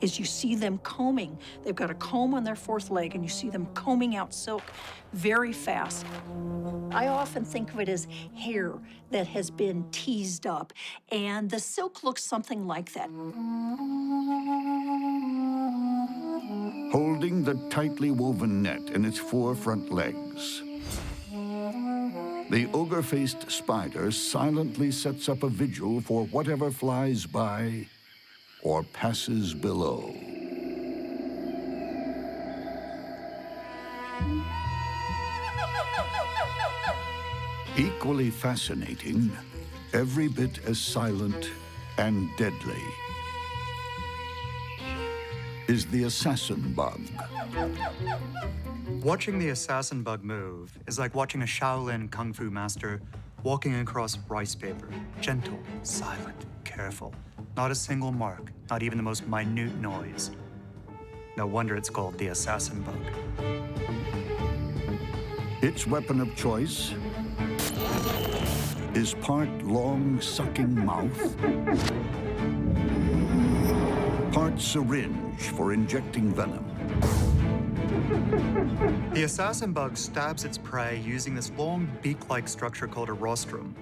is you see them combing. They've got a comb on their fourth leg, and you see them combing out silk very fast. I often think of it as hair that has been teased up, and the silk looks something like that. Holding the tightly woven net in its four front legs, the ogre-faced spider silently sets up a vigil for whatever flies by or passes below. Equally fascinating, every bit as silent and deadly, is the assassin bug. Watching the assassin bug move is like watching a Shaolin kung fu master walking across rice paper. Gentle, silent, careful. Not a single mark, not even the most minute noise. No wonder it's called the assassin bug. Its weapon of choice is part long, sucking mouth, part syringe for injecting venom. The assassin bug stabs its prey using this long beak-like structure called a rostrum.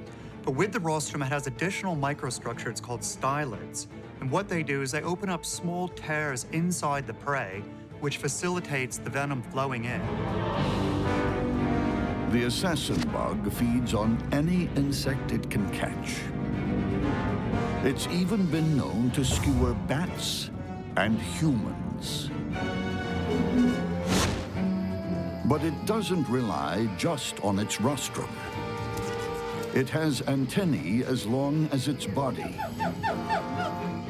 But with the rostrum, it has additional microstructures called stylids. And what they do is they open up small tears inside the prey, which facilitates the venom flowing in. The assassin bug feeds on any insect it can catch. It's even been known to skewer bats and humans. But it doesn't rely just on its rostrum. It has antennae as long as its body,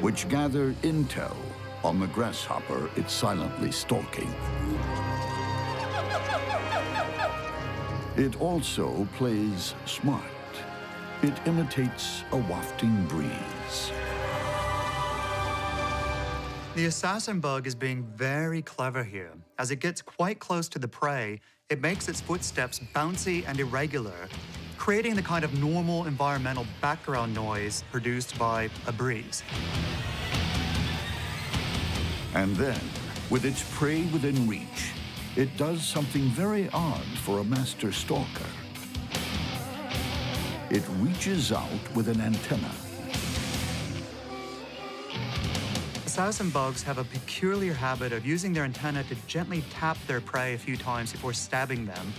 which gather intel on the grasshopper it's silently stalking. It also plays smart. It imitates a wafting breeze. The assassin bug is being very clever here. As it gets quite close to the prey, it makes its footsteps bouncy and irregular, creating the kind of normal environmental background noise produced by a breeze. And then, with its prey within reach, it does something very odd for a master stalker. It reaches out with an antenna. Assassin bugs have a peculiar habit of using their antenna to gently tap their prey a few times before stabbing them.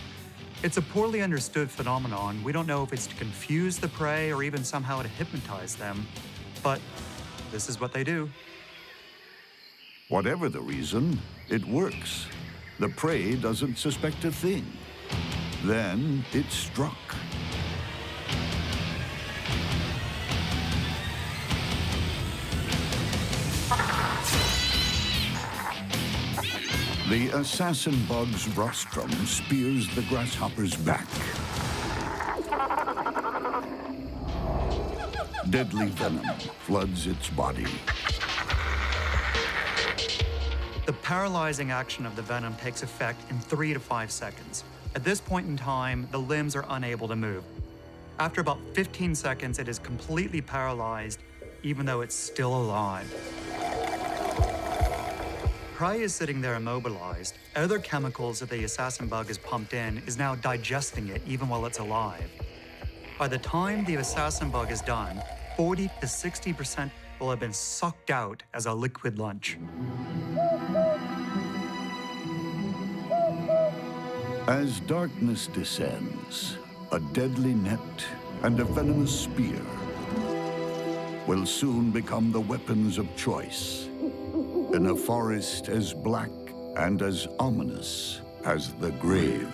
It's a poorly understood phenomenon. We don't know if it's to confuse the prey or even somehow to hypnotize them, but this is what they do. Whatever the reason, it works. The prey doesn't suspect a thing. Then it's struck. The assassin bug's rostrum spears the grasshopper's back. Deadly venom floods its body. The paralyzing action of the venom takes effect in 3 to 5 seconds. At this point in time, the limbs are unable to move. After about 15 seconds, it is completely paralyzed, even though it's still alive. Prey is sitting there immobilized. Other chemicals that the assassin bug is pumped in is now digesting it even while it's alive. By the time the assassin bug is done, 40 to 60% will have been sucked out as a liquid lunch. As darkness descends, a deadly net and a venomous spear will soon become the weapons of choice in a forest as black and as ominous as the grave.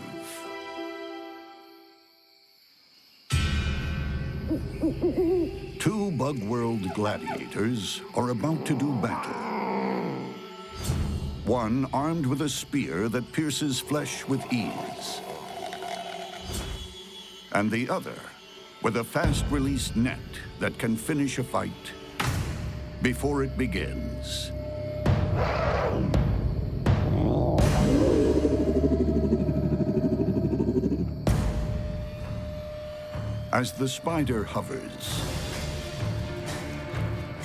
Two Bug World gladiators are about to do battle. One armed with a spear that pierces flesh with ease, and the other with a fast-release net that can finish a fight before it begins. As the spider hovers,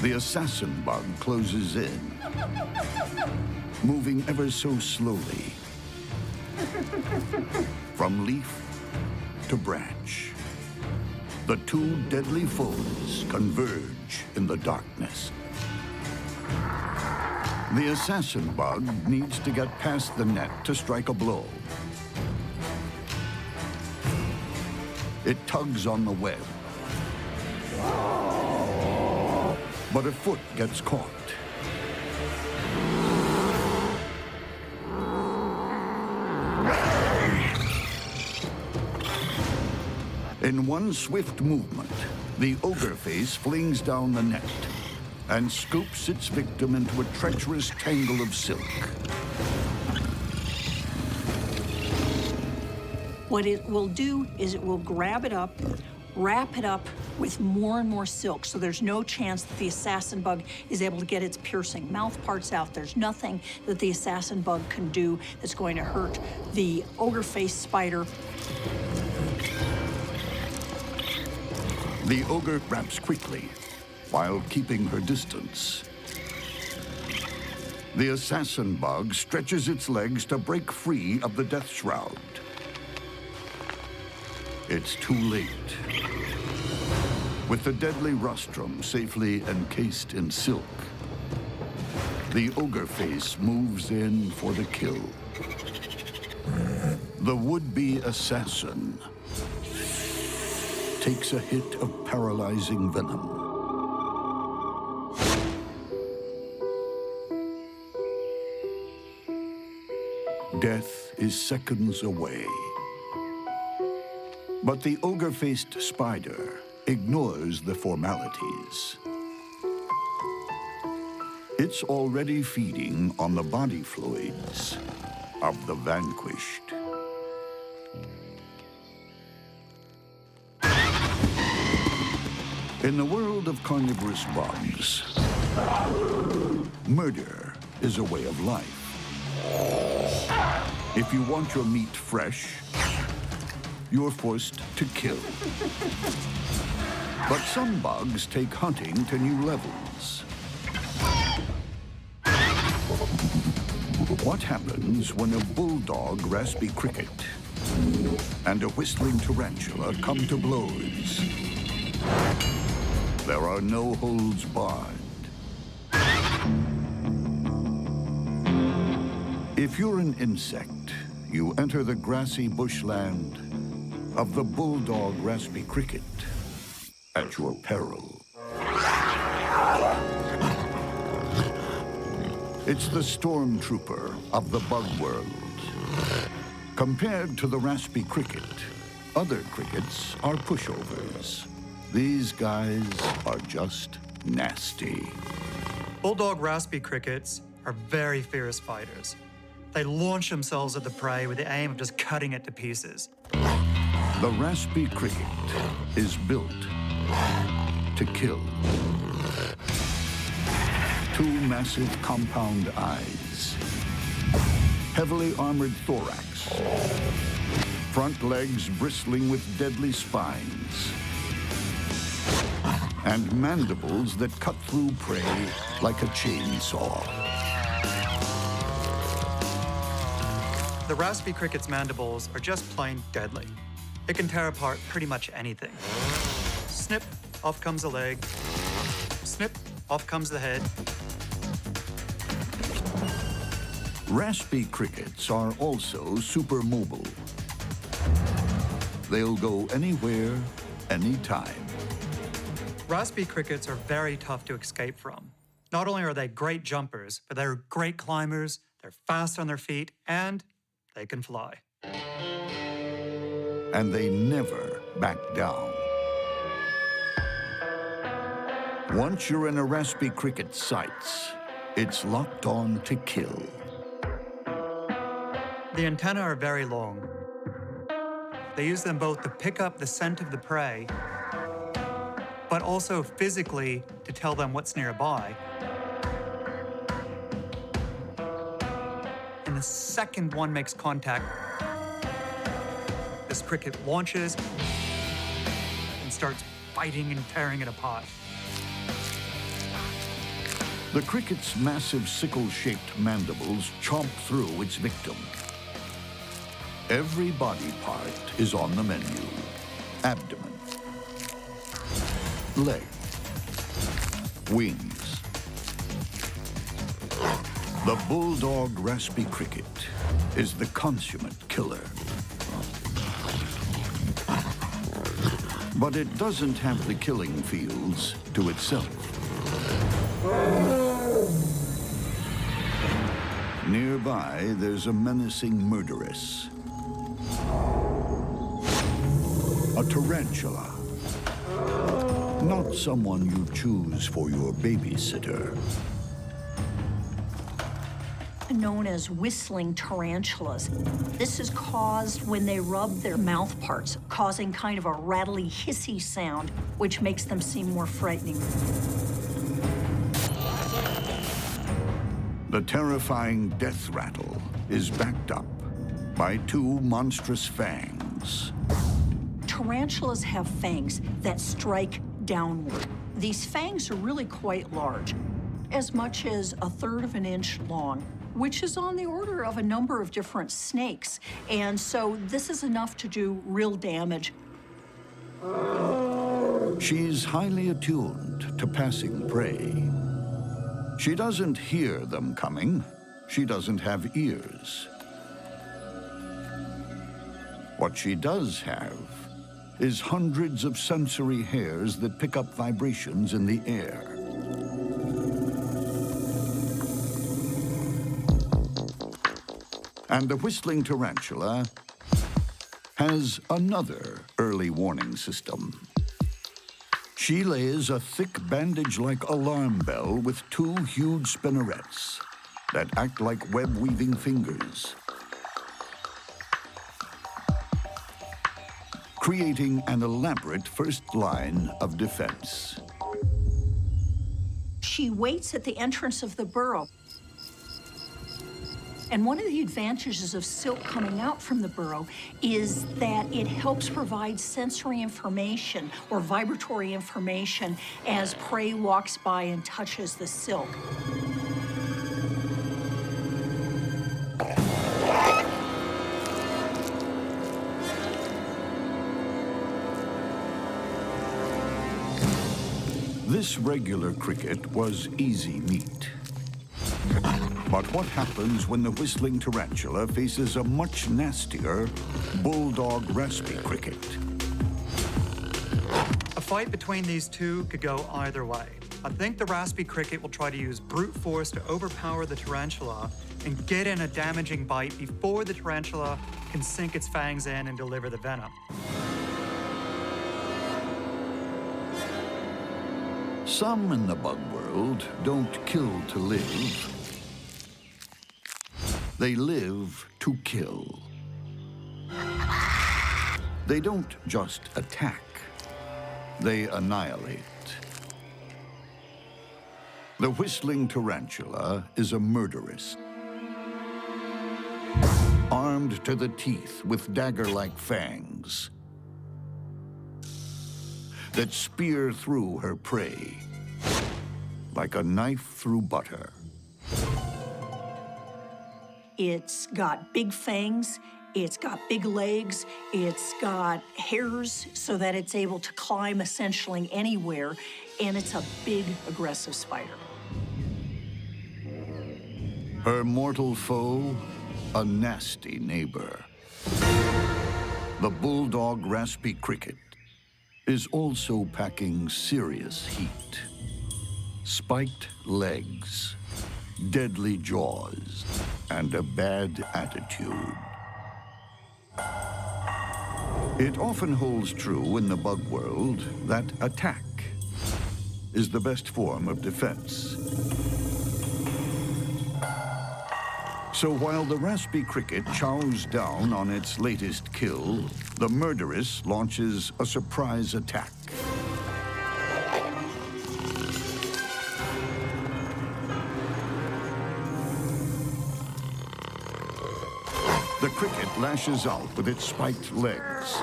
The assassin bug closes in, moving ever so slowly, from leaf to branch. The two deadly foes converge in the darkness. The assassin bug needs to get past the net to strike a blow. It tugs on the web, but a foot gets caught. In one swift movement, the ogre-faced flings down the net and scoops its victim into a treacherous tangle of silk. What it will do is it will grab it up, wrap it up with more and more silk, so there's no chance that the assassin bug is able to get its piercing mouth parts out. There's nothing that the assassin bug can do that's going to hurt the ogre-faced spider. The ogre wraps quickly while keeping her distance. The assassin bug stretches its legs to break free of the death shroud. It's too late. With the deadly rostrum safely encased in silk, the ogre-faced moves in for the kill. The would-be assassin takes a hit of paralyzing venom. Death is seconds away. But the ogre-faced spider ignores the formalities. It's already feeding on the body fluids of the vanquished. In the world of carnivorous bugs, murder is a way of life. If you want your meat fresh, you're forced to kill. But some bugs take hunting to new levels. What happens when a bulldog raspy cricket and a whistling tarantula come to blows? There are no holds barred. If you're an insect, you enter the grassy bushland of the bulldog raspy cricket at your peril. It's the stormtrooper of the bug world. Compared to the raspy cricket, other crickets are pushovers. These guys are just nasty. Bulldog raspy crickets are very fierce fighters. They launch themselves at the prey with the aim of just cutting it to pieces. The raspy cricket is built to kill. Two massive compound eyes, heavily armored thorax, front legs bristling with deadly spines, and mandibles that cut through prey like a chainsaw. The raspy cricket's mandibles are just plain deadly. It can tear apart pretty much anything. Snip, off comes a leg. Snip, off comes the head. Raspy crickets are also supermodel. They'll go anywhere, anytime. Raspy crickets are very tough to escape from. Not only are they great jumpers, but they're great climbers, they're fast on their feet, and they can fly. And they never back down. Once you're in a raspy cricket's sights, it's locked on to kill. The antennae are very long. They use them both to pick up the scent of the prey, but also physically to tell them what's nearby. And the second one makes contact, this cricket launches and starts biting and tearing it apart. The cricket's massive sickle-shaped mandibles chomp through its victim. Every body part is on the menu. Abdomen, leg, wings. The bulldog raspy cricket is the consummate killer. But it doesn't have the killing feels to itself. Nearby, there's a menacing murderess. A tarantula. Not someone you choose for your babysitter. Known as whistling tarantulas. This is caused when they rub their mouth parts, causing kind of a rattly, hissy sound, which makes them seem more frightening. The terrifying death rattle is backed up by two monstrous fangs. Tarantulas have fangs that strike downward. These fangs are really quite large, as much as 1/3 of an inch long, which is on the order of a number of different snakes. And so this is enough to do real damage. She's highly attuned to passing prey. She doesn't hear them coming. She doesn't have ears. What she does have is hundreds of sensory hairs that pick up vibrations in the air. And the whistling tarantula has another early warning system. She lays a thick bandage-like alarm bell with two huge spinnerets that act like web-weaving fingers, creating an elaborate first line of defense. She waits at the entrance of the burrow. And one of the advantages of silk coming out from the burrow is that it helps provide sensory information or vibratory information as prey walks by and touches the silk. This regular cricket was easy meat. But what happens when the whistling tarantula faces a much nastier bulldog raspy cricket? A fight between these two could go either way. I think the raspy cricket will try to use brute force to overpower the tarantula and get in a damaging bite before the tarantula can sink its fangs in and deliver the venom. Some in the bug world don't kill to live. They live to kill. They don't just attack, they annihilate. The whistling tarantula is a murderess. Armed to the teeth with dagger-like fangs that spear through her prey like a knife through butter. It's got big fangs, it's got big legs, it's got hairs so that it's able to climb essentially anywhere, and it's a big, aggressive spider. Her mortal foe, a nasty neighbor. The bulldog raspy cricket is also packing serious heat. Spiked legs, deadly jaws, and a bad attitude. It often holds true in the bug world that attack is the best form of defense. So while the raspy cricket chows down on its latest kill, the murderess launches a surprise attack. The cricket lashes out with its spiked legs.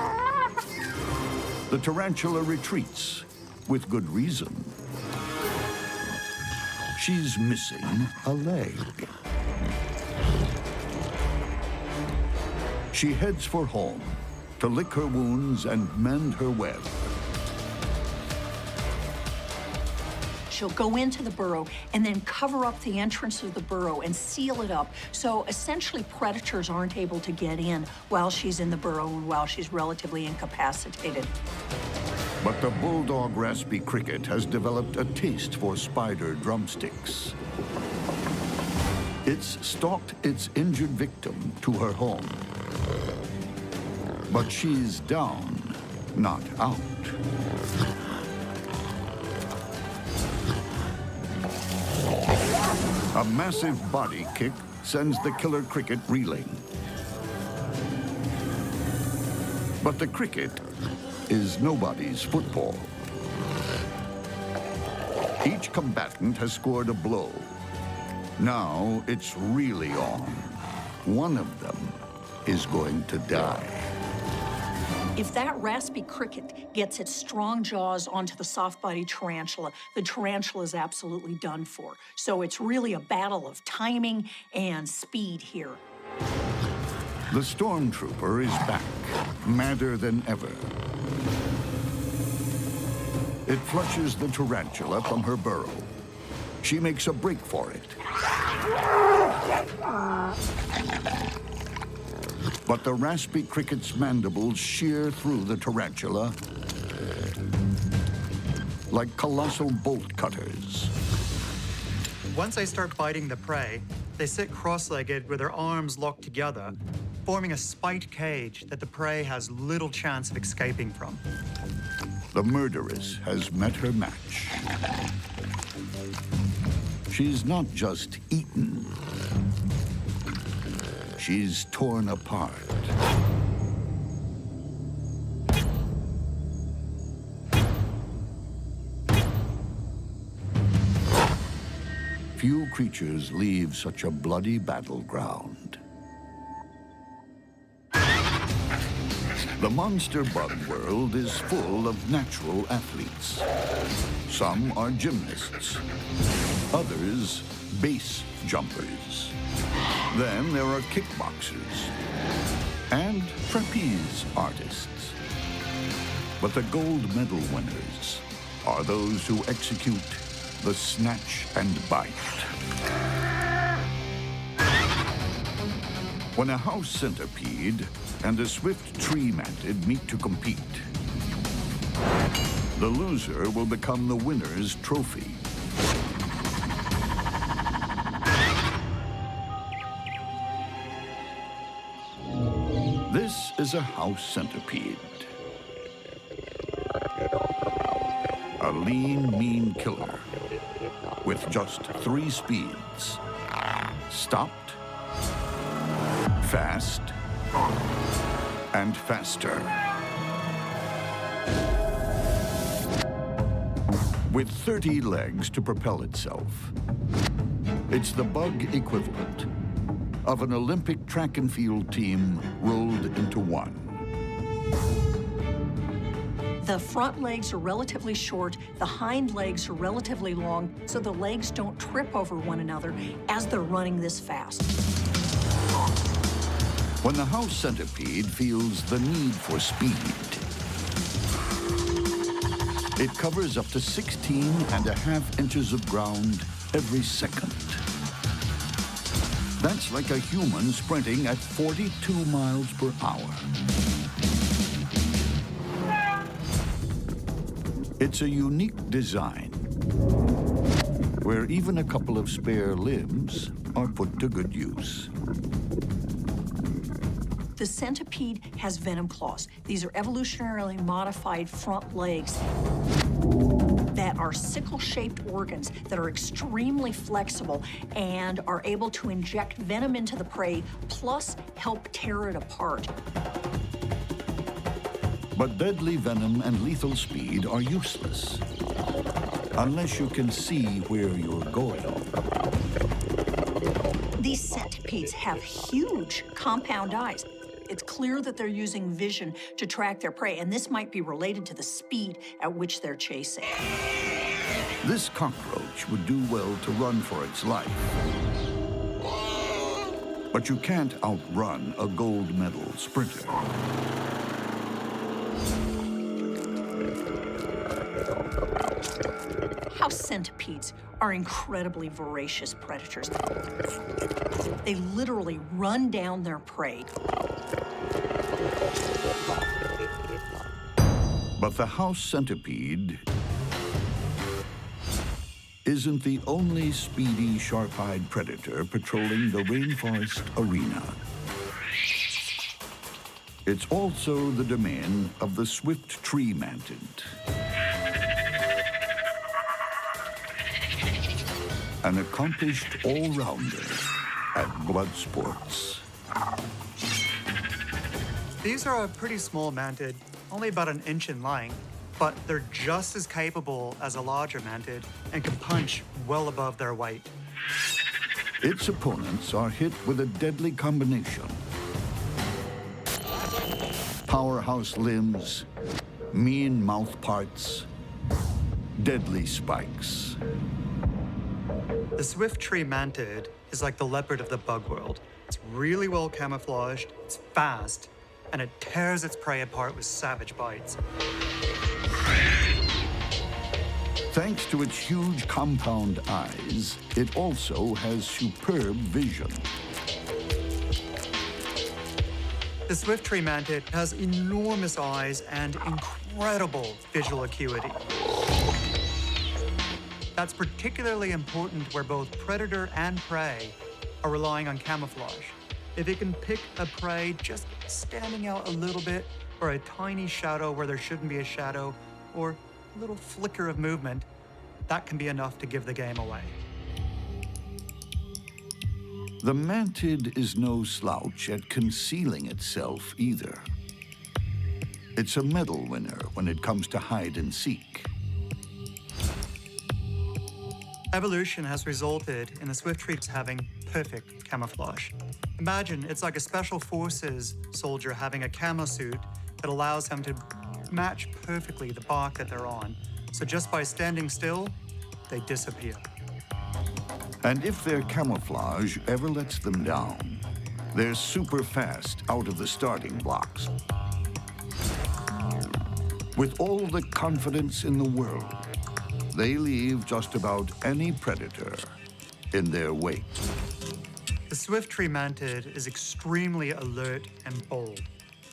The tarantula retreats, with good reason. She's missing a leg. She heads for home to lick her wounds and mend her web. She'll go into the burrow and then cover up the entrance of the burrow and seal it up. So essentially predators aren't able to get in while she's in the burrow and while she's relatively incapacitated. But the bulldog raspy cricket has developed a taste for spider drumsticks. It's stalked its injured victim to her home. But she's down, not out. A massive body kick sends the killer cricket reeling. But the cricket is nobody's football. Each combatant has scored a blow. Now it's really on. One of them is going to die. If that raspy cricket gets its strong jaws onto the soft-bodied tarantula, the tarantula is absolutely done for. So it's really a battle of timing and speed here. The stormtrooper is back, madder than ever. It flushes the tarantula from her burrow. She makes a break for it. But the raspy cricket's mandibles shear through the tarantula like colossal bolt cutters. Once they start biting the prey, they sit cross-legged with their arms locked together, forming a spiked cage that the prey has little chance of escaping from. The murderess has met her match. She's not just eaten. She's torn apart. Few creatures leave such a bloody battleground. The monster bug world is full of natural athletes. Some are gymnasts, others base jumpers. Then there are kickboxers and trapeze artists. But the gold medal winners are those who execute the snatch and bite. When a house centipede and a swift tree mantid meet to compete, the loser will become the winner's trophy. This is a house centipede. A lean, mean killer with just 3 speeds. Stopped, fast, and faster. With 30 legs to propel itself, it's the bug equivalent of an Olympic track and field team rolled into one. The front legs are relatively short, the hind legs are relatively long, so the legs don't trip over one another as they're running this fast. When the house centipede feels the need for speed, it covers up to 16.5 inches of ground every second. That's like a human sprinting at 42 miles per hour. It's a unique design where even a couple of spare limbs are put to good use. The centipede has venom claws. These are evolutionarily modified front legs that are sickle-shaped organs that are extremely flexible and are able to inject venom into the prey, plus help tear it apart. But deadly venom and lethal speed are useless unless you can see where you're going. These centipedes have huge compound eyes. It's clear that they're using vision to track their prey, and this might be related to the speed at which they're chasing. This cockroach which would do well to run for its life. But you can't outrun a gold medal sprinter. House centipedes are incredibly voracious predators. They literally run down their prey. But the house centipede isn't the only speedy, sharp-eyed predator patrolling the rainforest arena. It's also the domain of the swift tree mantid, an accomplished all-rounder at blood sports. These are a pretty small mantid, only about an inch in length, but they're just as capable as a larger mantid and can punch well above their weight. Its opponents are hit with a deadly combination: powerhouse limbs, mean mouth parts, deadly spikes. The swift tree mantid is like the leopard of the bug world. It's really well camouflaged, it's fast, and it tears its prey apart with savage bites. Thanks to its huge compound eyes, it also has superb vision. The swift tree mantid has enormous eyes and incredible visual acuity. That's particularly important where both predator and prey are relying on camouflage. If it can pick a prey just standing out a little bit, or a tiny shadow where there shouldn't be a shadow, or a little flicker of movement, that can be enough to give the game away. The mantid is no slouch at concealing itself either. It's a medal winner when it comes to hide and seek. Evolution has resulted in the swift trees having perfect camouflage. Imagine it's like a special forces soldier having a camo suit that allows him to match perfectly the bark that they're on. So just by standing still, they disappear. And if their camouflage ever lets them down, they're super fast out of the starting blocks. With all the confidence in the world, they leave just about any predator in their wake. The swift tree mantid is extremely alert and bold.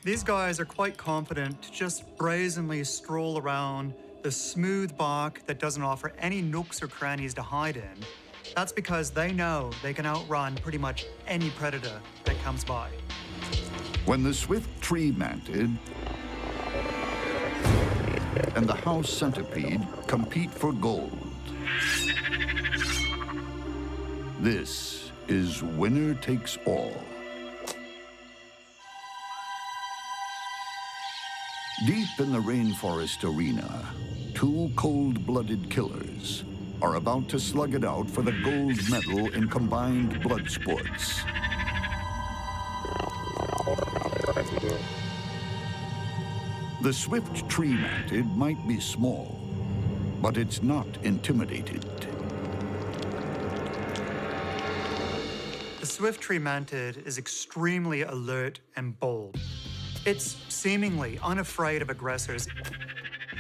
These guys are quite confident to just brazenly stroll around the smooth bark that doesn't offer any nooks or crannies to hide in. That's because they know they can outrun pretty much any predator that comes by. When the swift tree mantid and the house centipede compete for gold, this is winner takes all. Deep in the rainforest arena, two cold-blooded killers are about to slug it out for the gold medal in combined blood sports. The swift tree mantid might be small, but it's not intimidated. The swift tree mantid is extremely alert and bold. It's seemingly unafraid of aggressors,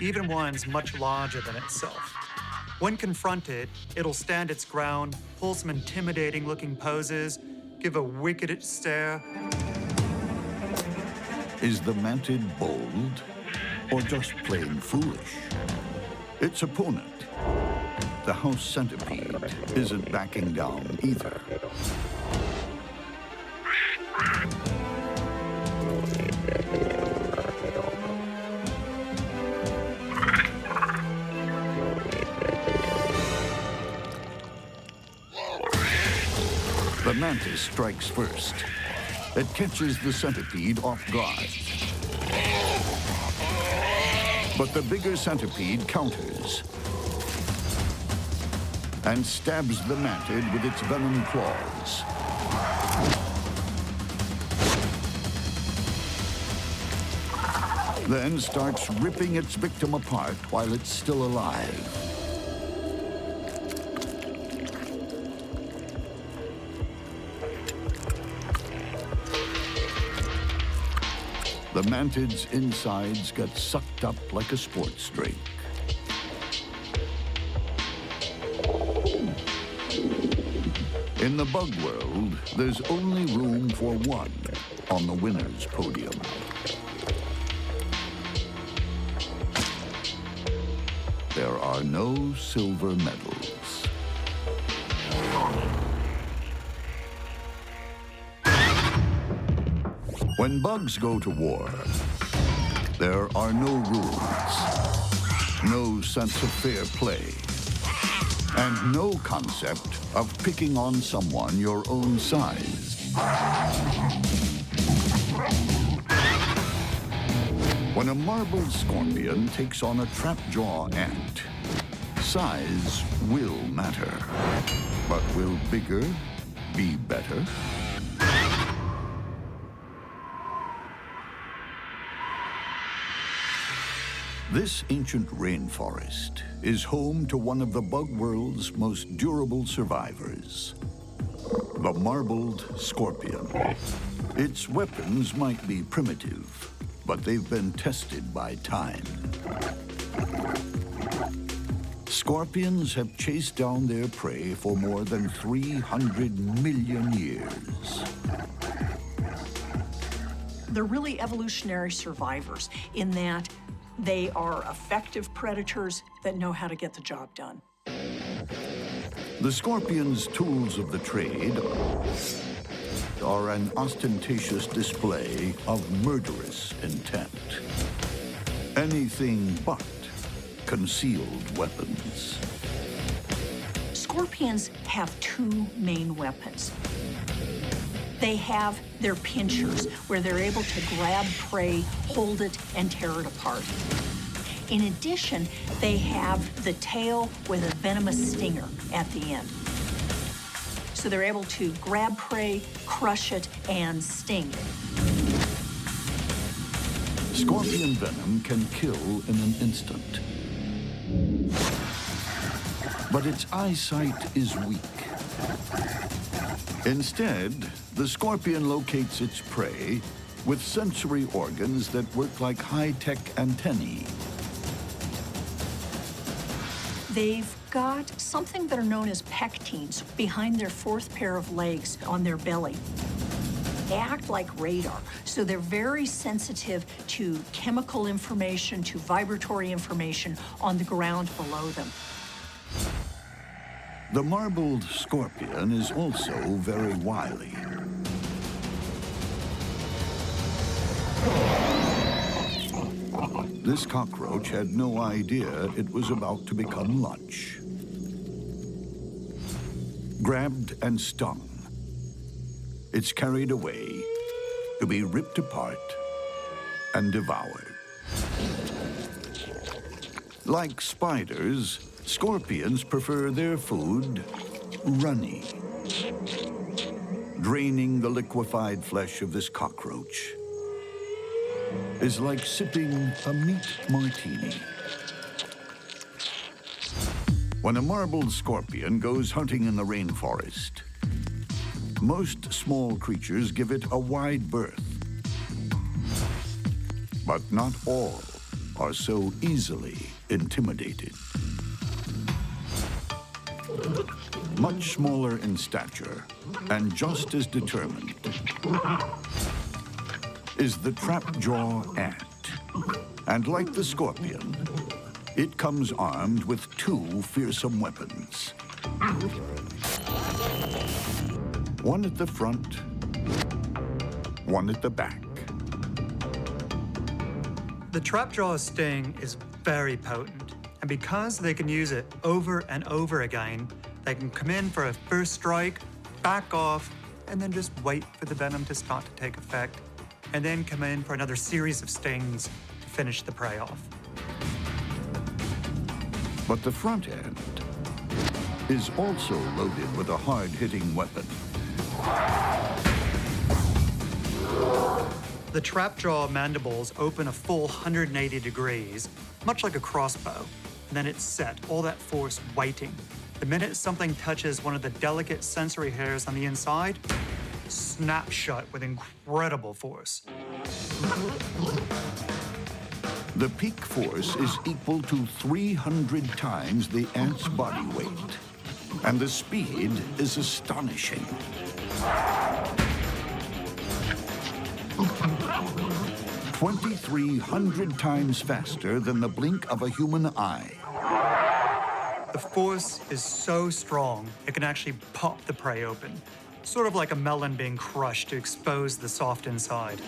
even ones much larger than itself. When confronted, it'll stand its ground, pull some intimidating-looking poses, give a wicked stare. Is the mantid bold or just plain foolish? Its opponent, the house centipede, isn't backing down either. The mantis strikes first. It catches the centipede off guard. But the bigger centipede counters and stabs the mantid with its venom claws. Then starts ripping its victim apart while it's still alive. The mantid's insides get sucked up like a sports drink. In the bug world, there's only room for one on the winner's podium. There are no silver medals. When bugs go to war, there are no rules, no sense of fair play, and no concept of picking on someone your own size. When a marbled scorpion takes on a trap-jaw ant, size will matter. But will bigger be better? This ancient rainforest is home to one of the bug world's most durable survivors, the marbled scorpion. Its weapons might be primitive, but they've been tested by time. Scorpions have chased down their prey for more than 300 million years. They're really evolutionary survivors in that they are effective predators that know how to get the job done. The scorpion's tools of the trade are an ostentatious display of murderous intent. Anything but concealed weapons. Scorpions have two main weapons. They have their pinchers, where they're able to grab prey, hold it, and tear it apart. In addition, they have the tail with a venomous stinger at the end. So they're able to grab prey, crush it, and sting. Scorpion venom can kill in an instant. But its eyesight is weak. Instead, the scorpion locates its prey with sensory organs that work like high-tech antennae. They've got something that are known as pectines behind their fourth pair of legs on their belly. They act like radar, so they're very sensitive to chemical information, to vibratory information on the ground below them. The marbled scorpion is also very wily. This cockroach had no idea it was about to become lunch. Grabbed and stung, it's carried away to be ripped apart and devoured. Like spiders, scorpions prefer their food runny. Draining the liquefied flesh of this cockroach is like sipping a meat martini. When a marbled scorpion goes hunting in the rainforest, most small creatures give it a wide berth. But not all are so easily intimidated. Much smaller in stature and just as determined is the trap-jaw ant. And like the scorpion, it comes armed with two fearsome weapons. One at the front, one at the back. The trapjaw's sting is very potent, and because they can use it over and over again, they can come in for a first strike, back off, and then just wait for the venom to start to take effect, and then come in for another series of stings to finish the prey off. But the front end is also loaded with a hard-hitting weapon. The trapjaw mandibles open a full 180 degrees, much like a crossbow, and then it's set, all that force waiting. The minute something touches one of the delicate sensory hairs on the inside, snap shut with incredible force. The peak force is equal to 300 times the ant's body weight, and the speed is astonishing. 2,300 times faster than the blink of a human eye. The force is so strong, it can actually pop the prey open. Sort of like a melon being crushed to expose the soft inside.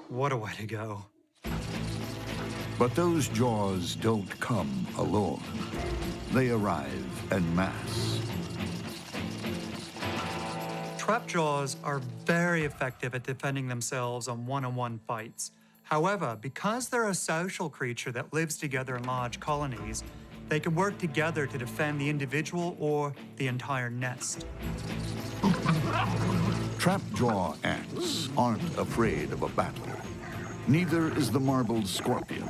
What a way to go. But those jaws don't come alone. They arrive en masse. Trap jaws are very effective at defending themselves on one-on-one fights. However, because they're a social creature that lives together in large colonies, they can work together to defend the individual or the entire nest. Trap-jaw ants aren't afraid of a battle. Neither is the marbled scorpion.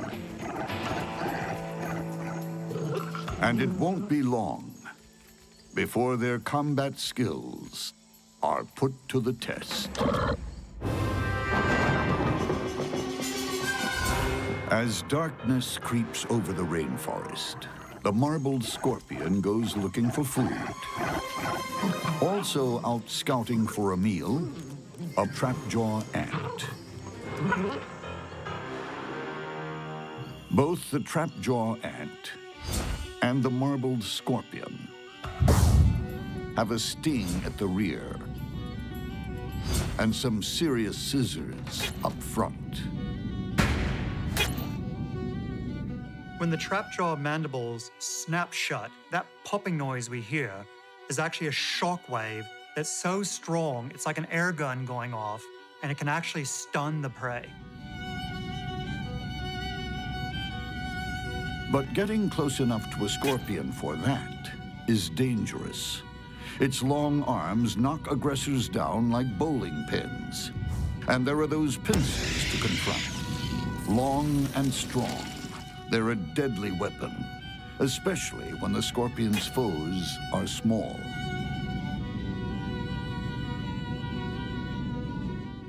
And it won't be long before their combat skills are put to the test. As darkness creeps over the rainforest, the marbled scorpion goes looking for food. Also out scouting for a meal, a trap-jaw ant. Both the trap-jaw ant and the marbled scorpion have a sting at the rear and some serious scissors up front. When the trap-jaw mandibles snap shut, that popping noise we hear is actually a shock wave that's so strong, it's like an air gun going off, and it can actually stun the prey. But getting close enough to a scorpion for that is dangerous. Its long arms knock aggressors down like bowling pins. And there are those pincers to confront. Long and strong, they're a deadly weapon, especially when the scorpion's foes are small.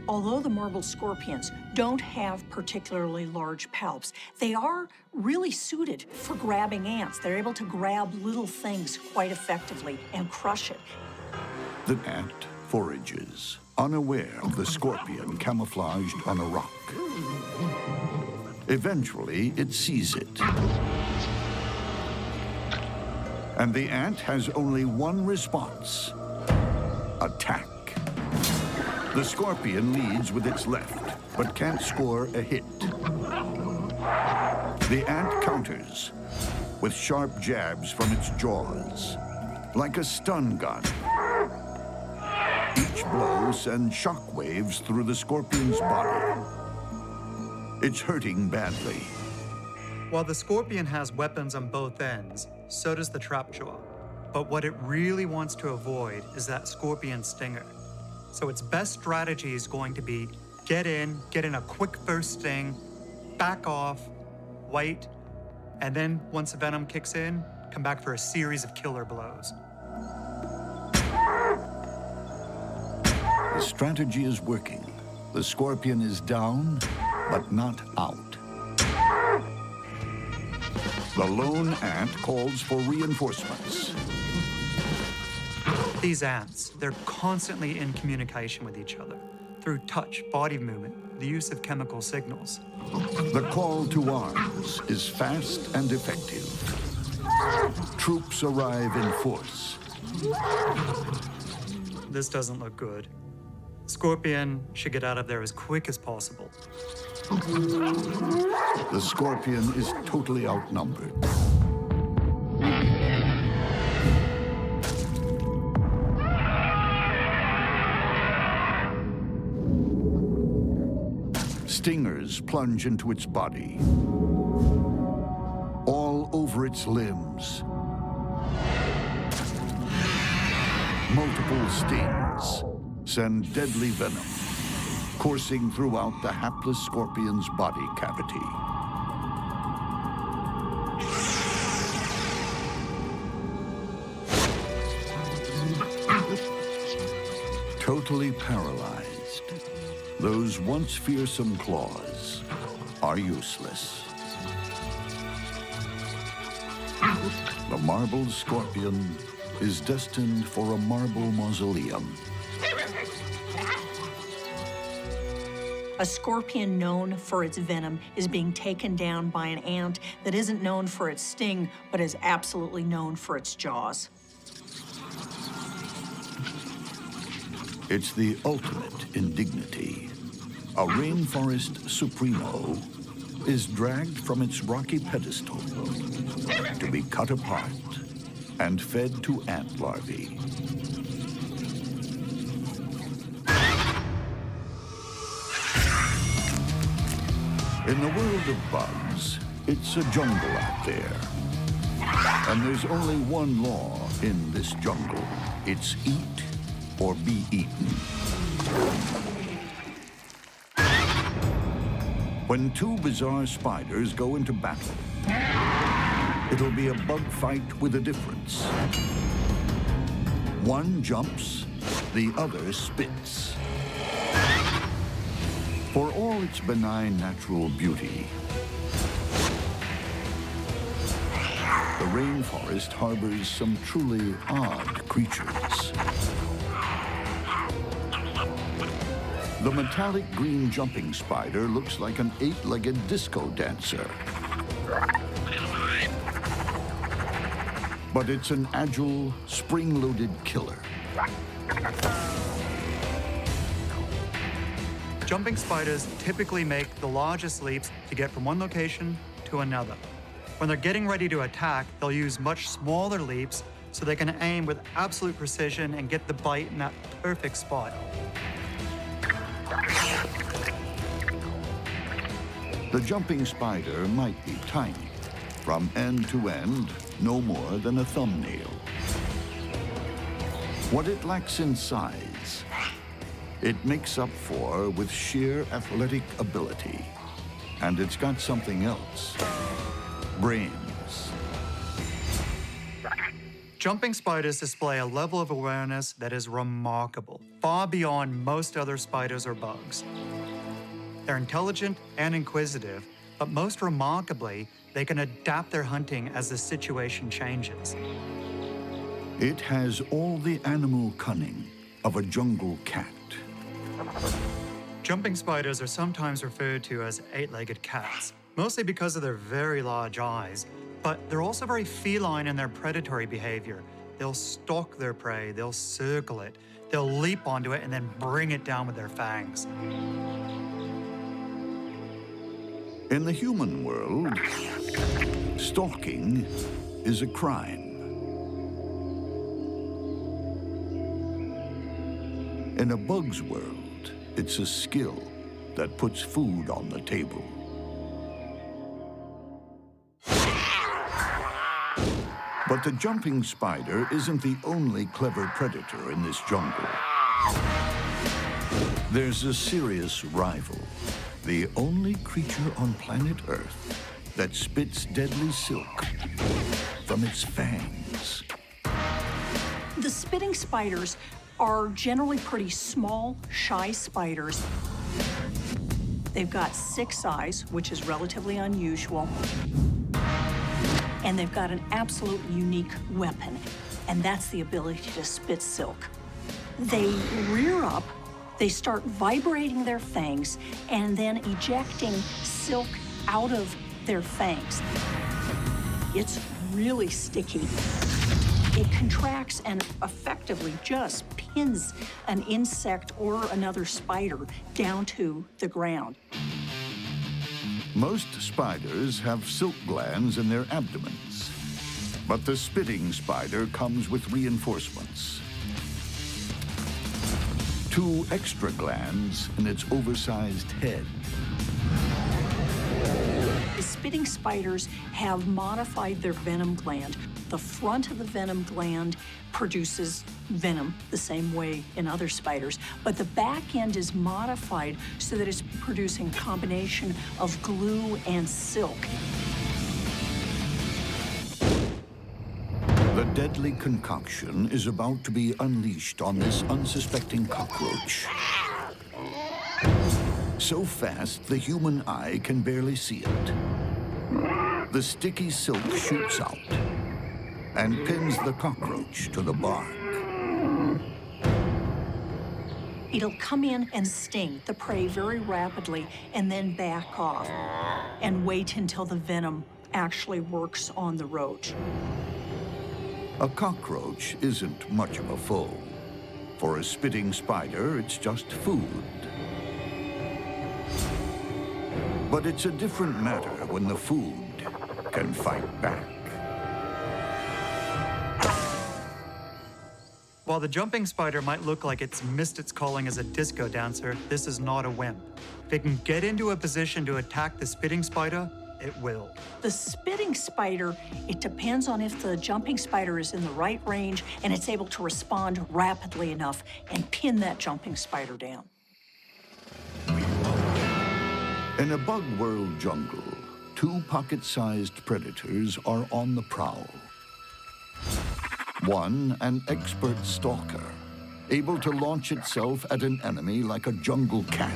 Although the marbled scorpions don't have particularly large palps, they are really suited for grabbing ants. They're able to grab little things quite effectively and crush it. The ant forages, unaware of the scorpion camouflaged on a rock. Eventually, it sees it. And the ant has only one response: attack. The scorpion leads with its left, but can't score a hit. The ant counters with sharp jabs from its jaws, like a stun gun. Each blow sends shock waves through the scorpion's body. It's hurting badly. While the scorpion has weapons on both ends, so does the trapjaw. But what it really wants to avoid is that scorpion stinger. So its best strategy is going to be get in a quick first sting, back off, wait, and then once the venom kicks in, come back for a series of killer blows. The strategy is working. The scorpion is down, but not out. The lone ant calls for reinforcements. These ants, they're constantly in communication with each other through touch, body movement, the use of chemical signals. The call to arms is fast and effective. Troops arrive in force. This doesn't look good. Scorpion should get out of there as quick as possible. The scorpion is totally outnumbered. Stingers plunge into its body, all over its limbs. Multiple stings send deadly venom coursing throughout the hapless scorpion's body cavity. Totally paralyzed, Those once fearsome claws are useless. The marbled scorpion is destined for a marble mausoleum. A scorpion known for its venom is being taken down by an ant that isn't known for its sting, but is absolutely known for its jaws. It's the ultimate in dignity. A rainforest supremo is dragged from its rocky pedestal to be cut apart and fed to ant larvae. In the world of bugs, it's a jungle out there. And there's only one law in this jungle. It's eat or be eaten. When two bizarre spiders go into battle, it'll be a bug fight with a difference. One jumps, the other spits. For all its benign natural beauty, the rainforest harbors some truly odd creatures. The metallic green jumping spider looks like an 8-legged disco dancer. But it's an agile, spring-loaded killer. Jumping spiders typically make the largest leaps to get from one location to another. When they're getting ready to attack, they'll use much smaller leaps so they can aim with absolute precision and get the bite in that perfect spot. The jumping spider might be tiny. From end to end, no more than a thumbnail. What it lacks in size, it makes up for with sheer athletic ability. And it's got something else. Brains. Jumping spiders display a level of awareness that is remarkable, far beyond most other spiders or bugs. They're intelligent and inquisitive, but most remarkably, they can adapt their hunting as the situation changes. It has all the animal cunning of a jungle cat. Jumping spiders are sometimes referred to as 8-legged cats, mostly because of their very large eyes, but they're also very feline in their predatory behavior. They'll stalk their prey, they'll circle it, they'll leap onto it and then bring it down with their fangs. In the human world, stalking is a crime. In a bug's world, it's a skill that puts food on the table. But the jumping spider isn't the only clever predator in this jungle. There's a serious rival, the only creature on planet Earth that spits deadly silk from its fangs. The spitting spiders are generally pretty small, shy spiders. They've got 6 eyes, which is relatively unusual. And they've got an absolute unique weapon, and that's the ability to spit silk. They rear up, they start vibrating their fangs, and then ejecting silk out of their fangs. It's really sticky. It contracts and effectively just pins an insect or another spider down to the ground. Most spiders have silk glands in their abdomens, but the spitting spider comes with reinforcements. 2 extra glands in its oversized head. The spitting spiders have modified their venom gland. The front of the venom gland produces venom the same way in other spiders, but the back end is modified so that it's producing a combination of glue and silk. The deadly concoction is about to be unleashed on this unsuspecting cockroach. So fast, the human eye can barely see it. The sticky silk shoots out and pins the cockroach to the bark. It'll come in and sting the prey very rapidly and then back off and wait until the venom actually works on the roach. A cockroach isn't much of a foe. For a spitting spider, it's just food. But it's a different matter when the food can fight back. While the jumping spider might look like it's missed its calling as a disco dancer, this is not a wimp. If it can get into a position to attack the spitting spider, it will. The spitting spider, it depends on if the jumping spider is in the right range and it's able to respond rapidly enough and pin that jumping spider down. In a bug world jungle, two pocket-sized predators are on the prowl. One, an expert stalker, able to launch itself at an enemy like a jungle cat.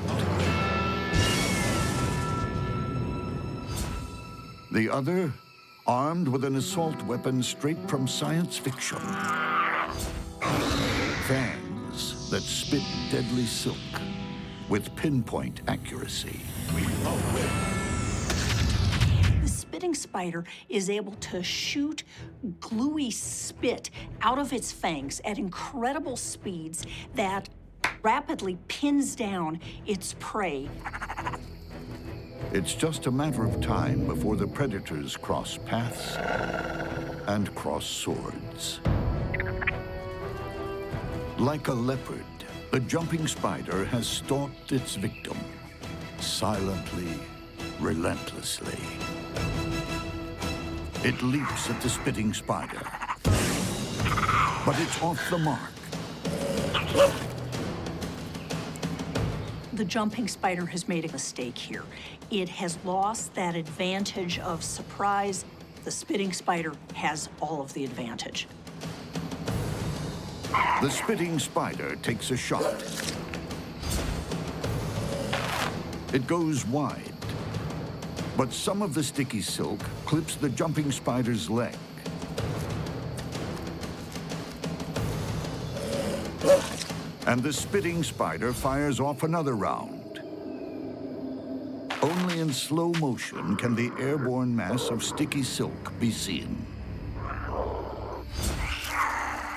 The other, armed with an assault weapon straight from science fiction. Fangs that spit deadly silk with pinpoint accuracy. The spitting spider is able to shoot gluey spit out of its fangs at incredible speeds that rapidly pins down its prey. It's just a matter of time before the predators cross paths and cross swords. Like a leopard, the jumping spider has stalked its victim, silently, relentlessly. It leaps at the spitting spider, but it's off the mark. The jumping spider has made a mistake here. It has lost that advantage of surprise. The spitting spider has all of the advantage. The spitting spider takes a shot. It goes wide, but some of the sticky silk clips the jumping spider's leg. And the spitting spider fires off another round. Only in slow motion can the airborne mass of sticky silk be seen.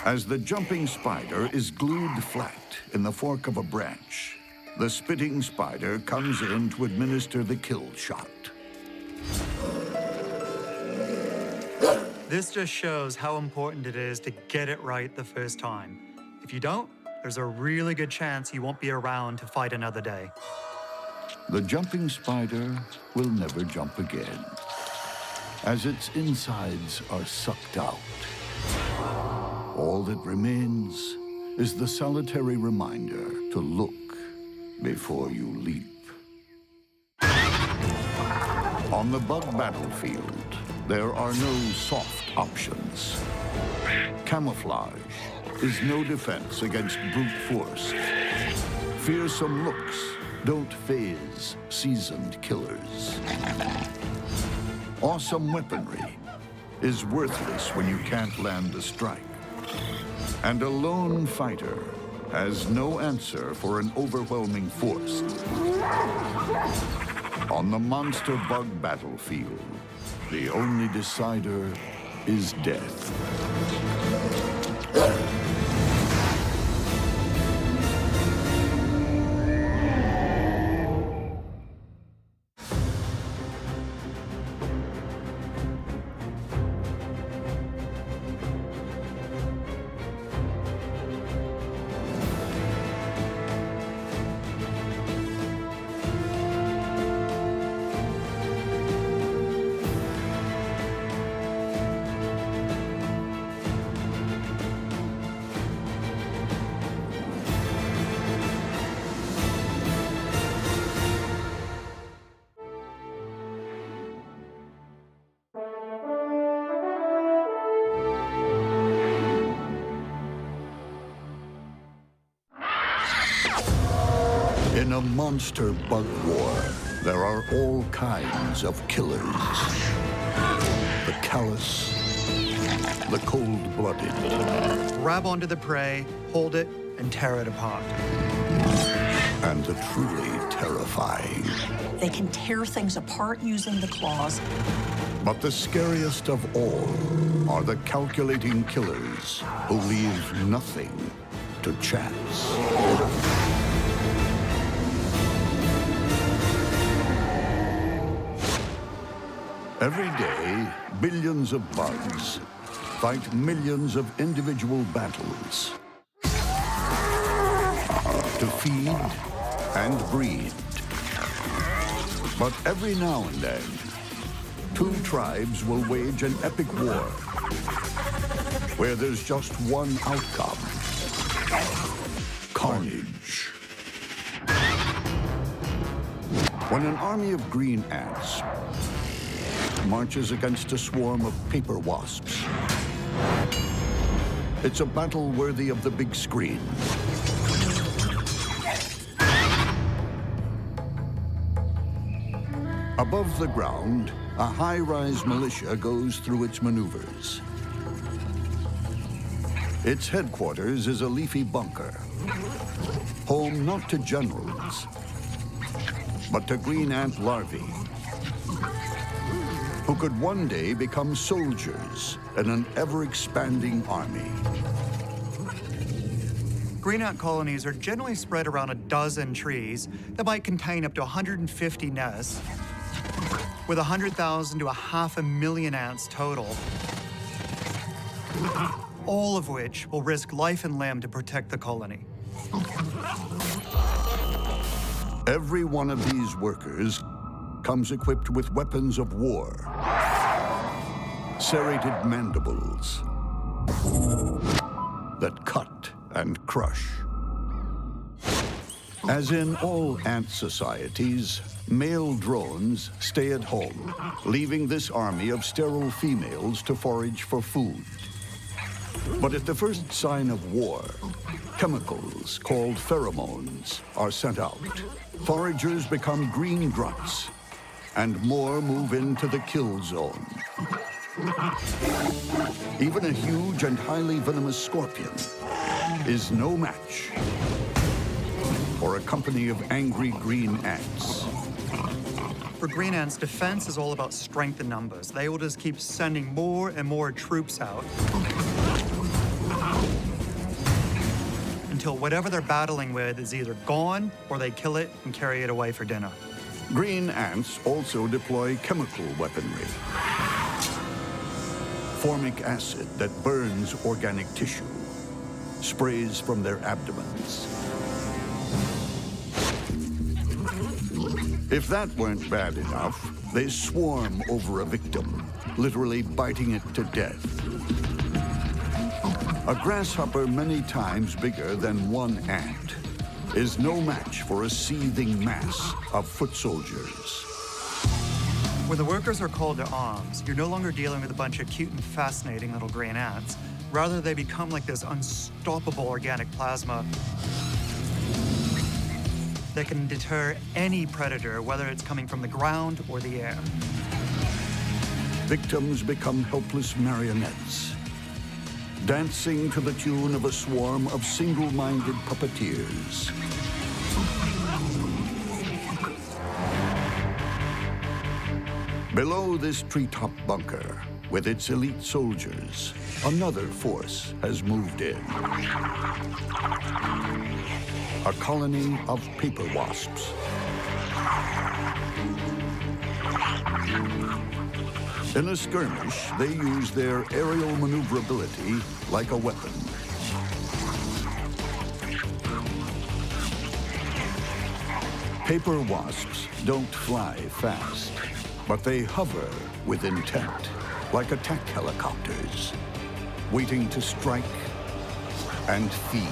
As the jumping spider is glued flat in the fork of a branch, the spitting spider comes in to administer the kill shot. This just shows how important it is to get it right the first time. If you don't, there's a really good chance you won't be around to fight another day. The jumping spider will never jump again, as its insides are sucked out. All that remains is the solitary reminder to look before you leap. On the bug battlefield, there are no soft options. Camouflage is no defense against brute force. Fearsome looks don't faze seasoned killers. Awesome weaponry is worthless when you can't land a strike. And a lone fighter has no answer for an overwhelming force. On the monster bug battlefield, the only decider is death. In a monster bug war, there are all kinds of killers. The callous, the cold-blooded. Grab onto the prey, hold it, and tear it apart. And the truly terrifying. They can tear things apart using the claws. But the scariest of all are the calculating killers who leave nothing to chance. Every day, billions of bugs fight millions of individual battles to feed and breed. But every now and then, two tribes will wage an epic war where there's just one outcome: carnage. When an army of green ants marches against a swarm of paper wasps, it's a battle worthy of the big screen. Above the ground, a high-rise militia goes through its maneuvers. Its headquarters is a leafy bunker, home not to generals, but to green ant larvae, who could one day become soldiers in an ever-expanding army. Green ant colonies are generally spread around a dozen trees that might contain up to 150 nests, with 100,000 to 500,000 ants total, all of which will risk life and limb to protect the colony. Every one of these workers comes equipped with weapons of war, serrated mandibles that cut and crush. As in all ant societies, male drones stay at home, leaving this army of sterile females to forage for food. But at the first sign of war, chemicals called pheromones are sent out. Foragers become green grunts, and more move into the kill zone. Even a huge and highly venomous scorpion is no match for a company of angry green ants. For green ants, defense is all about strength in numbers. They will just keep sending more and more troops out until whatever they're battling with is either gone or they kill it and carry it away for dinner. Green ants also deploy chemical weaponry. Formic acid that burns organic tissue sprays from their abdomens. If that weren't bad enough, they swarm over a victim, literally biting it to death. A grasshopper many times bigger than one ant is no match for a seething mass of foot soldiers. When the workers are called to arms, you're no longer dealing with a bunch of cute and fascinating little green ants. Rather, they become like this unstoppable organic plasma that can deter any predator, whether it's coming from the ground or the air. Victims become helpless marionettes, dancing to the tune of a swarm of single-minded puppeteers. Below this treetop bunker, with its elite soldiers, another force has moved in. A colony of paper wasps. In a skirmish, they use their aerial maneuverability like a weapon. Paper wasps don't fly fast, but they hover with intent, like attack helicopters, waiting to strike and feed.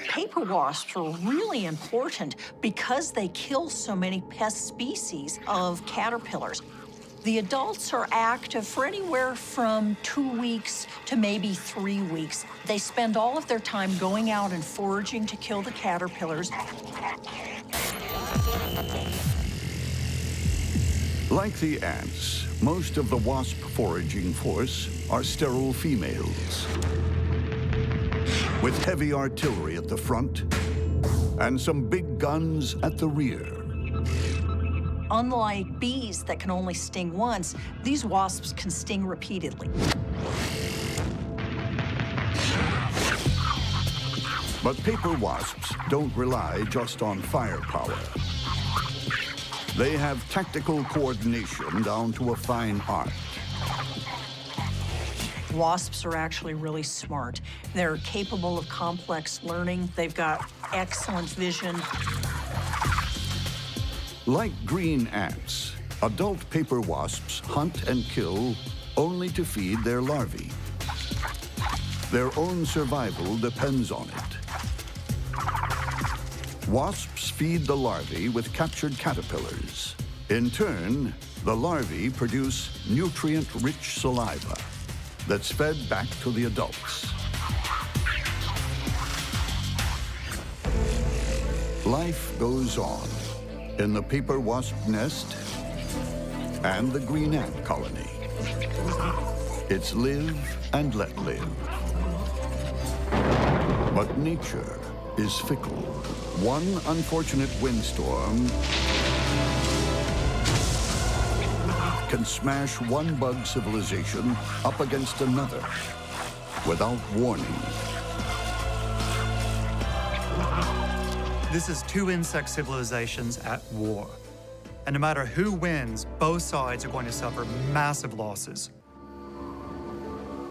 Paper wasps are really important because they kill so many pest species of caterpillars. The adults are active for anywhere from 2 weeks to maybe 3 weeks. They spend all of their time going out and foraging to kill the caterpillars. Like the ants, most of the wasp foraging force are sterile females, with heavy artillery at the front and some big guns at the rear. Unlike bees that can only sting once, these wasps can sting repeatedly. But paper wasps don't rely just on firepower. They have tactical coordination down to a fine art. Wasps are actually really smart. They're capable of complex learning. They've got excellent vision. Like green ants, adult paper wasps hunt and kill only to feed their larvae. Their own survival depends on it. Wasps feed the larvae with captured caterpillars. In turn, the larvae produce nutrient-rich saliva that's fed back to the adults. Life goes on in the paper wasp nest and the green ant colony. It's live and let live. But nature is fickle. One unfortunate windstorm can smash one bug civilization up against another without warning. This is two insect civilizations at war. And no matter who wins, both sides are going to suffer massive losses.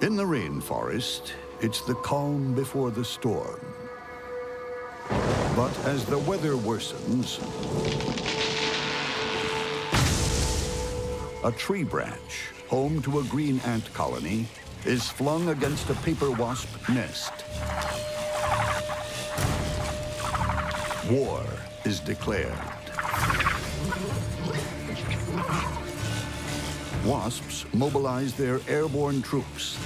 In the rainforest, it's the calm before the storm. But as the weather worsens, a tree branch, home to a green ant colony, is flung against a paper wasp nest. War is declared. Wasps mobilize their airborne troops.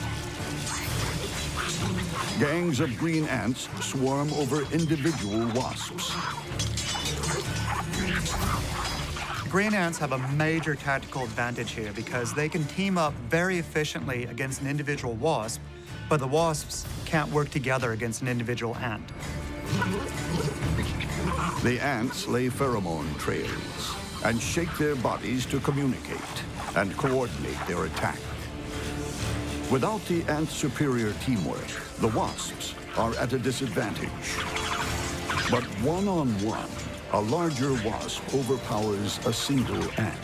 Gangs of green ants swarm over individual wasps. Green ants have a major tactical advantage here because they can team up very efficiently against an individual wasp, but the wasps can't work together against an individual ant. The ants lay pheromone trails and shake their bodies to communicate and coordinate their attack. Without the ants' superior teamwork, the wasps are at a disadvantage. But one-on-one, a larger wasp overpowers a single ant.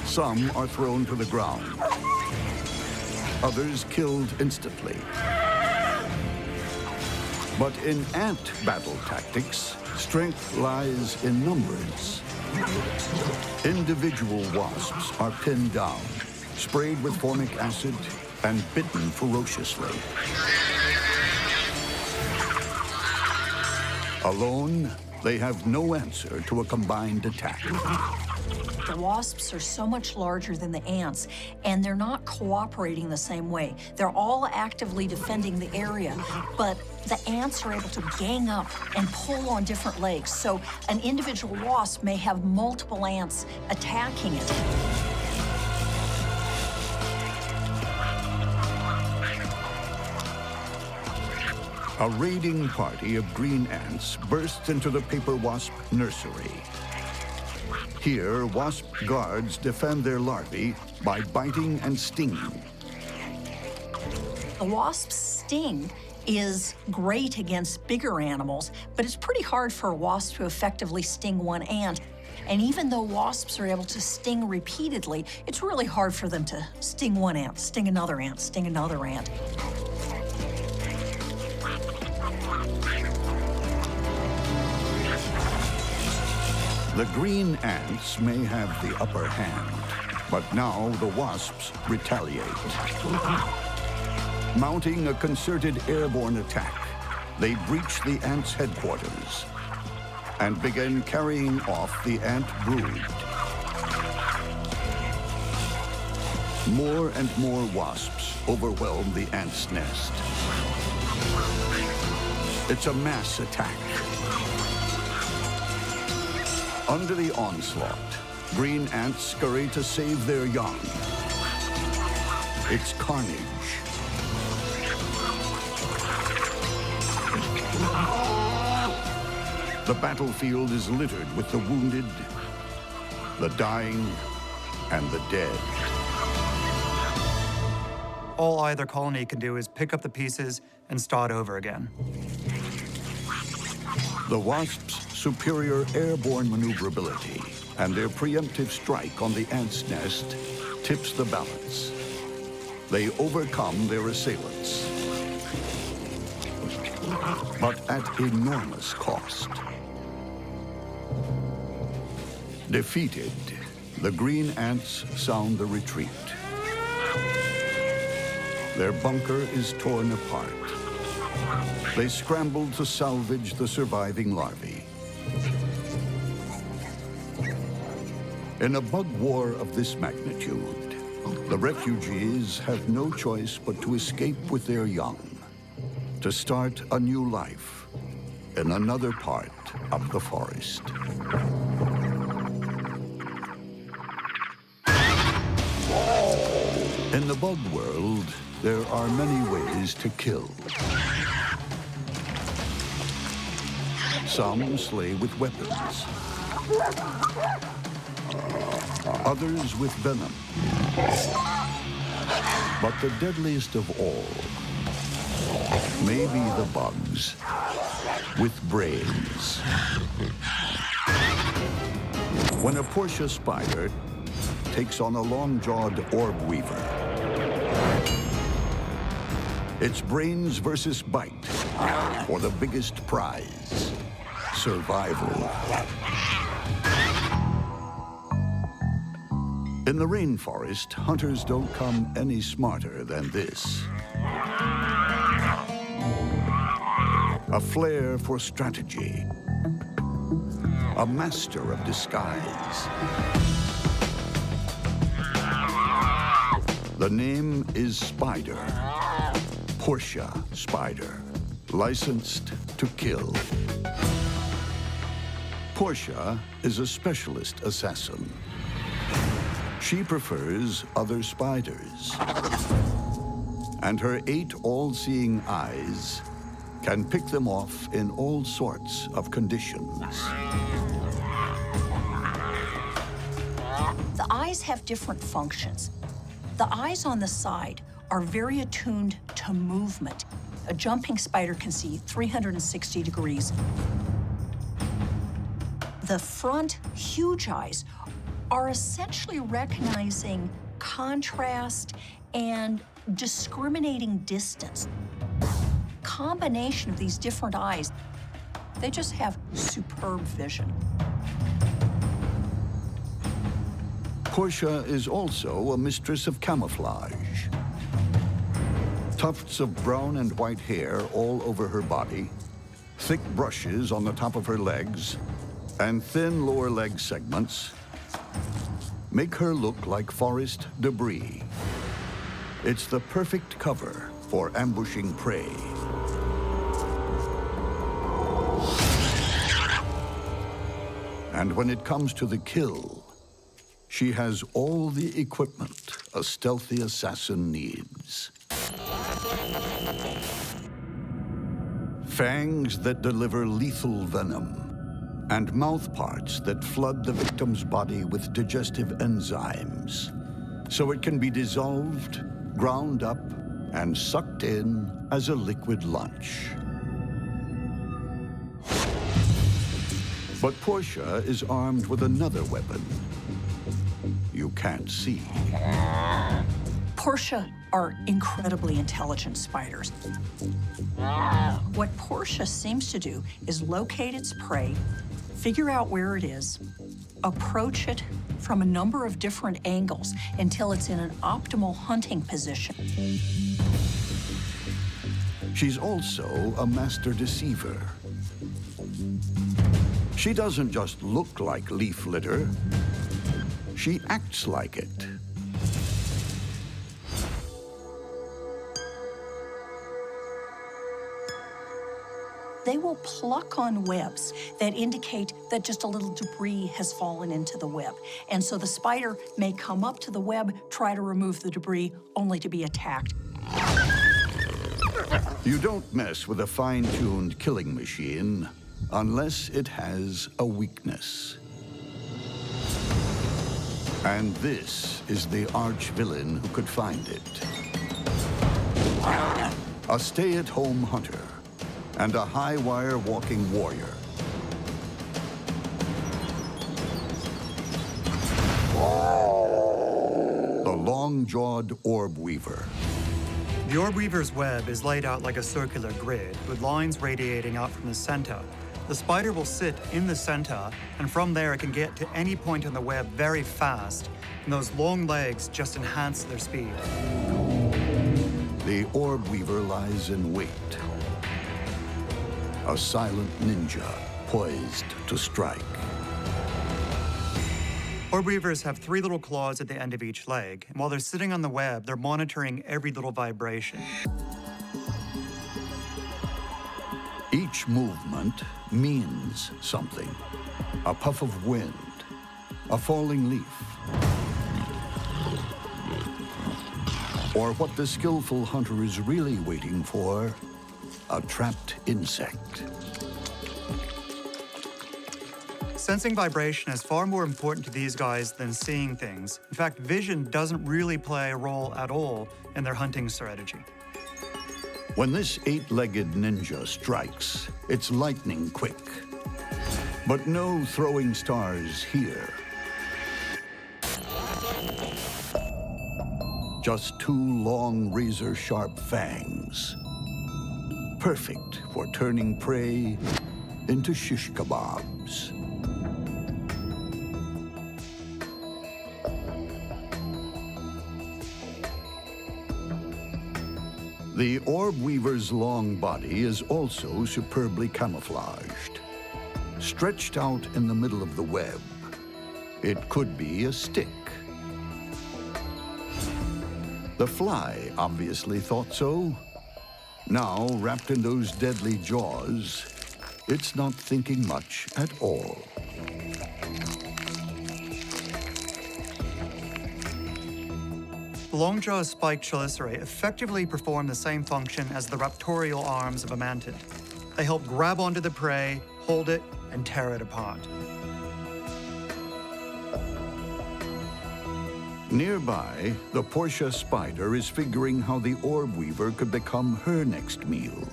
Some are thrown to the ground, others killed instantly. But in ant battle tactics, strength lies in numbers. Individual wasps are pinned down, sprayed with formic acid, and bitten ferociously. Alone, they have no answer to a combined attack. The wasps are so much larger than the ants, and they're not cooperating the same way. They're all actively defending the area, but the ants are able to gang up and pull on different legs. So an individual wasp may have multiple ants attacking it. A raiding party of green ants bursts into the paper wasp nursery. Here, wasp guards defend their larvae by biting and stinging. The wasp's sting is great against bigger animals, but it's pretty hard for a wasp to effectively sting one ant. And even though wasps are able to sting repeatedly, it's really hard for them to sting one ant, sting another ant, sting another ant. The green ants may have the upper hand, but now the wasps retaliate. Mounting a concerted airborne attack, they breach the ants' headquarters. and begin carrying off the ant brood. More and more wasps overwhelm the ant's nest. It's a mass attack. Under the onslaught, green ants scurry to save their young. It's carnage. The battlefield is littered with the wounded, the dying, and the dead. All either colony can do is pick up the pieces and start over again. The wasps' superior airborne maneuverability and their preemptive strike on the ant's nest tips the balance. They overcome their assailants, but at enormous cost. Defeated, the green ants sound the retreat. Their bunker is torn apart. They scramble to salvage the surviving larvae. In a bug war of this magnitude, the refugees have no choice but to escape with their young, to start a new life in another part of the forest. In the bug world, there are many ways to kill. Some slay with weapons. Others with venom. But the deadliest of all may be the bugs with brains. When a Portia spider takes on a long-jawed orb weaver, it's brains versus bite for the biggest prize, survival. In the rainforest, hunters don't come any smarter than this. A flair for strategy. A master of disguise. The name is Spider. Portia Spider, licensed to kill. Portia is a specialist assassin. She prefers other spiders. And her 8 all-seeing eyes can pick them off in all sorts of conditions. The eyes have different functions. The eyes on the side are very attuned to movement. A jumping spider can see 360 degrees. The front huge eyes are essentially recognizing contrast and discriminating distance. Combination of these different eyes, they just have superb vision. Portia is also a mistress of camouflage. Tufts of brown and white hair all over her body, thick brushes on the top of her legs, and thin lower leg segments make her look like forest debris. It's the perfect cover for ambushing prey. And when it comes to the kill, she has all the equipment a stealthy assassin needs. Fangs that deliver lethal venom, and mouth parts that flood the victim's body with digestive enzymes, so it can be dissolved, ground up, and sucked in as a liquid lunch. But Portia is armed with another weapon you can't see. Portia are incredibly intelligent spiders. What Portia seems to do is locate its prey, figure out where it is, approach it from a number of different angles until it's in an optimal hunting position. She's also a master deceiver. She doesn't just look like leaf litter, she acts like it. They will pluck on webs that indicate that just a little debris has fallen into the web. And so the spider may come up to the web, try to remove the debris, only to be attacked. You don't mess with a fine-tuned killing machine unless it has a weakness. And this is the arch-villain who could find it. A stay-at-home hunter and a high-wire walking warrior. The long-jawed orb weaver. The orb weaver's web is laid out like a circular grid with lines radiating out from the center. The spider will sit in the center, and from there it can get to any point on the web very fast, and those long legs just enhance their speed. The orb weaver lies in wait. A silent ninja poised to strike. Orb weavers have 3 little claws at the end of each leg, and while they're sitting on the web, they're monitoring every little vibration. Each movement means something. A puff of wind, a falling leaf, or what the skillful hunter is really waiting for, a trapped insect. Sensing vibration is far more important to these guys than seeing things. In fact, vision doesn't really play a role at all in their hunting strategy. When this 8-legged ninja strikes, it's lightning quick. But no throwing stars here. Just 2 long, razor-sharp fangs. Perfect for turning prey into shish kebabs. The orb weaver's long body is also superbly camouflaged. Stretched out in the middle of the web, it could be a stick. The fly obviously thought so. Now, wrapped in those deadly jaws, it's not thinking much at all. The long-jaw's spiked chelicerae effectively perform the same function as the raptorial arms of a mantis. They help grab onto the prey, hold it, and tear it apart. Nearby, the Portia spider is figuring how the orb weaver could become her next meal.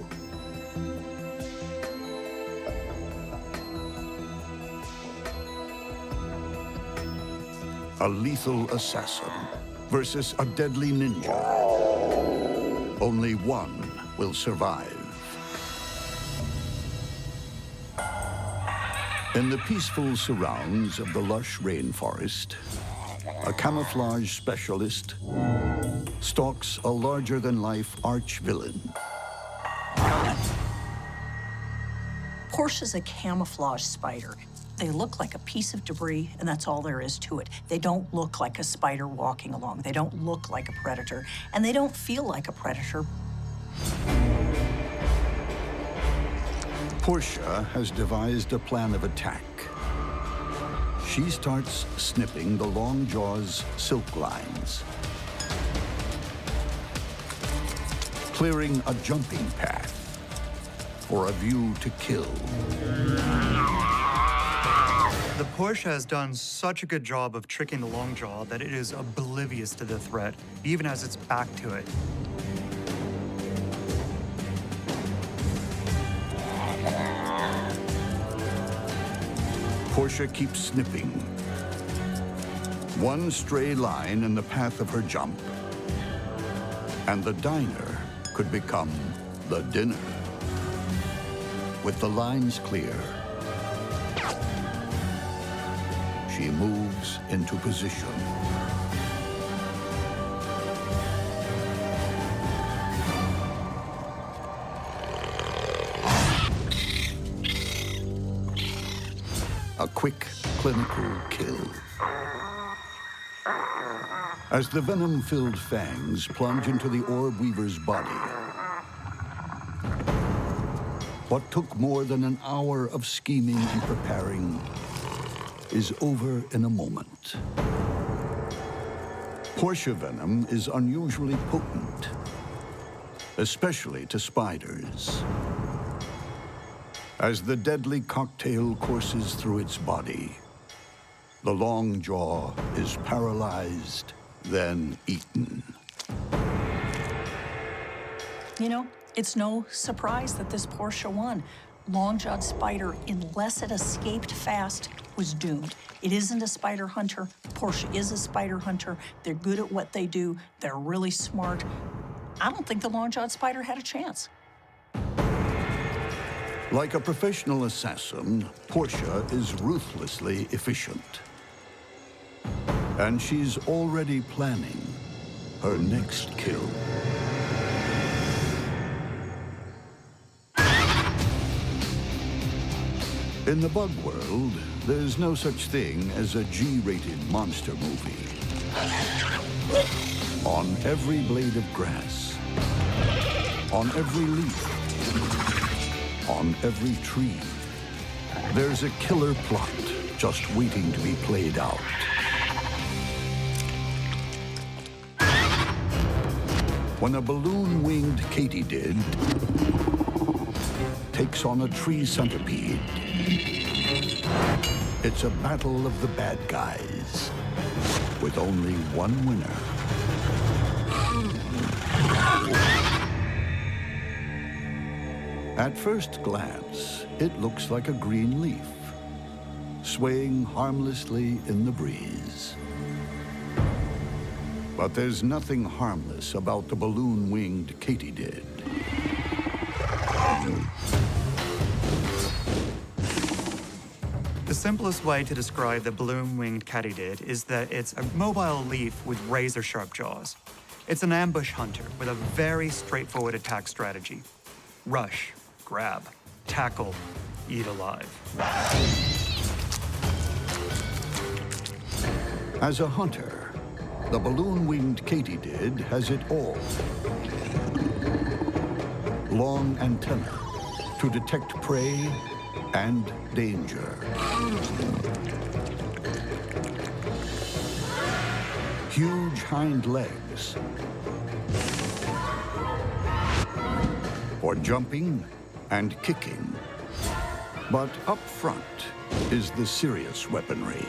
A lethal assassin versus a deadly ninja. Only one will survive. In the peaceful surrounds of the lush rainforest, a camouflage specialist stalks a larger-than-life arch-villain. Portia's a camouflage spider. They look like a piece of debris, and that's all there is to it. They don't look like a spider walking along. They don't look like a predator, and they don't feel like a predator. Portia has devised a plan of attack. She starts snipping the long jaw's silk lines, clearing a jumping path for a view to kill. The Portia has done such a good job of tricking the longjaw that it is oblivious to the threat, even as its back to it. Portia keeps snipping. One stray line in the path of her jump, and the diner could become the dinner. With the lines clear, she moves into position. quick, clinical kill. As the venom-filled fangs plunge into the orb weaver's body, what took more than an hour of scheming and preparing is over in a moment. Portia venom is unusually potent, especially to spiders. As the deadly cocktail courses through its body, the long jaw is paralyzed, then eaten. You know, it's no surprise that this Portia won. Long-jawed spider, unless it escaped fast, was doomed. It isn't a spider hunter. Portia is a spider hunter. They're good at what they do. They're really smart. I don't think the long-jawed spider had a chance. Like a professional assassin, Portia is ruthlessly efficient. And she's already planning her next kill. In the bug world, there's no such thing as a G-rated monster movie. On every blade of grass, on every leaf, on every tree, there's a killer plot just waiting to be played out. When a balloon-winged katydid takes on a tree centipede, it's a battle of the bad guys, with only one winner. At first glance, it looks like a green leaf, swaying harmlessly in the breeze. But there's nothing harmless about the balloon-winged katydid. The simplest way to describe the balloon-winged katydid is that it's a mobile leaf with razor-sharp jaws. It's an ambush hunter with a very straightforward attack strategy. Rush, grab, tackle, eat alive. As a hunter, the balloon-winged katydid has it all. Long antennae to detect prey and danger. Huge hind legs for jumping and kicking. But up front is the serious weaponry.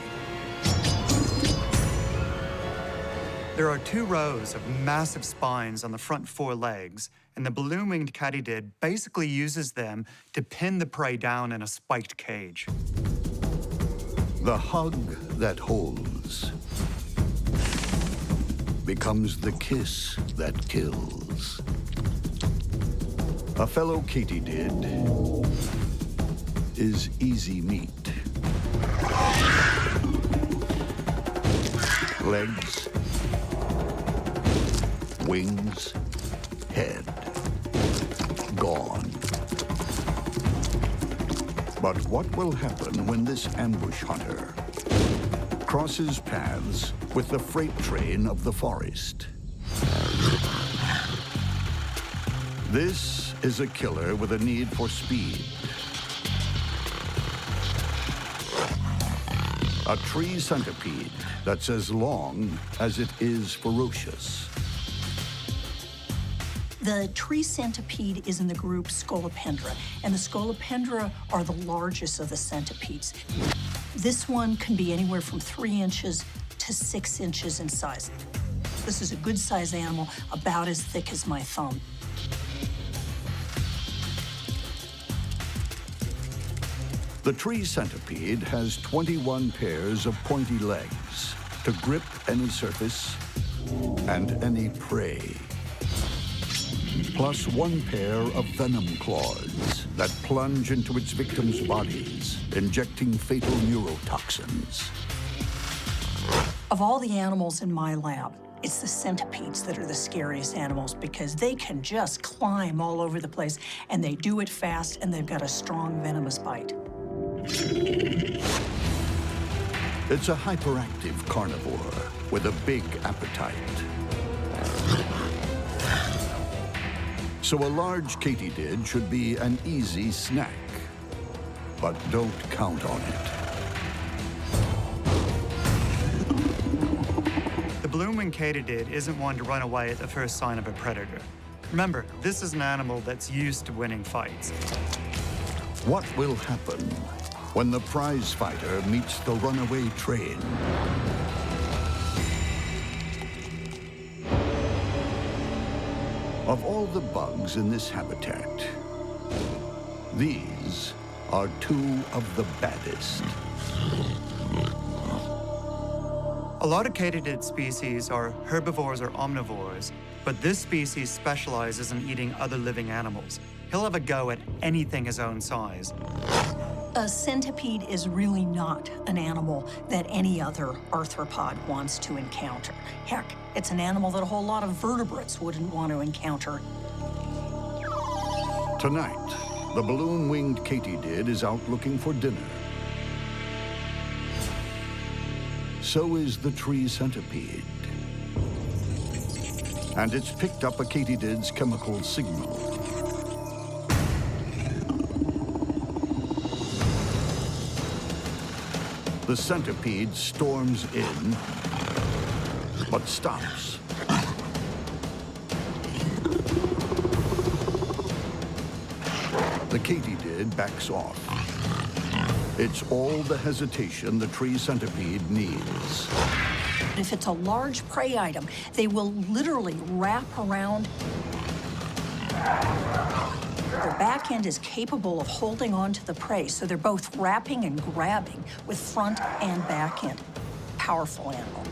There are 2 rows of massive spines on the front 4 legs, and the balloon-winged katydid basically uses them to pin the prey down in a spiked cage. The hug that holds becomes the kiss that kills. A fellow katydid is easy meat. Legs, wings, head, gone. But what will happen when this ambush hunter crosses paths with the freight train of the forest? This is a killer with a need for speed. A tree centipede that's as long as it is ferocious. The tree centipede is in the group Scolopendra, and the Scolopendra are the largest of the centipedes. This one can be anywhere from 3 inches to 6 inches in size. This is a good-sized animal, about as thick as my thumb. The tree centipede has 21 pairs of pointy legs to grip any surface and any prey. Plus 1 pair of venom claws that plunge into its victims' bodies, injecting fatal neurotoxins. Of all the animals in my lab, it's the centipedes that are the scariest animals because they can just climb all over the place, and they do it fast, and they've got a strong venomous bite. It's a hyperactive carnivore with a big appetite. So a large katydid should be an easy snack. But don't count on it. The balloon-winged katydid isn't one to run away at the first sign of a predator. Remember, this is an animal that's used to winning fights. What will happen when the prize fighter meets the runaway train? Of all the bugs in this habitat, these are two of the baddest. A lot of katydid species are herbivores or omnivores, but this species specializes in eating other living animals. He'll have a go at anything his own size. A centipede is really not an animal that any other arthropod wants to encounter. Heck, it's an animal that a whole lot of vertebrates wouldn't want to encounter. Tonight, the balloon-winged katydid is out looking for dinner. So is the tree centipede. And it's picked up a katydid's chemical signal. The centipede storms in, but stops. The katydid backs off. It's all the hesitation the tree centipede needs. If it's a large prey item, they will literally wrap around. Their back end is capable of holding on to the prey, so they're both wrapping and grabbing with front and back end. Powerful animal.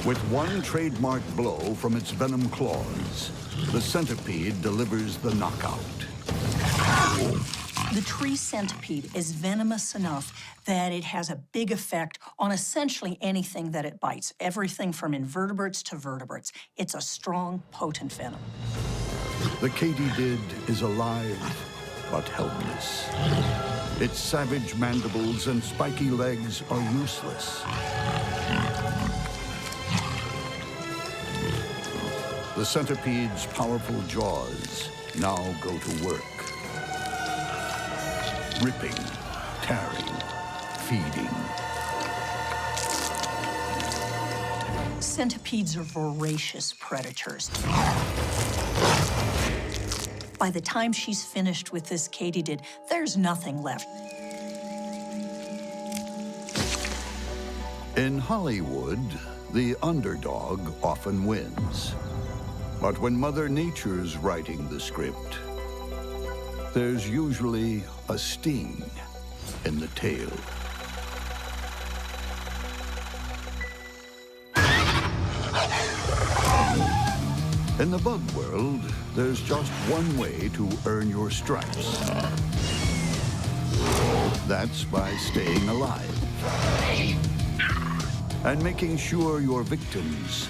With one trademark blow from its venom claws, the centipede delivers the knockout. The tree centipede is venomous enough that it has a big effect on essentially anything that it bites, everything from invertebrates to vertebrates. It's a strong, potent venom. The katydid is alive, but helpless. Its savage mandibles and spiky legs are useless. The centipede's powerful jaws now go to work. Ripping, tearing, feeding. Centipedes are voracious predators. By the time she's finished with this katydid, there's nothing left. In Hollywood, the underdog often wins. But when Mother Nature's writing the script, there's usually a sting in the tail. In the bug world, there's just one way to earn your stripes. That's by staying alive and making sure your victims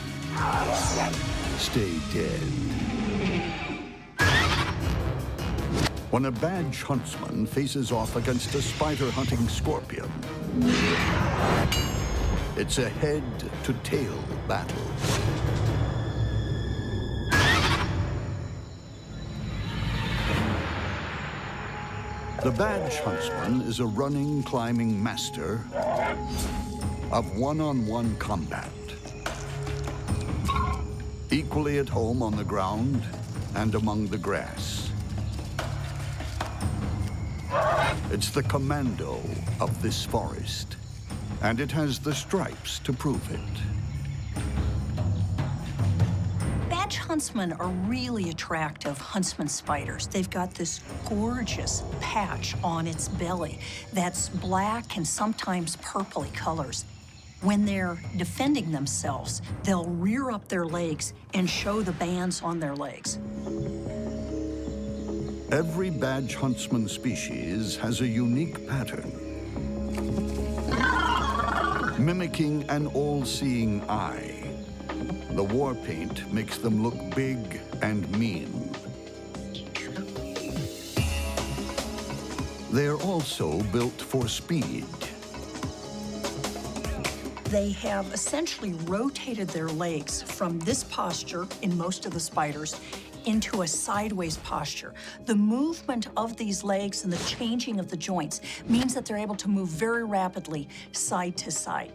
stay dead. When a badge huntsman faces off against a spider-hunting scorpion, it's a head-to-tail battle. The badge huntsman is a running, climbing master of one-on-one combat. Equally at home on the ground and among the grass. It's the commando of this forest, and it has the stripes to prove it. Badge huntsmen are really attractive huntsman spiders. They've got this gorgeous patch on its belly that's black and sometimes purpley colors. When they're defending themselves, they'll rear up their legs and show the bands on their legs. Every badge huntsman species has a unique pattern, mimicking an all-seeing eye. The war paint makes them look big and mean. They're also built for speed. They have essentially rotated their legs from this posture in most of the spiders into a sideways posture. The movement of these legs and the changing of the joints means that they're able to move very rapidly side to side.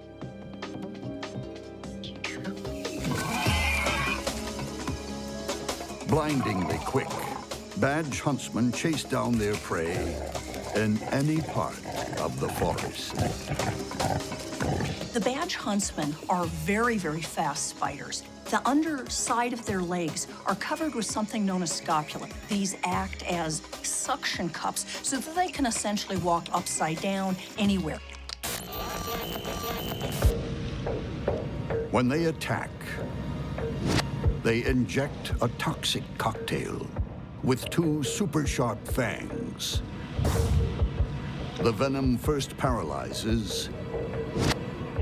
Blindingly quick, badge huntsmen chase down their prey in any part of the forest. The badge huntsmen are very, very fast spiders. The underside of their legs are covered with something known as scopula. These act as suction cups so that they can essentially walk upside down anywhere. When they attack, they inject a toxic cocktail with 2 super sharp fangs. The venom first paralyzes,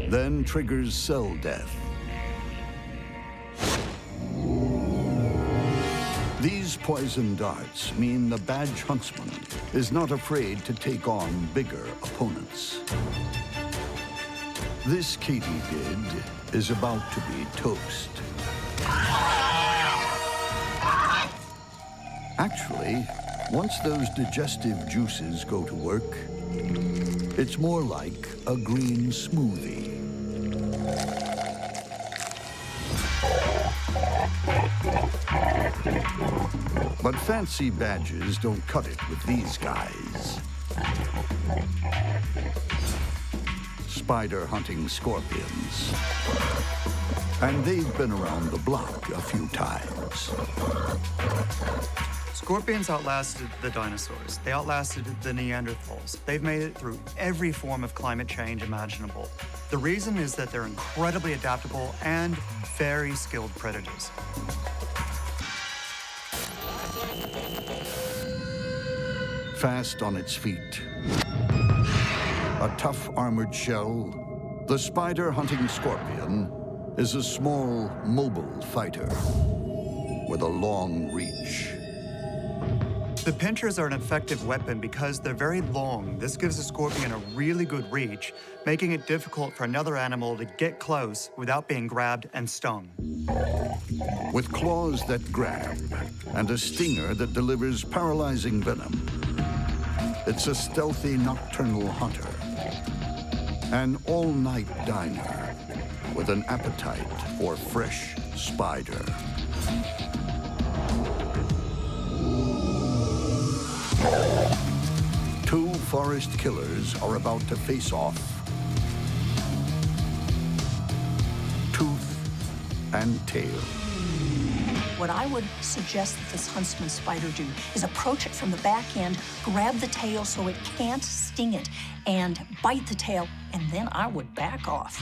then triggers cell death. These poison darts mean the badge huntsman is not afraid to take on bigger opponents. This Katy did is about to be toast. Actually, once those digestive juices go to work, it's more like a green smoothie. But fancy badges don't cut it with these guys. Spider hunting scorpions. And they've been around the block a few times. Scorpions outlasted the dinosaurs. They outlasted the Neanderthals. They've made it through every form of climate change imaginable. The reason is that they're incredibly adaptable and very skilled predators. Fast on its feet, a tough armored shell, the spider hunting scorpion is a small, mobile fighter with a long reach. The pinchers are an effective weapon because they're very long. This gives the scorpion a really good reach, making it difficult for another animal to get close without being grabbed and stung. With claws that grab and a stinger that delivers paralyzing venom, it's a stealthy nocturnal hunter, an all-night diner with an appetite for fresh spider. Two forest killers are about to face off. Tooth and tail. What I would suggest that this huntsman spider do is approach it from the back end, grab the tail so it can't sting it, and bite the tail, and then I would back off.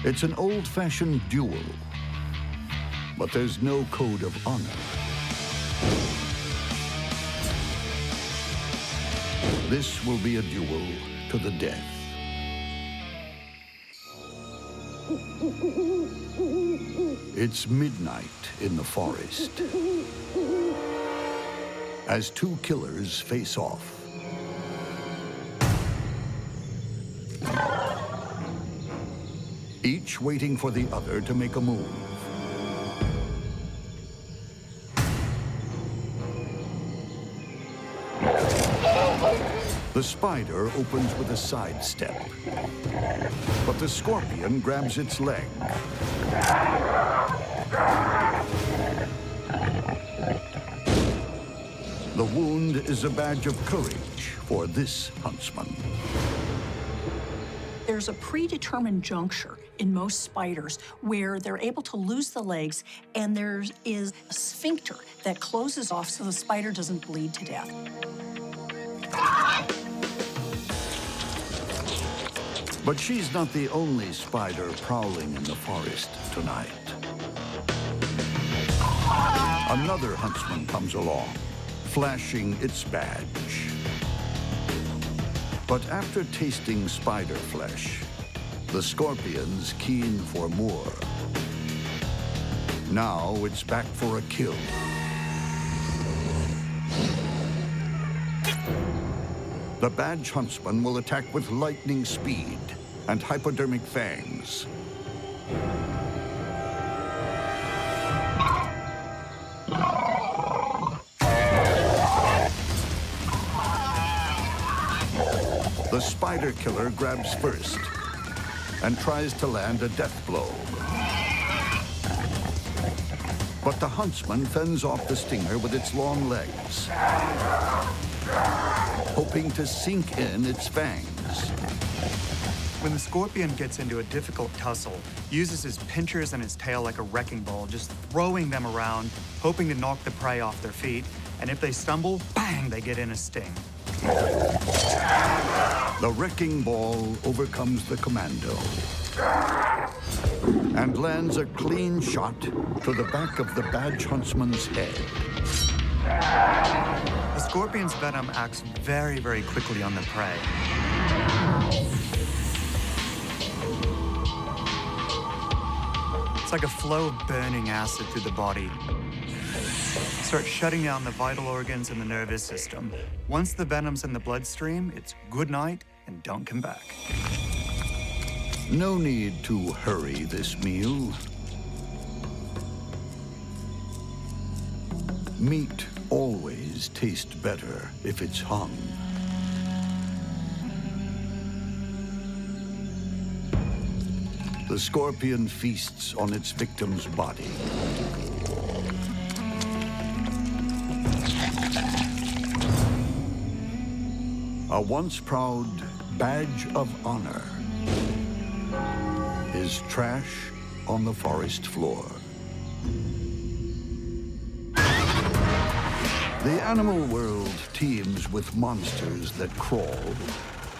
It's an old-fashioned duel, but there's no code of honor. This will be a duel to the death. It's midnight in the forest as two killers face off. Each waiting for the other to make a move. The spider opens with a sidestep, but the scorpion grabs its leg. The wound is a badge of courage for this huntsman. There's a predetermined juncture in most spiders where they're able to lose the legs, and there is a sphincter that closes off so the spider doesn't bleed to death. But she's not the only spider prowling in the forest tonight. Another huntsman comes along, flashing its badge. But after tasting spider flesh, the scorpion's keen for more. Now it's back for a kill. The badge huntsman will attack with lightning speed, and hypodermic fangs. The spider killer grabs first and tries to land a death blow. But the Huntsman fends off the stinger with its long legs, hoping to sink in its fangs. When the scorpion gets into a difficult tussle, he uses his pinchers and his tail like a wrecking ball, just throwing them around, hoping to knock the prey off their feet. And if they stumble, bang, they get in a sting. The wrecking ball overcomes the commando and lands a clean shot to the back of the badge huntsman's head. The scorpion's venom acts very, very quickly on the prey. It's like a flow of burning acid through the body. Starts shutting down the vital organs and the nervous system. Once the venom's in the bloodstream, it's good night and don't come back. No need to hurry this meal. Meat always tastes better if it's hung. The scorpion feasts on its victim's body. A once proud badge of honor is trash on the forest floor. The animal world teems with monsters that crawl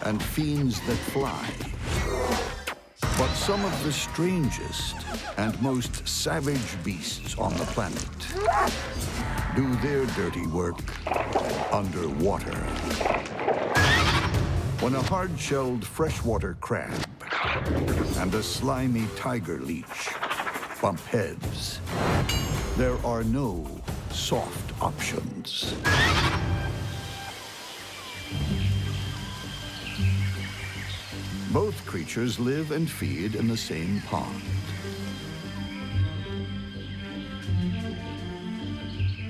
and fiends that fly. But some of the strangest and most savage beasts on the planet do their dirty work underwater. When a hard-shelled freshwater crab and a slimy tiger leech bump heads, there are no soft options. Both creatures live and feed in the same pond.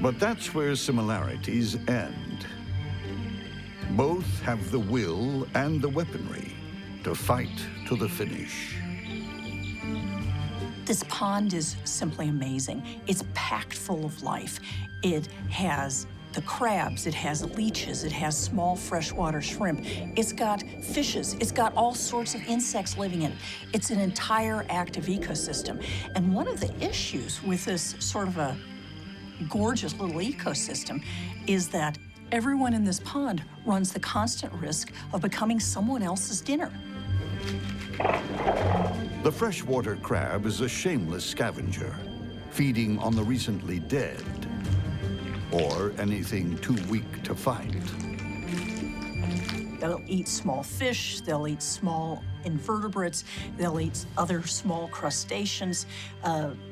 But that's where similarities end. Both have the will and the weaponry to fight to the finish. This pond is simply amazing. It's packed full of life. It has the crabs, it has leeches, it has small freshwater shrimp. It's got fishes, it's got all sorts of insects living in it. It's an entire active ecosystem. And one of the issues with this sort of a gorgeous little ecosystem is that everyone in this pond runs the constant risk of becoming someone else's dinner. The freshwater crab is a shameless scavenger, feeding on the recently dead or anything too weak to fight. They'll eat small fish, they'll eat small invertebrates, they'll eat other small crustaceans,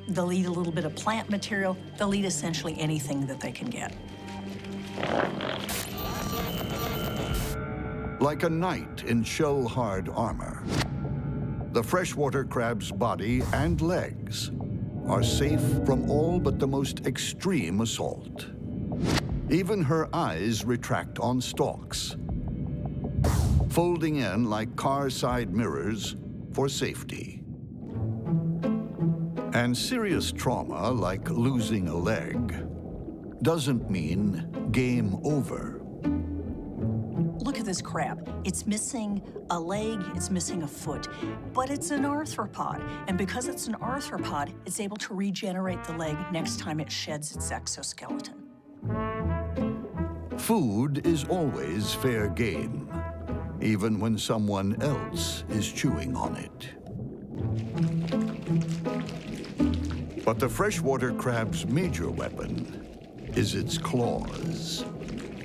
they'll eat a little bit of plant material, they'll eat essentially anything that they can get. Like a knight in shell-hard armor, the freshwater crab's body and legs are safe from all but the most extreme assault. Even her eyes retract on stalks, folding in like car side mirrors for safety. And serious trauma, like losing a leg, doesn't mean game over. Look at this crab. It's missing a leg, it's missing a foot, but it's an arthropod. And because it's an arthropod, it's able to regenerate the leg next time it sheds its exoskeleton. Food is always fair game, even when someone else is chewing on it. But the freshwater crab's major weapon is its claws.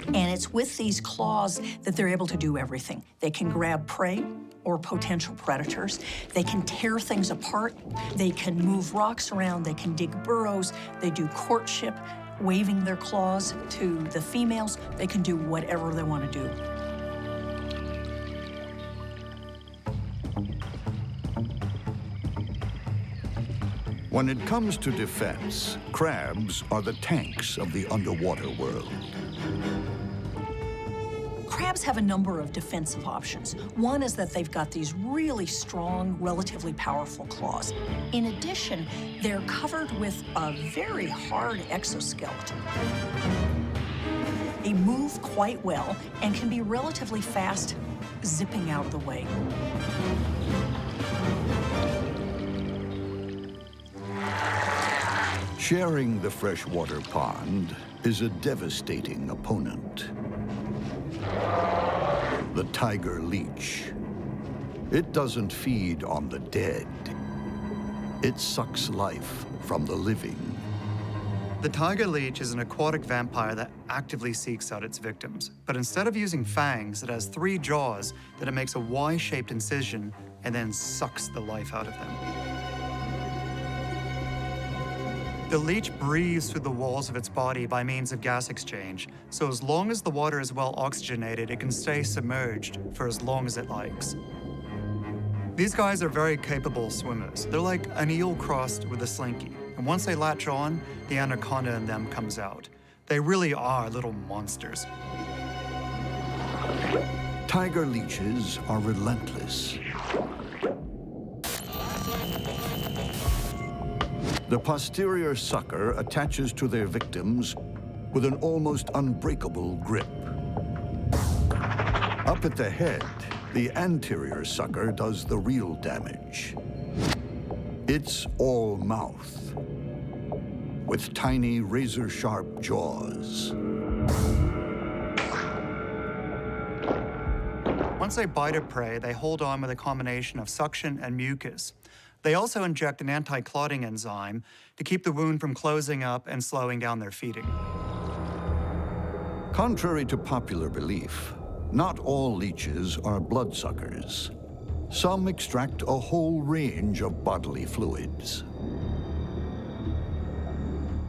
And it's with these claws that they're able to do everything. They can grab prey or potential predators. They can tear things apart. They can move rocks around. They can dig burrows. They do courtship, waving their claws to the females. They can do whatever they want to do. When it comes to defense, crabs are the tanks of the underwater world. Crabs have a number of defensive options. One is that they've got these really strong, relatively powerful claws. In addition, they're covered with a very hard exoskeleton. They move quite well and can be relatively fast, zipping out of the way. Sharing the freshwater pond is a devastating opponent. The tiger leech. It doesn't feed on the dead. It sucks life from the living. The tiger leech is an aquatic vampire that actively seeks out its victims. But instead of using fangs, it has 3 jaws that it makes a Y-shaped incision and then sucks the life out of them. The leech breathes through the walls of its body by means of gas exchange, so as long as the water is well oxygenated, it can stay submerged for as long as it likes. These guys are very capable swimmers. They're like an eel crossed with a slinky, and once they latch on, the anaconda in them comes out. They really are little monsters. Tiger leeches are relentless. The posterior sucker attaches to their victims with an almost unbreakable grip. Up at the head, the anterior sucker does the real damage. It's all mouth, with tiny razor-sharp jaws. Once they bite a prey, they hold on with a combination of suction and mucus. They also inject an anti-clotting enzyme to keep the wound from closing up and slowing down their feeding. Contrary to popular belief, not all leeches are bloodsuckers. Some extract a whole range of bodily fluids.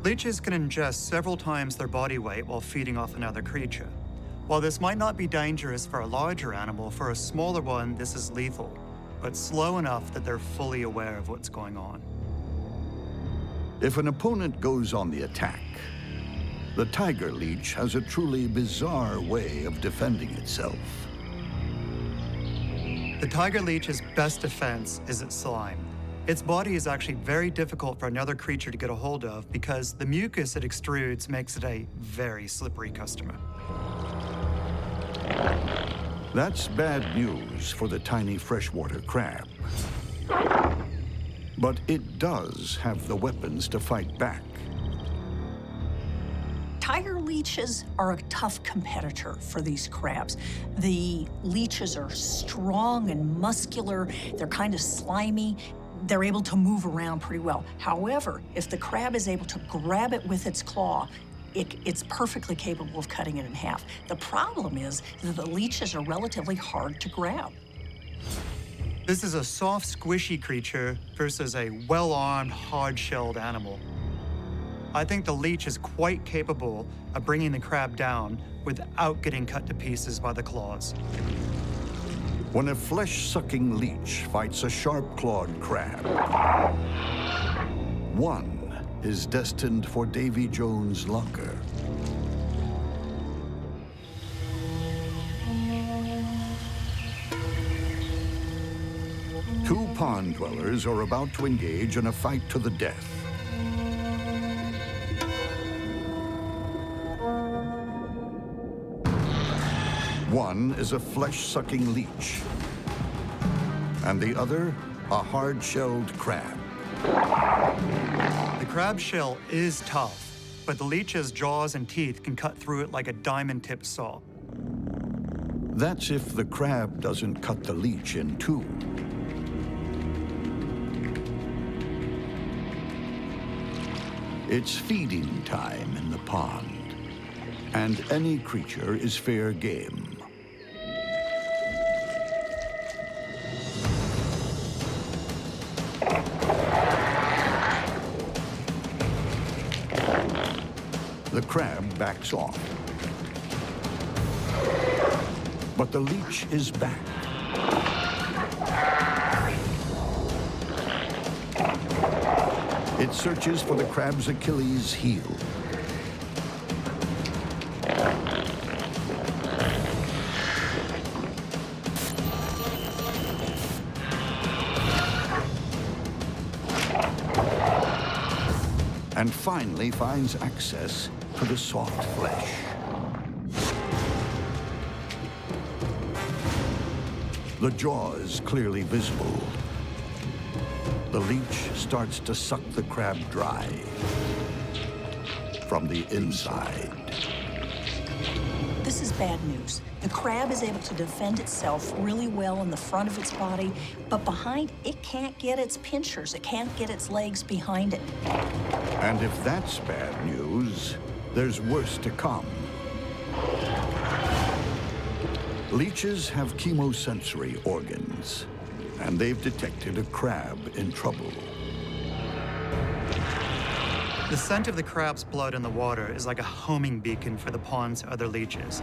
Leeches can ingest several times their body weight while feeding off another creature. While this might not be dangerous for a larger animal, for a smaller one, this is lethal, but slow enough that they're fully aware of what's going on. If an opponent goes on the attack, the tiger leech has a truly bizarre way of defending itself. The tiger leech's best defense is its slime. Its body is actually very difficult for another creature to get a hold of because the mucus it extrudes makes it a very slippery customer. That's bad news for the tiny freshwater crab. But it does have the weapons to fight back. Tiger leeches are a tough competitor for these crabs. The leeches are strong and muscular. They're kind of slimy. They're able to move around pretty well. However, if the crab is able to grab it with its claw, it's perfectly capable of cutting it in half. The problem is that the leeches are relatively hard to grab. This is a soft, squishy creature versus a well-armed, hard-shelled animal. I think the leech is quite capable of bringing the crab down without getting cut to pieces by the claws. When a flesh-sucking leech fights a sharp-clawed crab, one is destined for Davy Jones' locker. Two pond dwellers are about to engage in a fight to the death. One is a flesh-sucking leech, and the other, a hard-shelled crab. The crab shell is tough, but the leech's jaws and teeth can cut through it like a diamond-tipped saw. That's if the crab doesn't cut the leech in two. It's feeding time in the pond, and any creature is fair game. The crab backs off. But the leech is back. It searches for the crab's Achilles heel. And finally finds access to the soft flesh. The jaw is clearly visible. The leech starts to suck the crab dry from the inside. This is bad news. The crab is able to defend itself really well in the front of its body, but behind, it can't get its pinchers. It can't get its legs behind it. And if that's bad news, there's worse to come. Leeches have chemosensory organs, and they've detected a crab in trouble. The scent of the crab's blood in the water is like a homing beacon for the pond's other leeches.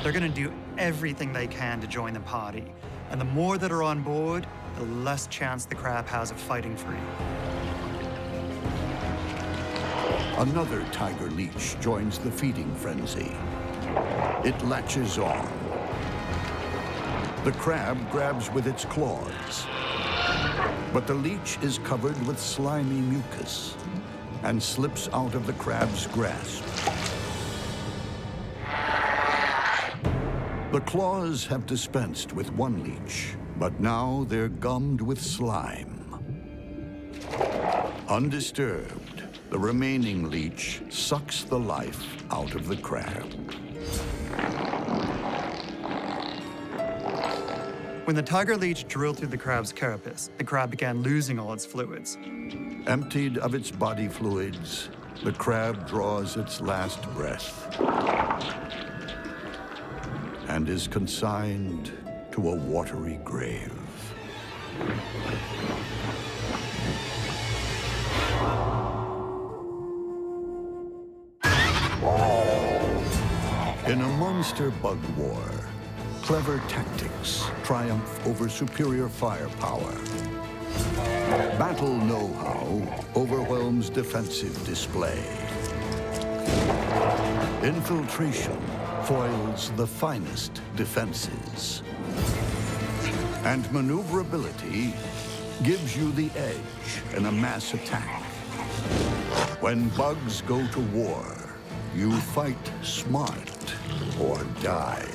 They're gonna do everything they can to join the party, and the more that are on board, the less chance the crab has of fighting free. Another tiger leech joins the feeding frenzy. It latches on. The crab grabs with its claws, but the leech is covered with slimy mucus and slips out of the crab's grasp. The claws have dispensed with one leech, but now they're gummed with slime. Undisturbed, the remaining leech sucks the life out of the crab. When the tiger leech drilled through the crab's carapace, the crab began losing all its fluids. Emptied of its body fluids, the crab draws its last breath and is consigned to a watery grave. In a monster bug war, clever tactics triumph over superior firepower. Battle know-how overwhelms defensive display. Infiltration foils the finest defenses. And maneuverability gives you the edge in a mass attack. When bugs go to war, you fight smart or die.